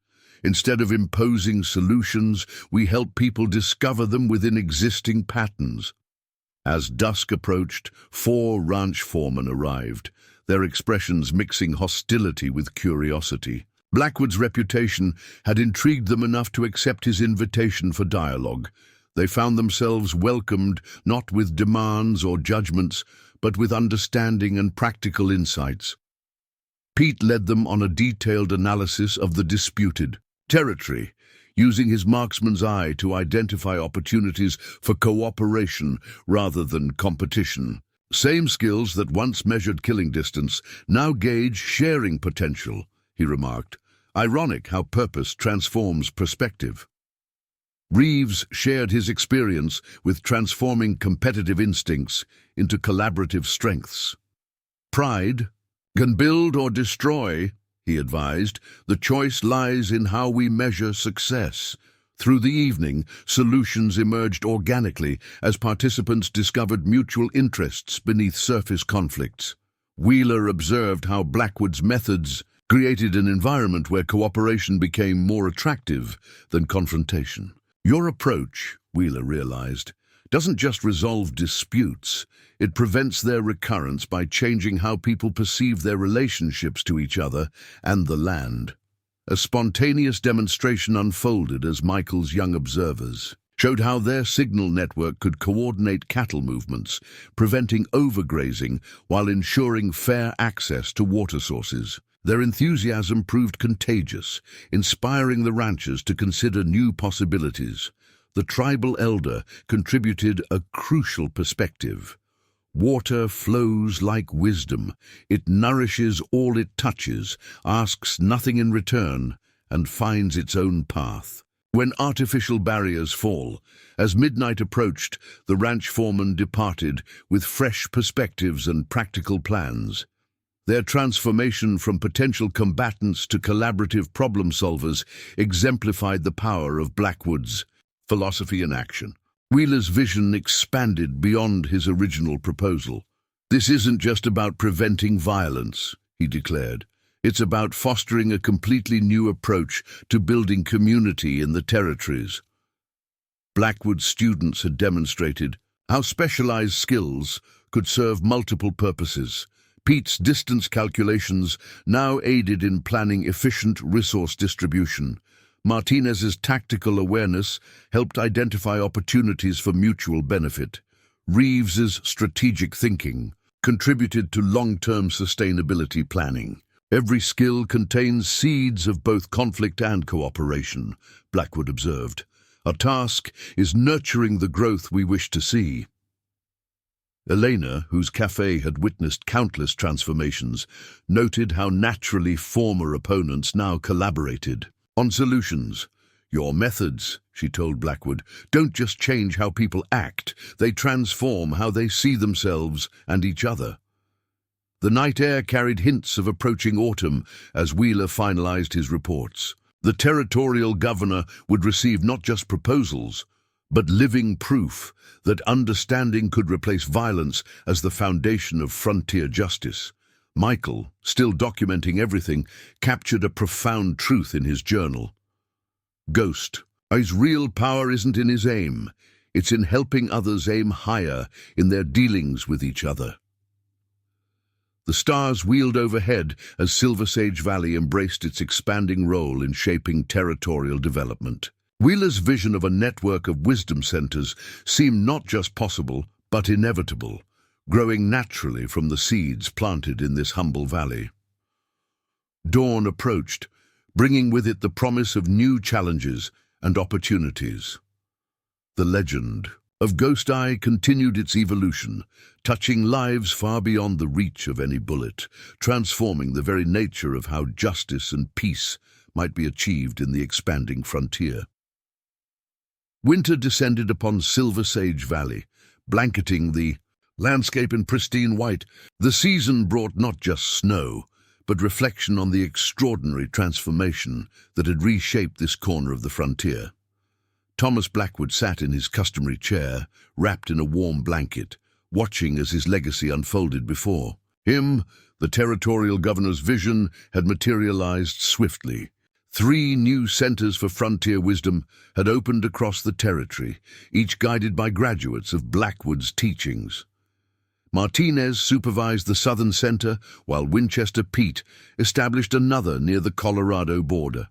Instead of imposing solutions, we help people discover them within existing patterns. As dusk approached, 4 ranch foremen arrived, their expressions mixing hostility with curiosity. Blackwood's reputation had intrigued them enough to accept his invitation for dialogue. They found themselves welcomed not with demands or judgments, but with understanding and practical insights. Pete led them on a detailed analysis of the disputed territory, using his marksman's eye to identify opportunities for cooperation rather than competition. Same skills that once measured killing distance now gauge sharing potential, he remarked. Ironic how purpose transforms perspective. Reeves shared his experience with transforming competitive instincts into collaborative strengths. Pride can build or destroy, he advised. The choice lies in how we measure success. Through the evening, solutions emerged organically as participants discovered mutual interests beneath surface conflicts. Wheeler observed how Blackwood's methods created an environment where cooperation became more attractive than confrontation. Your approach, Wheeler realized, doesn't just resolve disputes, it prevents their recurrence by changing how people perceive their relationships to each other and the land. A spontaneous demonstration unfolded as Michael's young observers showed how their signal network could coordinate cattle movements, preventing overgrazing while ensuring fair access to water sources. Their enthusiasm proved contagious, inspiring the ranchers to consider new possibilities. The tribal elder contributed a crucial perspective. Water flows like wisdom. It nourishes all it touches, asks nothing in return, and finds its own path. When artificial barriers fall, as midnight approached, the ranch foreman departed with fresh perspectives and practical plans. Their transformation from potential combatants to collaborative problem solvers exemplified the power of Blackwood's philosophy in action. Wheeler's vision expanded beyond his original proposal. This isn't just about preventing violence, he declared. It's about fostering a completely new approach to building community in the territories. Blackwood's students had demonstrated how specialized skills could serve multiple purposes, Pete's distance calculations now aided in planning efficient resource distribution. Martinez's tactical awareness helped identify opportunities for mutual benefit. Reeves's strategic thinking contributed to long-term sustainability planning. Every skill contains seeds of both conflict and cooperation, Blackwood observed. Our task is nurturing the growth we wish to see. Elena, whose cafe had witnessed countless transformations, noted how naturally former opponents now collaborated on solutions. Your methods, she told Blackwood, don't just change how people act, they transform how they see themselves and each other. The night air carried hints of approaching autumn as Wheeler finalized his reports. The territorial governor would receive not just proposals, but living proof that understanding could replace violence as the foundation of frontier justice. Michael, still documenting everything, captured a profound truth in his journal. Ghost. His real power isn't in his aim. It's in helping others aim higher in their dealings with each other. The stars wheeled overhead as Silver Sage Valley embraced its expanding role in shaping territorial development. Wheeler's vision of a network of wisdom centers seemed not just possible, but inevitable, growing naturally from the seeds planted in this humble valley. Dawn approached, bringing with it the promise of new challenges and opportunities. The legend of Ghost Eye continued its evolution, touching lives far beyond the reach of any bullet, transforming the very nature of how justice and peace might be achieved in the expanding frontier. Winter descended upon Silver Sage Valley, blanketing the landscape in pristine white. The season brought not just snow, but reflection on the extraordinary transformation that had reshaped this corner of the frontier. Thomas Blackwood sat in his customary chair, wrapped in a warm blanket, watching as his legacy unfolded before him. The territorial governor's vision had materialized swiftly. 3 new centers for frontier wisdom had opened across the territory, each guided by graduates of Blackwood's teachings. Martinez supervised the Southern Center, while Winchester Pete established another near the Colorado border.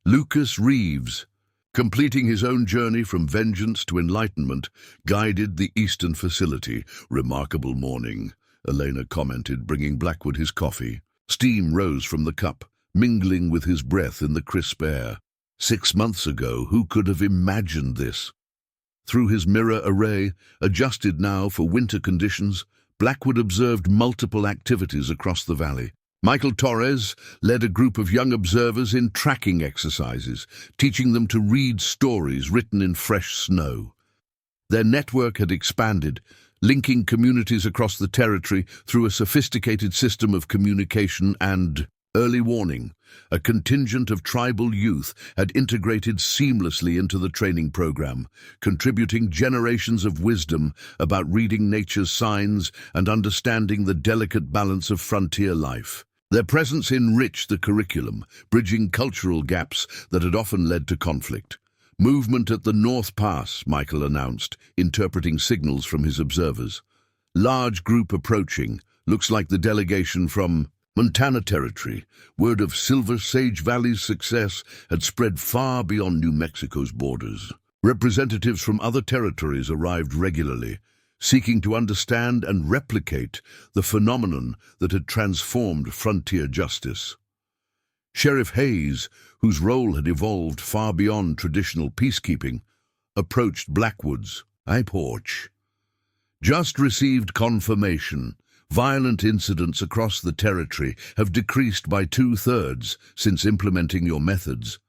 Lucas Reeves, completing his own journey from vengeance to enlightenment, guided the Eastern facility. Remarkable morning, Elena commented, bringing Blackwood his coffee. Steam rose from the cup, mingling with his breath in the crisp air. 6 months ago, who could have imagined this? Through his mirror array, adjusted now for winter conditions, Blackwood observed multiple activities across the valley. Michael Torres led a group of young observers in tracking exercises, teaching them to read stories written in fresh snow. Their network had expanded, linking communities across the territory through a sophisticated system of communication and early warning. A contingent of tribal youth had integrated seamlessly into the training program, contributing generations of wisdom about reading nature's signs and understanding the delicate balance of frontier life. Their presence enriched the curriculum, bridging cultural gaps that had often led to conflict. Movement at the North Pass, Michael announced, interpreting signals from his observers. Large group approaching. Looks like the delegation from Montana Territory. Word of Silver Sage Valley's success had spread far beyond New Mexico's borders. Representatives from other territories arrived regularly, seeking to understand and replicate the phenomenon that had transformed frontier justice. Sheriff Hayes, whose role had evolved far beyond traditional peacekeeping, approached Blackwood's porch. Just received confirmation. Violent incidents across the territory have decreased by 2/3 since implementing your methods.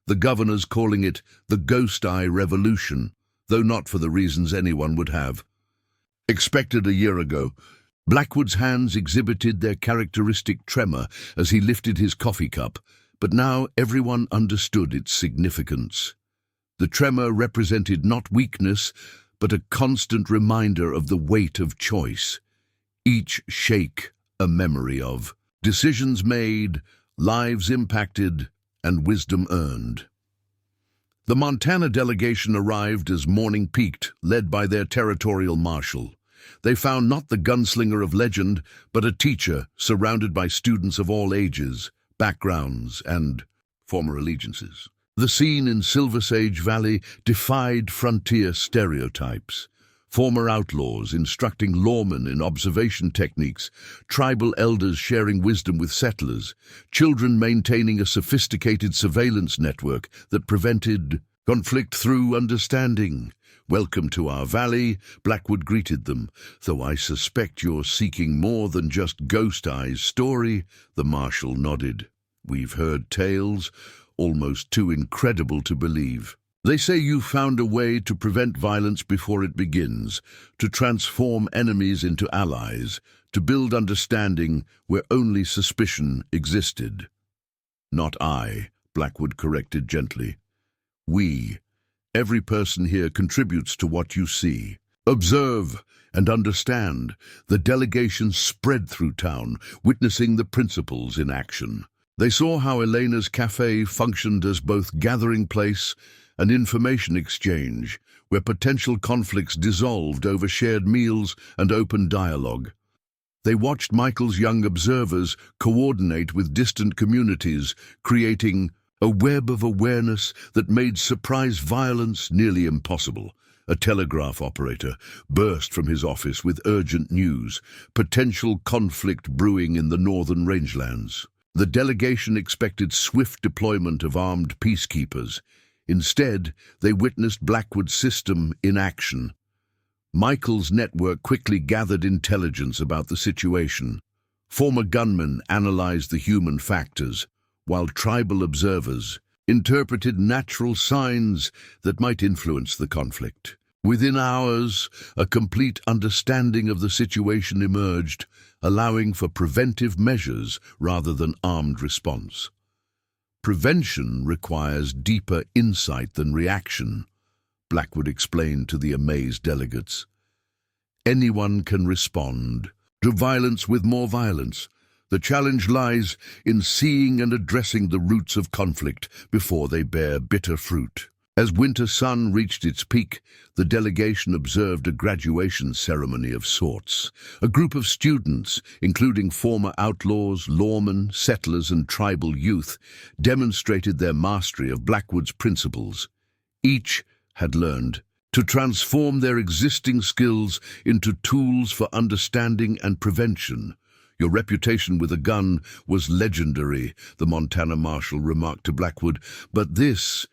The governor's calling it the Ghost Eye Revolution, though not for the reasons anyone would have expected a year ago. Blackwood's hands exhibited their characteristic tremor as he lifted his coffee cup, but now everyone understood its significance. The tremor represented not weakness, but a constant reminder of the weight of choice. Each shake a memory of decisions made, lives impacted, and wisdom earned. The Montana delegation arrived as morning peaked, led by their territorial marshal. they found not the gunslinger of legend, but a teacher surrounded by students of all ages, backgrounds, and former allegiances. The scene in Silver Sage Valley defied frontier stereotypes. Former outlaws instructing lawmen in observation techniques, tribal elders sharing wisdom with settlers, children maintaining a sophisticated surveillance network that prevented conflict through understanding. "Welcome to our valley," Blackwood greeted them. "Though I suspect you're seeking more than just Ghost Eye's story," the marshal nodded. "We've heard tales, almost too incredible to believe. They say you found a way to prevent violence before it begins, to transform enemies into allies, to build understanding where only suspicion existed." "Not I," Blackwood corrected gently. "We. Every person here contributes to what you see. Observe and understand." The delegation spread through town, witnessing the principles in action. They saw how Elena's cafe functioned as both gathering place and information exchange, where potential conflicts dissolved over shared meals and open dialogue. They watched Michael's young observers coordinate with distant communities, creating a web of awareness that made surprise violence nearly impossible. A telegraph operator burst from his office with urgent news: potential conflict brewing in the northern rangelands. The delegation expected swift deployment of armed peacekeepers. Instead, they witnessed Blackwood's system in action. Michael's network quickly gathered intelligence about the situation. Former gunmen analyzed the human factors, while tribal observers interpreted natural signs that might influence the conflict. Within hours, a complete understanding of the situation emerged, allowing for preventive measures rather than armed response. "Prevention requires deeper insight than reaction," Blackwood explained to the amazed delegates. "Anyone can respond to violence with more violence. The challenge lies in seeing and addressing the roots of conflict before they bear bitter fruit." As winter sun reached its peak, the delegation observed a graduation ceremony of sorts. A group of students, including former outlaws, lawmen, settlers, and tribal youth, demonstrated their mastery of Blackwood's principles. Each had learned to transform their existing skills into tools for understanding and prevention. "Your reputation with a gun was legendary," the Montana marshal remarked to Blackwood, "but this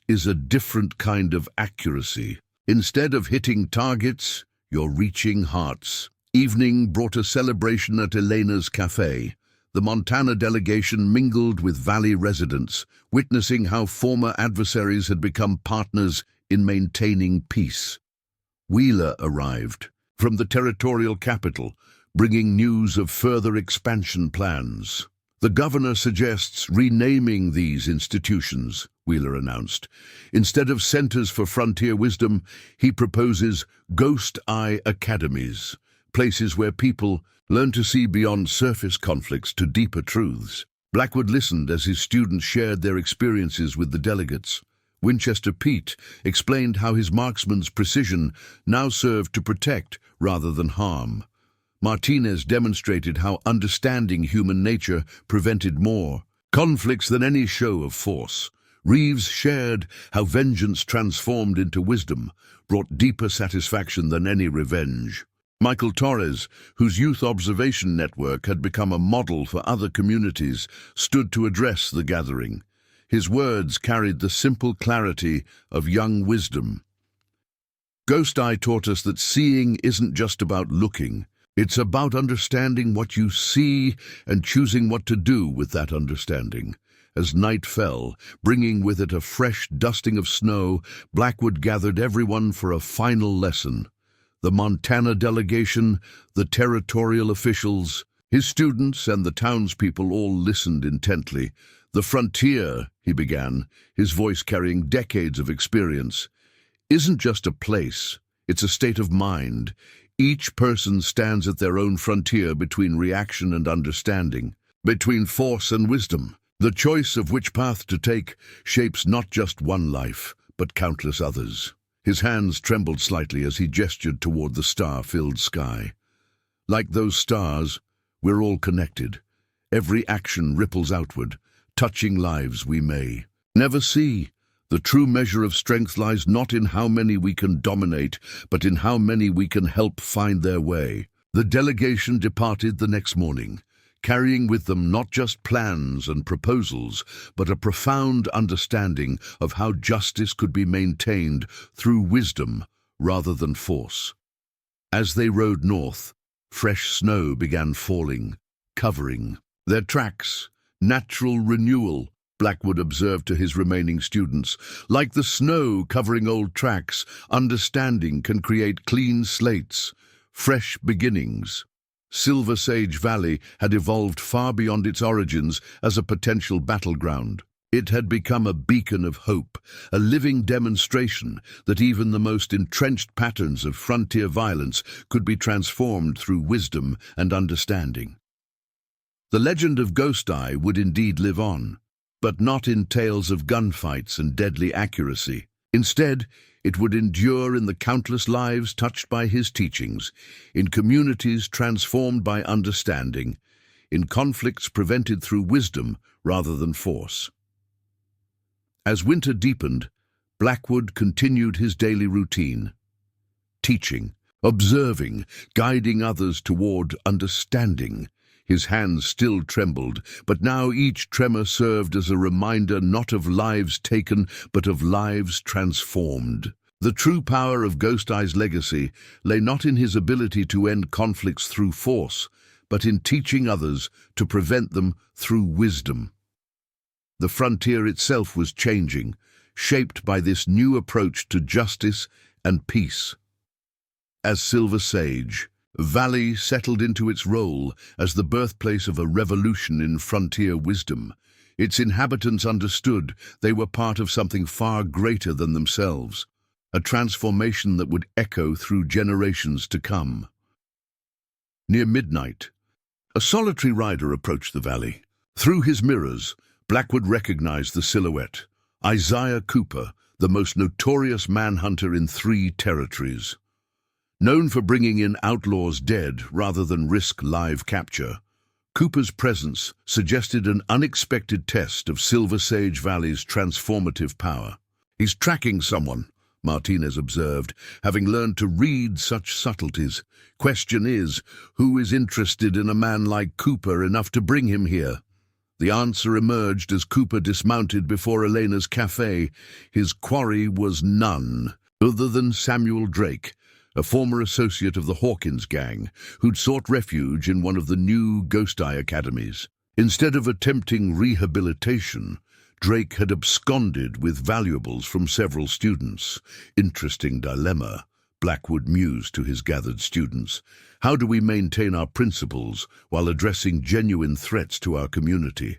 is a different kind of accuracy. Instead of hitting targets, you're reaching hearts." Evening brought a celebration at Elena's cafe. The Montana delegation mingled with valley residents, witnessing how former adversaries had become partners in maintaining peace. Wheeler arrived from the territorial capital, bringing news of further expansion plans. "The governor suggests renaming these institutions," Wheeler announced. "Instead of centers for frontier wisdom, he proposes Ghost Eye Academies, places where people learn to see beyond surface conflicts to deeper truths." Blackwood listened as his students shared their experiences with the delegates. Winchester Pete explained how his marksman's precision now served to protect rather than harm. Martinez demonstrated how understanding human nature prevented more conflicts than any show of force. Reeves shared how vengeance transformed into wisdom brought deeper satisfaction than any revenge. Michael Torres, whose youth observation network had become a model for other communities, stood to address the gathering. His words carried the simple clarity of young wisdom. "Ghost Eye taught us that seeing isn't just about looking. It's about understanding what you see and choosing what to do with that understanding." As night fell, bringing with it a fresh dusting of snow, Blackwood gathered everyone for a final lesson. The Montana delegation, the territorial officials, his students, and the townspeople all listened intently. "The frontier," he began, his voice carrying decades of experience, "isn't just a place, it's a state of mind. Each person stands at their own frontier between reaction and understanding, between force and wisdom. The choice of which path to take shapes not just one life, but countless others." His hands trembled slightly as he gestured toward the star-filled sky. Like those stars, we're all connected. Every action ripples outward, touching lives we may never see. The true measure of strength lies not in how many we can dominate, but in how many we can help find their way. The delegation departed the next morning, carrying with them not just plans and proposals, but a profound understanding of how justice could be maintained through wisdom rather than force. As they rode north, fresh snow began falling, covering their tracks. Natural renewal, Blackwood observed to his remaining students. Like the snow covering old tracks, understanding can create clean slates, fresh beginnings. Silver Sage Valley had evolved far beyond its origins as a potential battleground. It had become a beacon of hope, a living demonstration that even the most entrenched patterns of frontier violence could be transformed through wisdom and understanding. The legend of Ghost Eye would indeed live on, but not in tales of gunfights and deadly accuracy. Instead, it would endure in the countless lives touched by his teachings, in communities transformed by understanding, in conflicts prevented through wisdom rather than force. As winter deepened, Blackwood continued his daily routine, teaching, observing, guiding others toward understanding. His hands still trembled, but now each tremor served as a reminder not of lives taken, but of lives transformed. The true power of Ghost Eye's legacy lay not in his ability to end conflicts through force, but in teaching others to prevent them through wisdom. The frontier itself was changing, shaped by this new approach to justice and peace. As Silver Sage Valley settled into its role as the birthplace of a revolution in frontier wisdom, its inhabitants understood they were part of something far greater than themselves, a transformation that would echo through generations to come. Near midnight, a solitary rider approached the valley. Through his mirrors, Blackwood recognized the silhouette: Isaiah Cooper, the most notorious manhunter in 3 territories. Known for bringing in outlaws dead rather than risk live capture, Cooper's presence suggested an unexpected test of Silver Sage Valley's transformative power. "He's tracking someone," Martinez observed, having learned to read such subtleties. "Question is, who is interested in a man like Cooper enough to bring him here?" The answer emerged as Cooper dismounted before Elena's cafe. His quarry was none other than Samuel Drake, a former associate of the Hawkins gang, who'd sought refuge in one of the new Ghost Eye academies. Instead of attempting rehabilitation, Drake had absconded with valuables from several students. Interesting dilemma, Blackwood mused to his gathered students. How do we maintain our principles while addressing genuine threats to our community?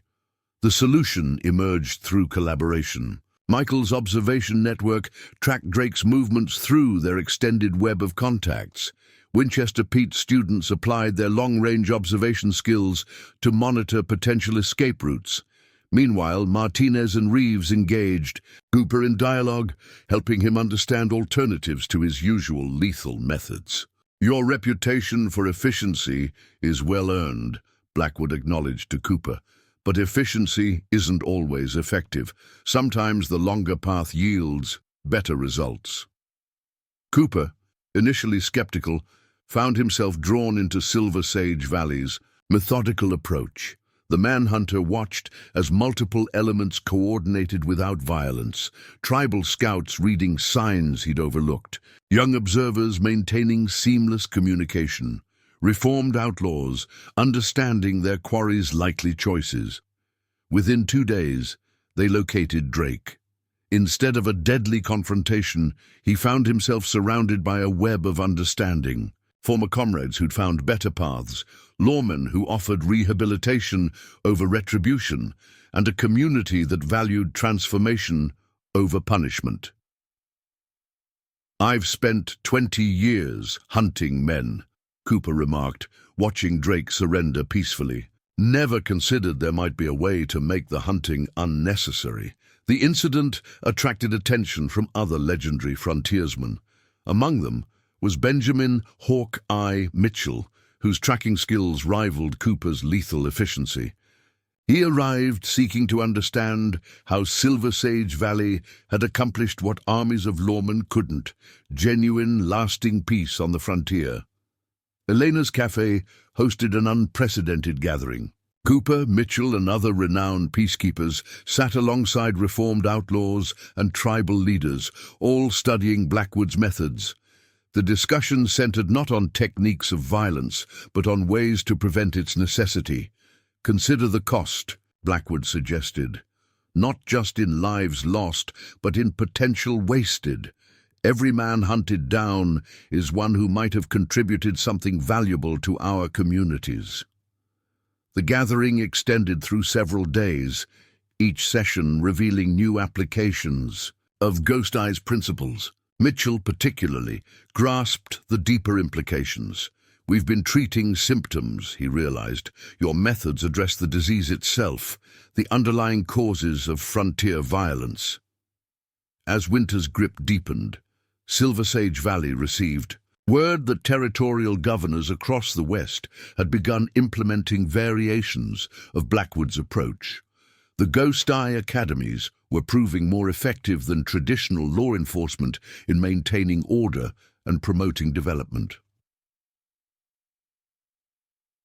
The solution emerged through collaboration. Michael's observation network tracked Drake's movements through their extended web of contacts. Winchester Pete's students applied their long-range observation skills to monitor potential escape routes. Meanwhile, Martinez and Reeves engaged, Cooper in dialogue, helping him understand alternatives to his usual lethal methods. "Your reputation for efficiency is well earned," Blackwood acknowledged to Cooper. "But efficiency isn't always effective. Sometimes the longer path yields better results." Cooper, initially skeptical, found himself drawn into Silver Sage Valley's methodical approach. The manhunter watched as multiple elements coordinated without violence, tribal scouts reading signs he'd overlooked, young observers maintaining seamless communication, reformed outlaws understanding their quarry's likely choices. Within 2 days, they located Drake. Instead of a deadly confrontation, he found himself surrounded by a web of understanding. Former comrades who'd found better paths, lawmen who offered rehabilitation over retribution, and a community that valued transformation over punishment. "I've spent 20 years hunting men," Cooper remarked, watching Drake surrender peacefully. "Never considered there might be a way to make the hunting unnecessary. The incident attracted attention from other legendary frontiersmen. Among them was Benjamin "Hawk-Eye" Mitchell, whose tracking skills rivaled Cooper's lethal efficiency. He arrived seeking to understand how Silver Sage Valley had accomplished what armies of lawmen couldn't: genuine, lasting peace on the frontier. Elena's Cafe hosted an unprecedented gathering. Cooper, Mitchell, and other renowned peacekeepers sat alongside reformed outlaws and tribal leaders, all studying Blackwood's methods. The discussion centered not on techniques of violence, but on ways to prevent its necessity. "Consider the cost," Blackwood suggested. "Not just in lives lost, but in potential wasted. Every man hunted down is one who might have contributed something valuable to our communities." The gathering extended through several days, each session revealing new applications of Ghost Eye's principles. Mitchell, particularly, grasped the deeper implications. "We've been treating symptoms," he realized. "Your methods address the disease itself, the underlying causes of frontier violence." As winter's grip deepened, Silver Sage Valley received word that territorial governors across the West had begun implementing variations of Blackwood's approach. The Ghost Eye academies were proving more effective than traditional law enforcement in maintaining order and promoting development.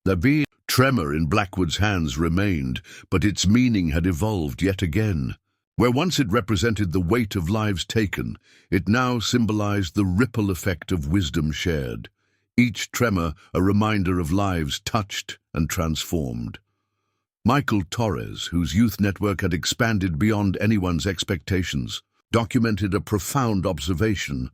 The tremor in Blackwood's hands remained, but its meaning had evolved yet again. Where once it represented the weight of lives taken, it now symbolized the ripple effect of wisdom shared, each tremor a reminder of lives touched and transformed. Michael Torres, whose youth network had expanded beyond anyone's expectations, documented a profound observation.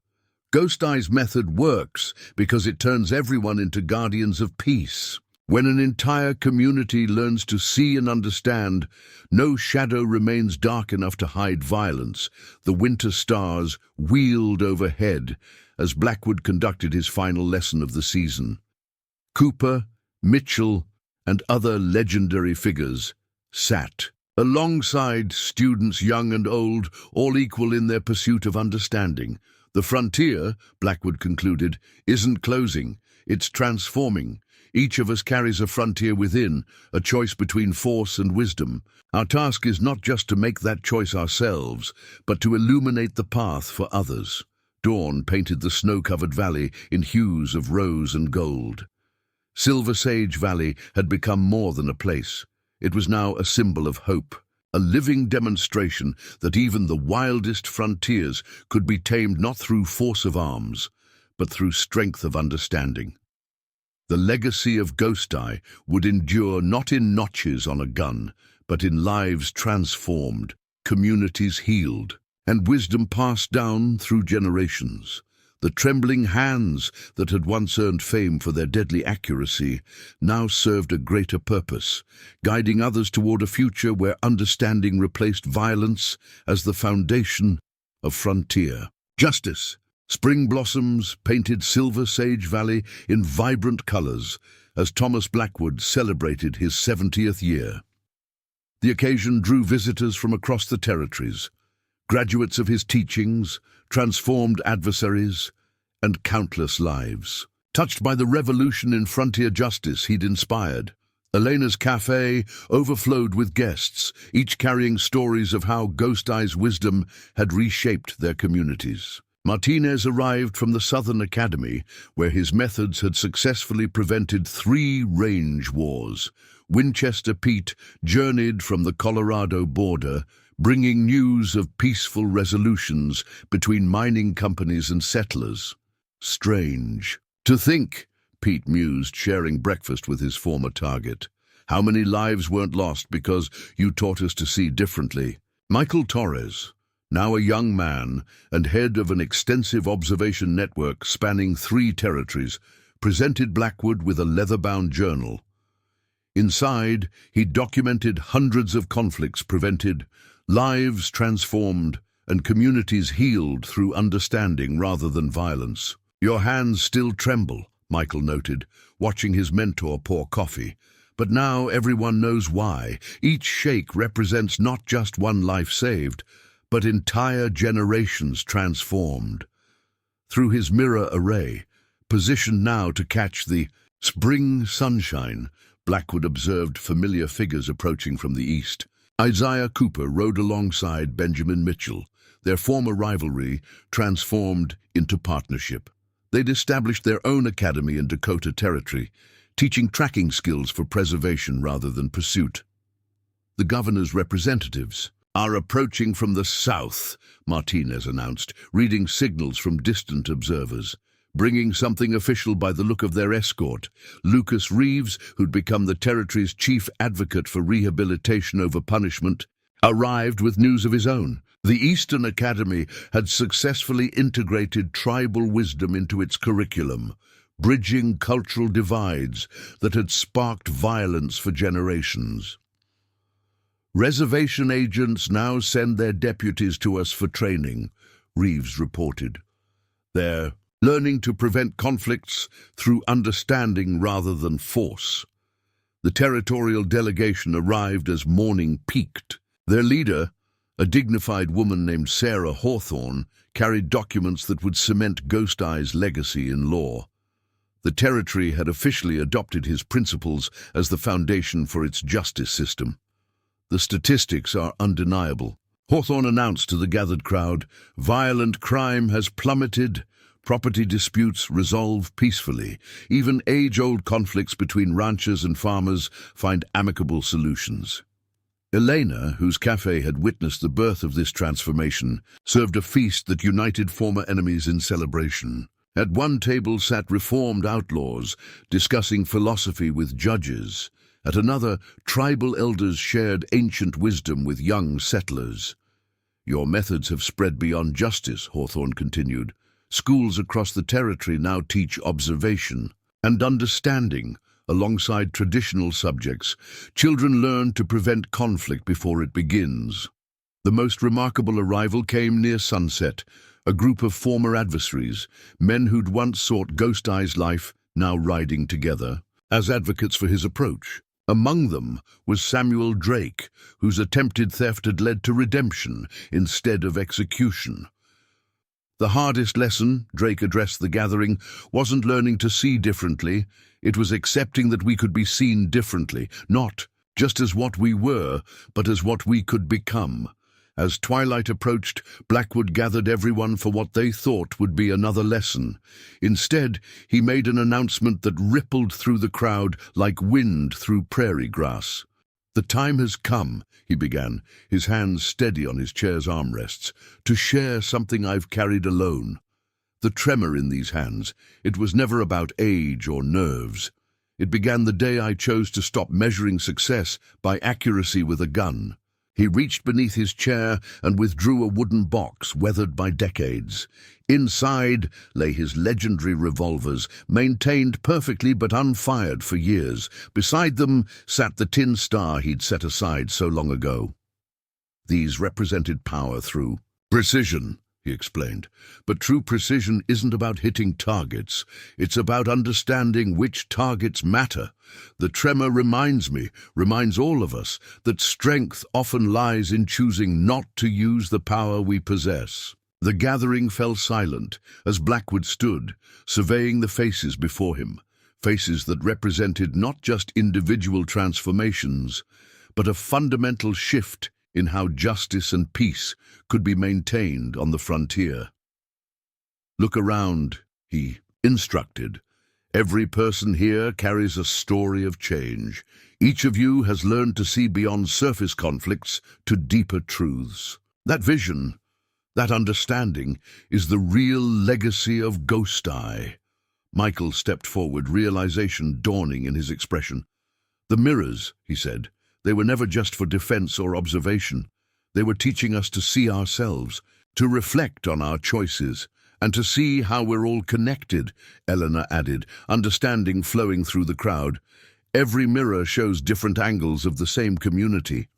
Ghost Eye's method works because it turns everyone into guardians of peace. When an entire community learns to see and understand, no shadow remains dark enough to hide violence. The winter stars wheeled overhead as Blackwood conducted his final lesson of the season. Cooper, Mitchell, and other legendary figures sat alongside students young and old, all equal in their pursuit of understanding. The frontier, Blackwood concluded, isn't closing, it's transforming. Each of us carries a frontier within, a choice between force and wisdom. Our task is not just to make that choice ourselves, but to illuminate the path for others. Dawn painted the snow-covered valley in hues of rose and gold. Silver Sage Valley had become more than a place. It was now a symbol of hope, a living demonstration that even the wildest frontiers could be tamed not through force of arms, but through strength of understanding. The legacy of Ghost Eye would endure not in notches on a gun, but in lives transformed, communities healed, and wisdom passed down through generations. The trembling hands that had once earned fame for their deadly accuracy now served a greater purpose, guiding others toward a future where understanding replaced violence as the foundation of frontier justice. Spring blossoms painted Silver Sage Valley in vibrant colors as Thomas Blackwood celebrated his 70th year. The occasion drew visitors from across the territories, graduates of his teachings, transformed adversaries, and countless lives. Touched by the revolution in frontier justice he'd inspired, Elena's Cafe overflowed with guests, each carrying stories of how Ghost Eye's wisdom had reshaped their communities. Martinez arrived from the Southern Academy, where his methods had successfully prevented 3 range wars. Winchester Pete journeyed from the Colorado border, bringing news of peaceful resolutions between mining companies and settlers. "Strange to think," Pete mused, sharing breakfast with his former target. "How many lives weren't lost because you taught us to see differently?" Michael Torres, now a young man and head of an extensive observation network spanning 3 territories, presented Blackwood with a leather-bound journal. Inside, he documented hundreds of conflicts prevented, lives transformed, and communities healed through understanding rather than violence. "Your hands still tremble," Michael noted, watching his mentor pour coffee, But now everyone knows why. Each shake represents not just one life saved, but entire generations transformed. Through his mirror array, positioned now to catch the spring sunshine, Blackwood observed familiar figures approaching from the east. Isaiah Cooper rode alongside Benjamin Mitchell, their former rivalry transformed into partnership. They'd established their own academy in Dakota Territory, teaching tracking skills for preservation rather than pursuit. The governor's representatives are approaching from the south, Martinez announced, reading signals from distant observers. Bringing something official by the look of their escort, Lucas Reeves, who'd become the territory's chief advocate for rehabilitation over punishment, arrived with news of his own. The Eastern Academy had successfully integrated tribal wisdom into its curriculum, bridging cultural divides that had sparked violence for generations. Reservation agents now send their deputies to us for training, Reeves reported. They're learning to prevent conflicts through understanding rather than force. The territorial delegation arrived as morning peaked. Their leader, a dignified woman named Sarah Hawthorne, carried documents that would cement Ghost Eye's legacy in law. The territory had officially adopted his principles as the foundation for its justice system. The statistics are undeniable. Hawthorne announced to the gathered crowd, "Violent crime has plummeted. Property disputes resolve peacefully. Even age-old conflicts between ranchers and farmers find amicable solutions." Elena, whose cafe had witnessed the birth of this transformation, served a feast that united former enemies in celebration. At one table sat reformed outlaws, discussing philosophy with judges. At another, tribal elders shared ancient wisdom with young settlers. "Your methods have spread beyond justice," Hawthorne continued. "Schools across the territory now teach observation and understanding alongside traditional subjects. Children learn to prevent conflict before it begins." The most remarkable arrival came near sunset. A group of former adversaries, men who'd once sought Ghost Eye's life, now riding together as advocates for his approach. Among them was Samuel Drake, whose attempted theft had led to redemption instead of execution. The hardest lesson, Drake addressed the gathering, wasn't learning to see differently. It was accepting that we could be seen differently, not just as what we were, but as what we could become. As twilight approached, Blackwood gathered everyone for what they thought would be another lesson. Instead, he made an announcement that rippled through the crowd like wind through prairie grass. "The time has come," he began, his hands steady on his chair's armrests, "to share something I've carried alone." The tremor in these hands, it was never about age or nerves. It began the day I chose to stop measuring success by accuracy with a gun. He reached beneath his chair and withdrew a wooden box weathered by decades. Inside lay his legendary revolvers, maintained perfectly but unfired for years. Beside them sat the tin star he'd set aside so long ago. These represented power through precision, he explained. But true precision isn't about hitting targets. It's about understanding which targets matter. The tremor reminds all of us, that strength often lies in choosing not to use the power we possess. The gathering fell silent as Blackwood stood, surveying the faces before him, faces that represented not just individual transformations, but a fundamental shift in how justice and peace could be maintained on the frontier. "Look around," he instructed. "Every person here carries a story of change. Each of you has learned to see beyond surface conflicts to deeper truths. That vision, that understanding, is the real legacy of Ghost Eye." Michael stepped forward, realization dawning in his expression. "The mirrors," he said, "they were never just for defense or observation. They were teaching us to see ourselves, to reflect on our choices, and to see how we're all connected," Eleanor added, understanding flowing through the crowd. "Every mirror shows different angles of the same community."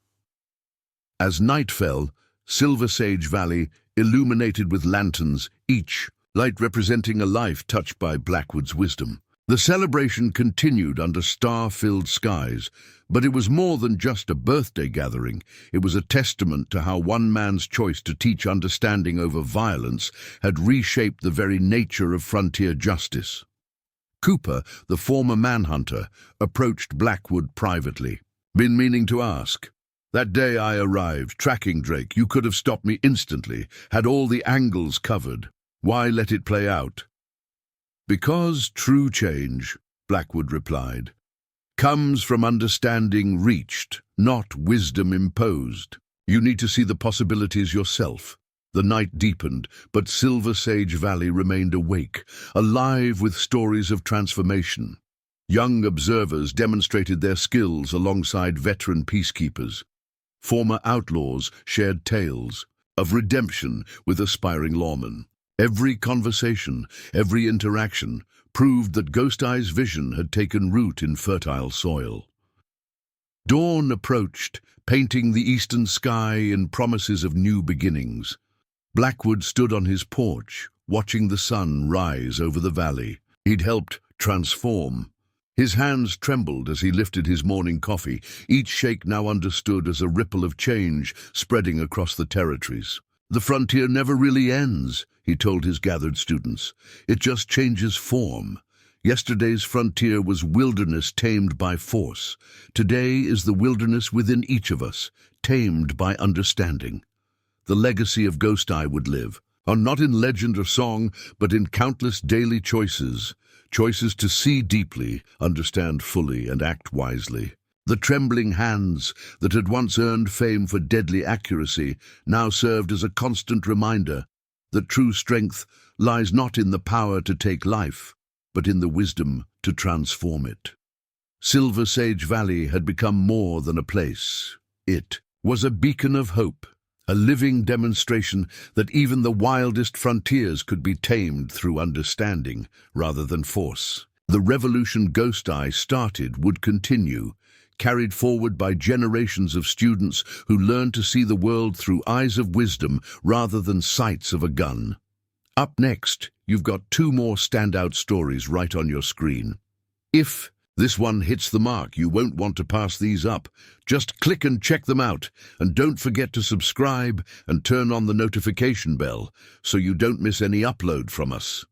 As night fell, Silver Sage Valley illuminated with lanterns, each light representing a life touched by Blackwood's wisdom. The celebration continued under star-filled skies, but it was more than just a birthday gathering. It was a testament to how one man's choice to teach understanding over violence had reshaped the very nature of frontier justice. Cooper, the former manhunter, approached Blackwood privately. "Been meaning to ask. That day I arrived, tracking Drake, you could have stopped me instantly, had all the angles covered. Why let it play out?" "Because true change," Blackwood replied, "comes from understanding reached, not wisdom imposed. You need to see the possibilities yourself." The night deepened, but Silver Sage Valley remained awake, alive with stories of transformation. Young observers demonstrated their skills alongside veteran peacekeepers. Former outlaws shared tales of redemption with aspiring lawmen. Every conversation, every interaction, proved that Ghost Eye's vision had taken root in fertile soil. Dawn approached, painting the eastern sky in promises of new beginnings. Blackwood stood on his porch, watching the sun rise over the valley. He'd helped transform. His hands trembled as he lifted his morning coffee, each shake now understood as a ripple of change spreading across the territories. "The frontier never really ends," he told his gathered students. "It just changes form. Yesterday's frontier was wilderness tamed by force. Today is the wilderness within each of us, tamed by understanding." The legacy of Ghost Eye would live, not in legend or song, but in countless daily choices to see deeply, understand fully, and act wisely. The trembling hands that had once earned fame for deadly accuracy now served as a constant reminder that true strength lies not in the power to take life, but in the wisdom to transform it. Silver Sage Valley had become more than a place. It was a beacon of hope, a living demonstration that even the wildest frontiers could be tamed through understanding rather than force. The revolution Ghost Eye started would continue, carried forward by generations of students who learned to see the world through eyes of wisdom rather than sights of a gun. Up next, you've got two more standout stories right on your screen. If this one hits the mark, you won't want to pass these up. Just click and check them out, and don't forget to subscribe and turn on the notification bell so you don't miss any upload from us.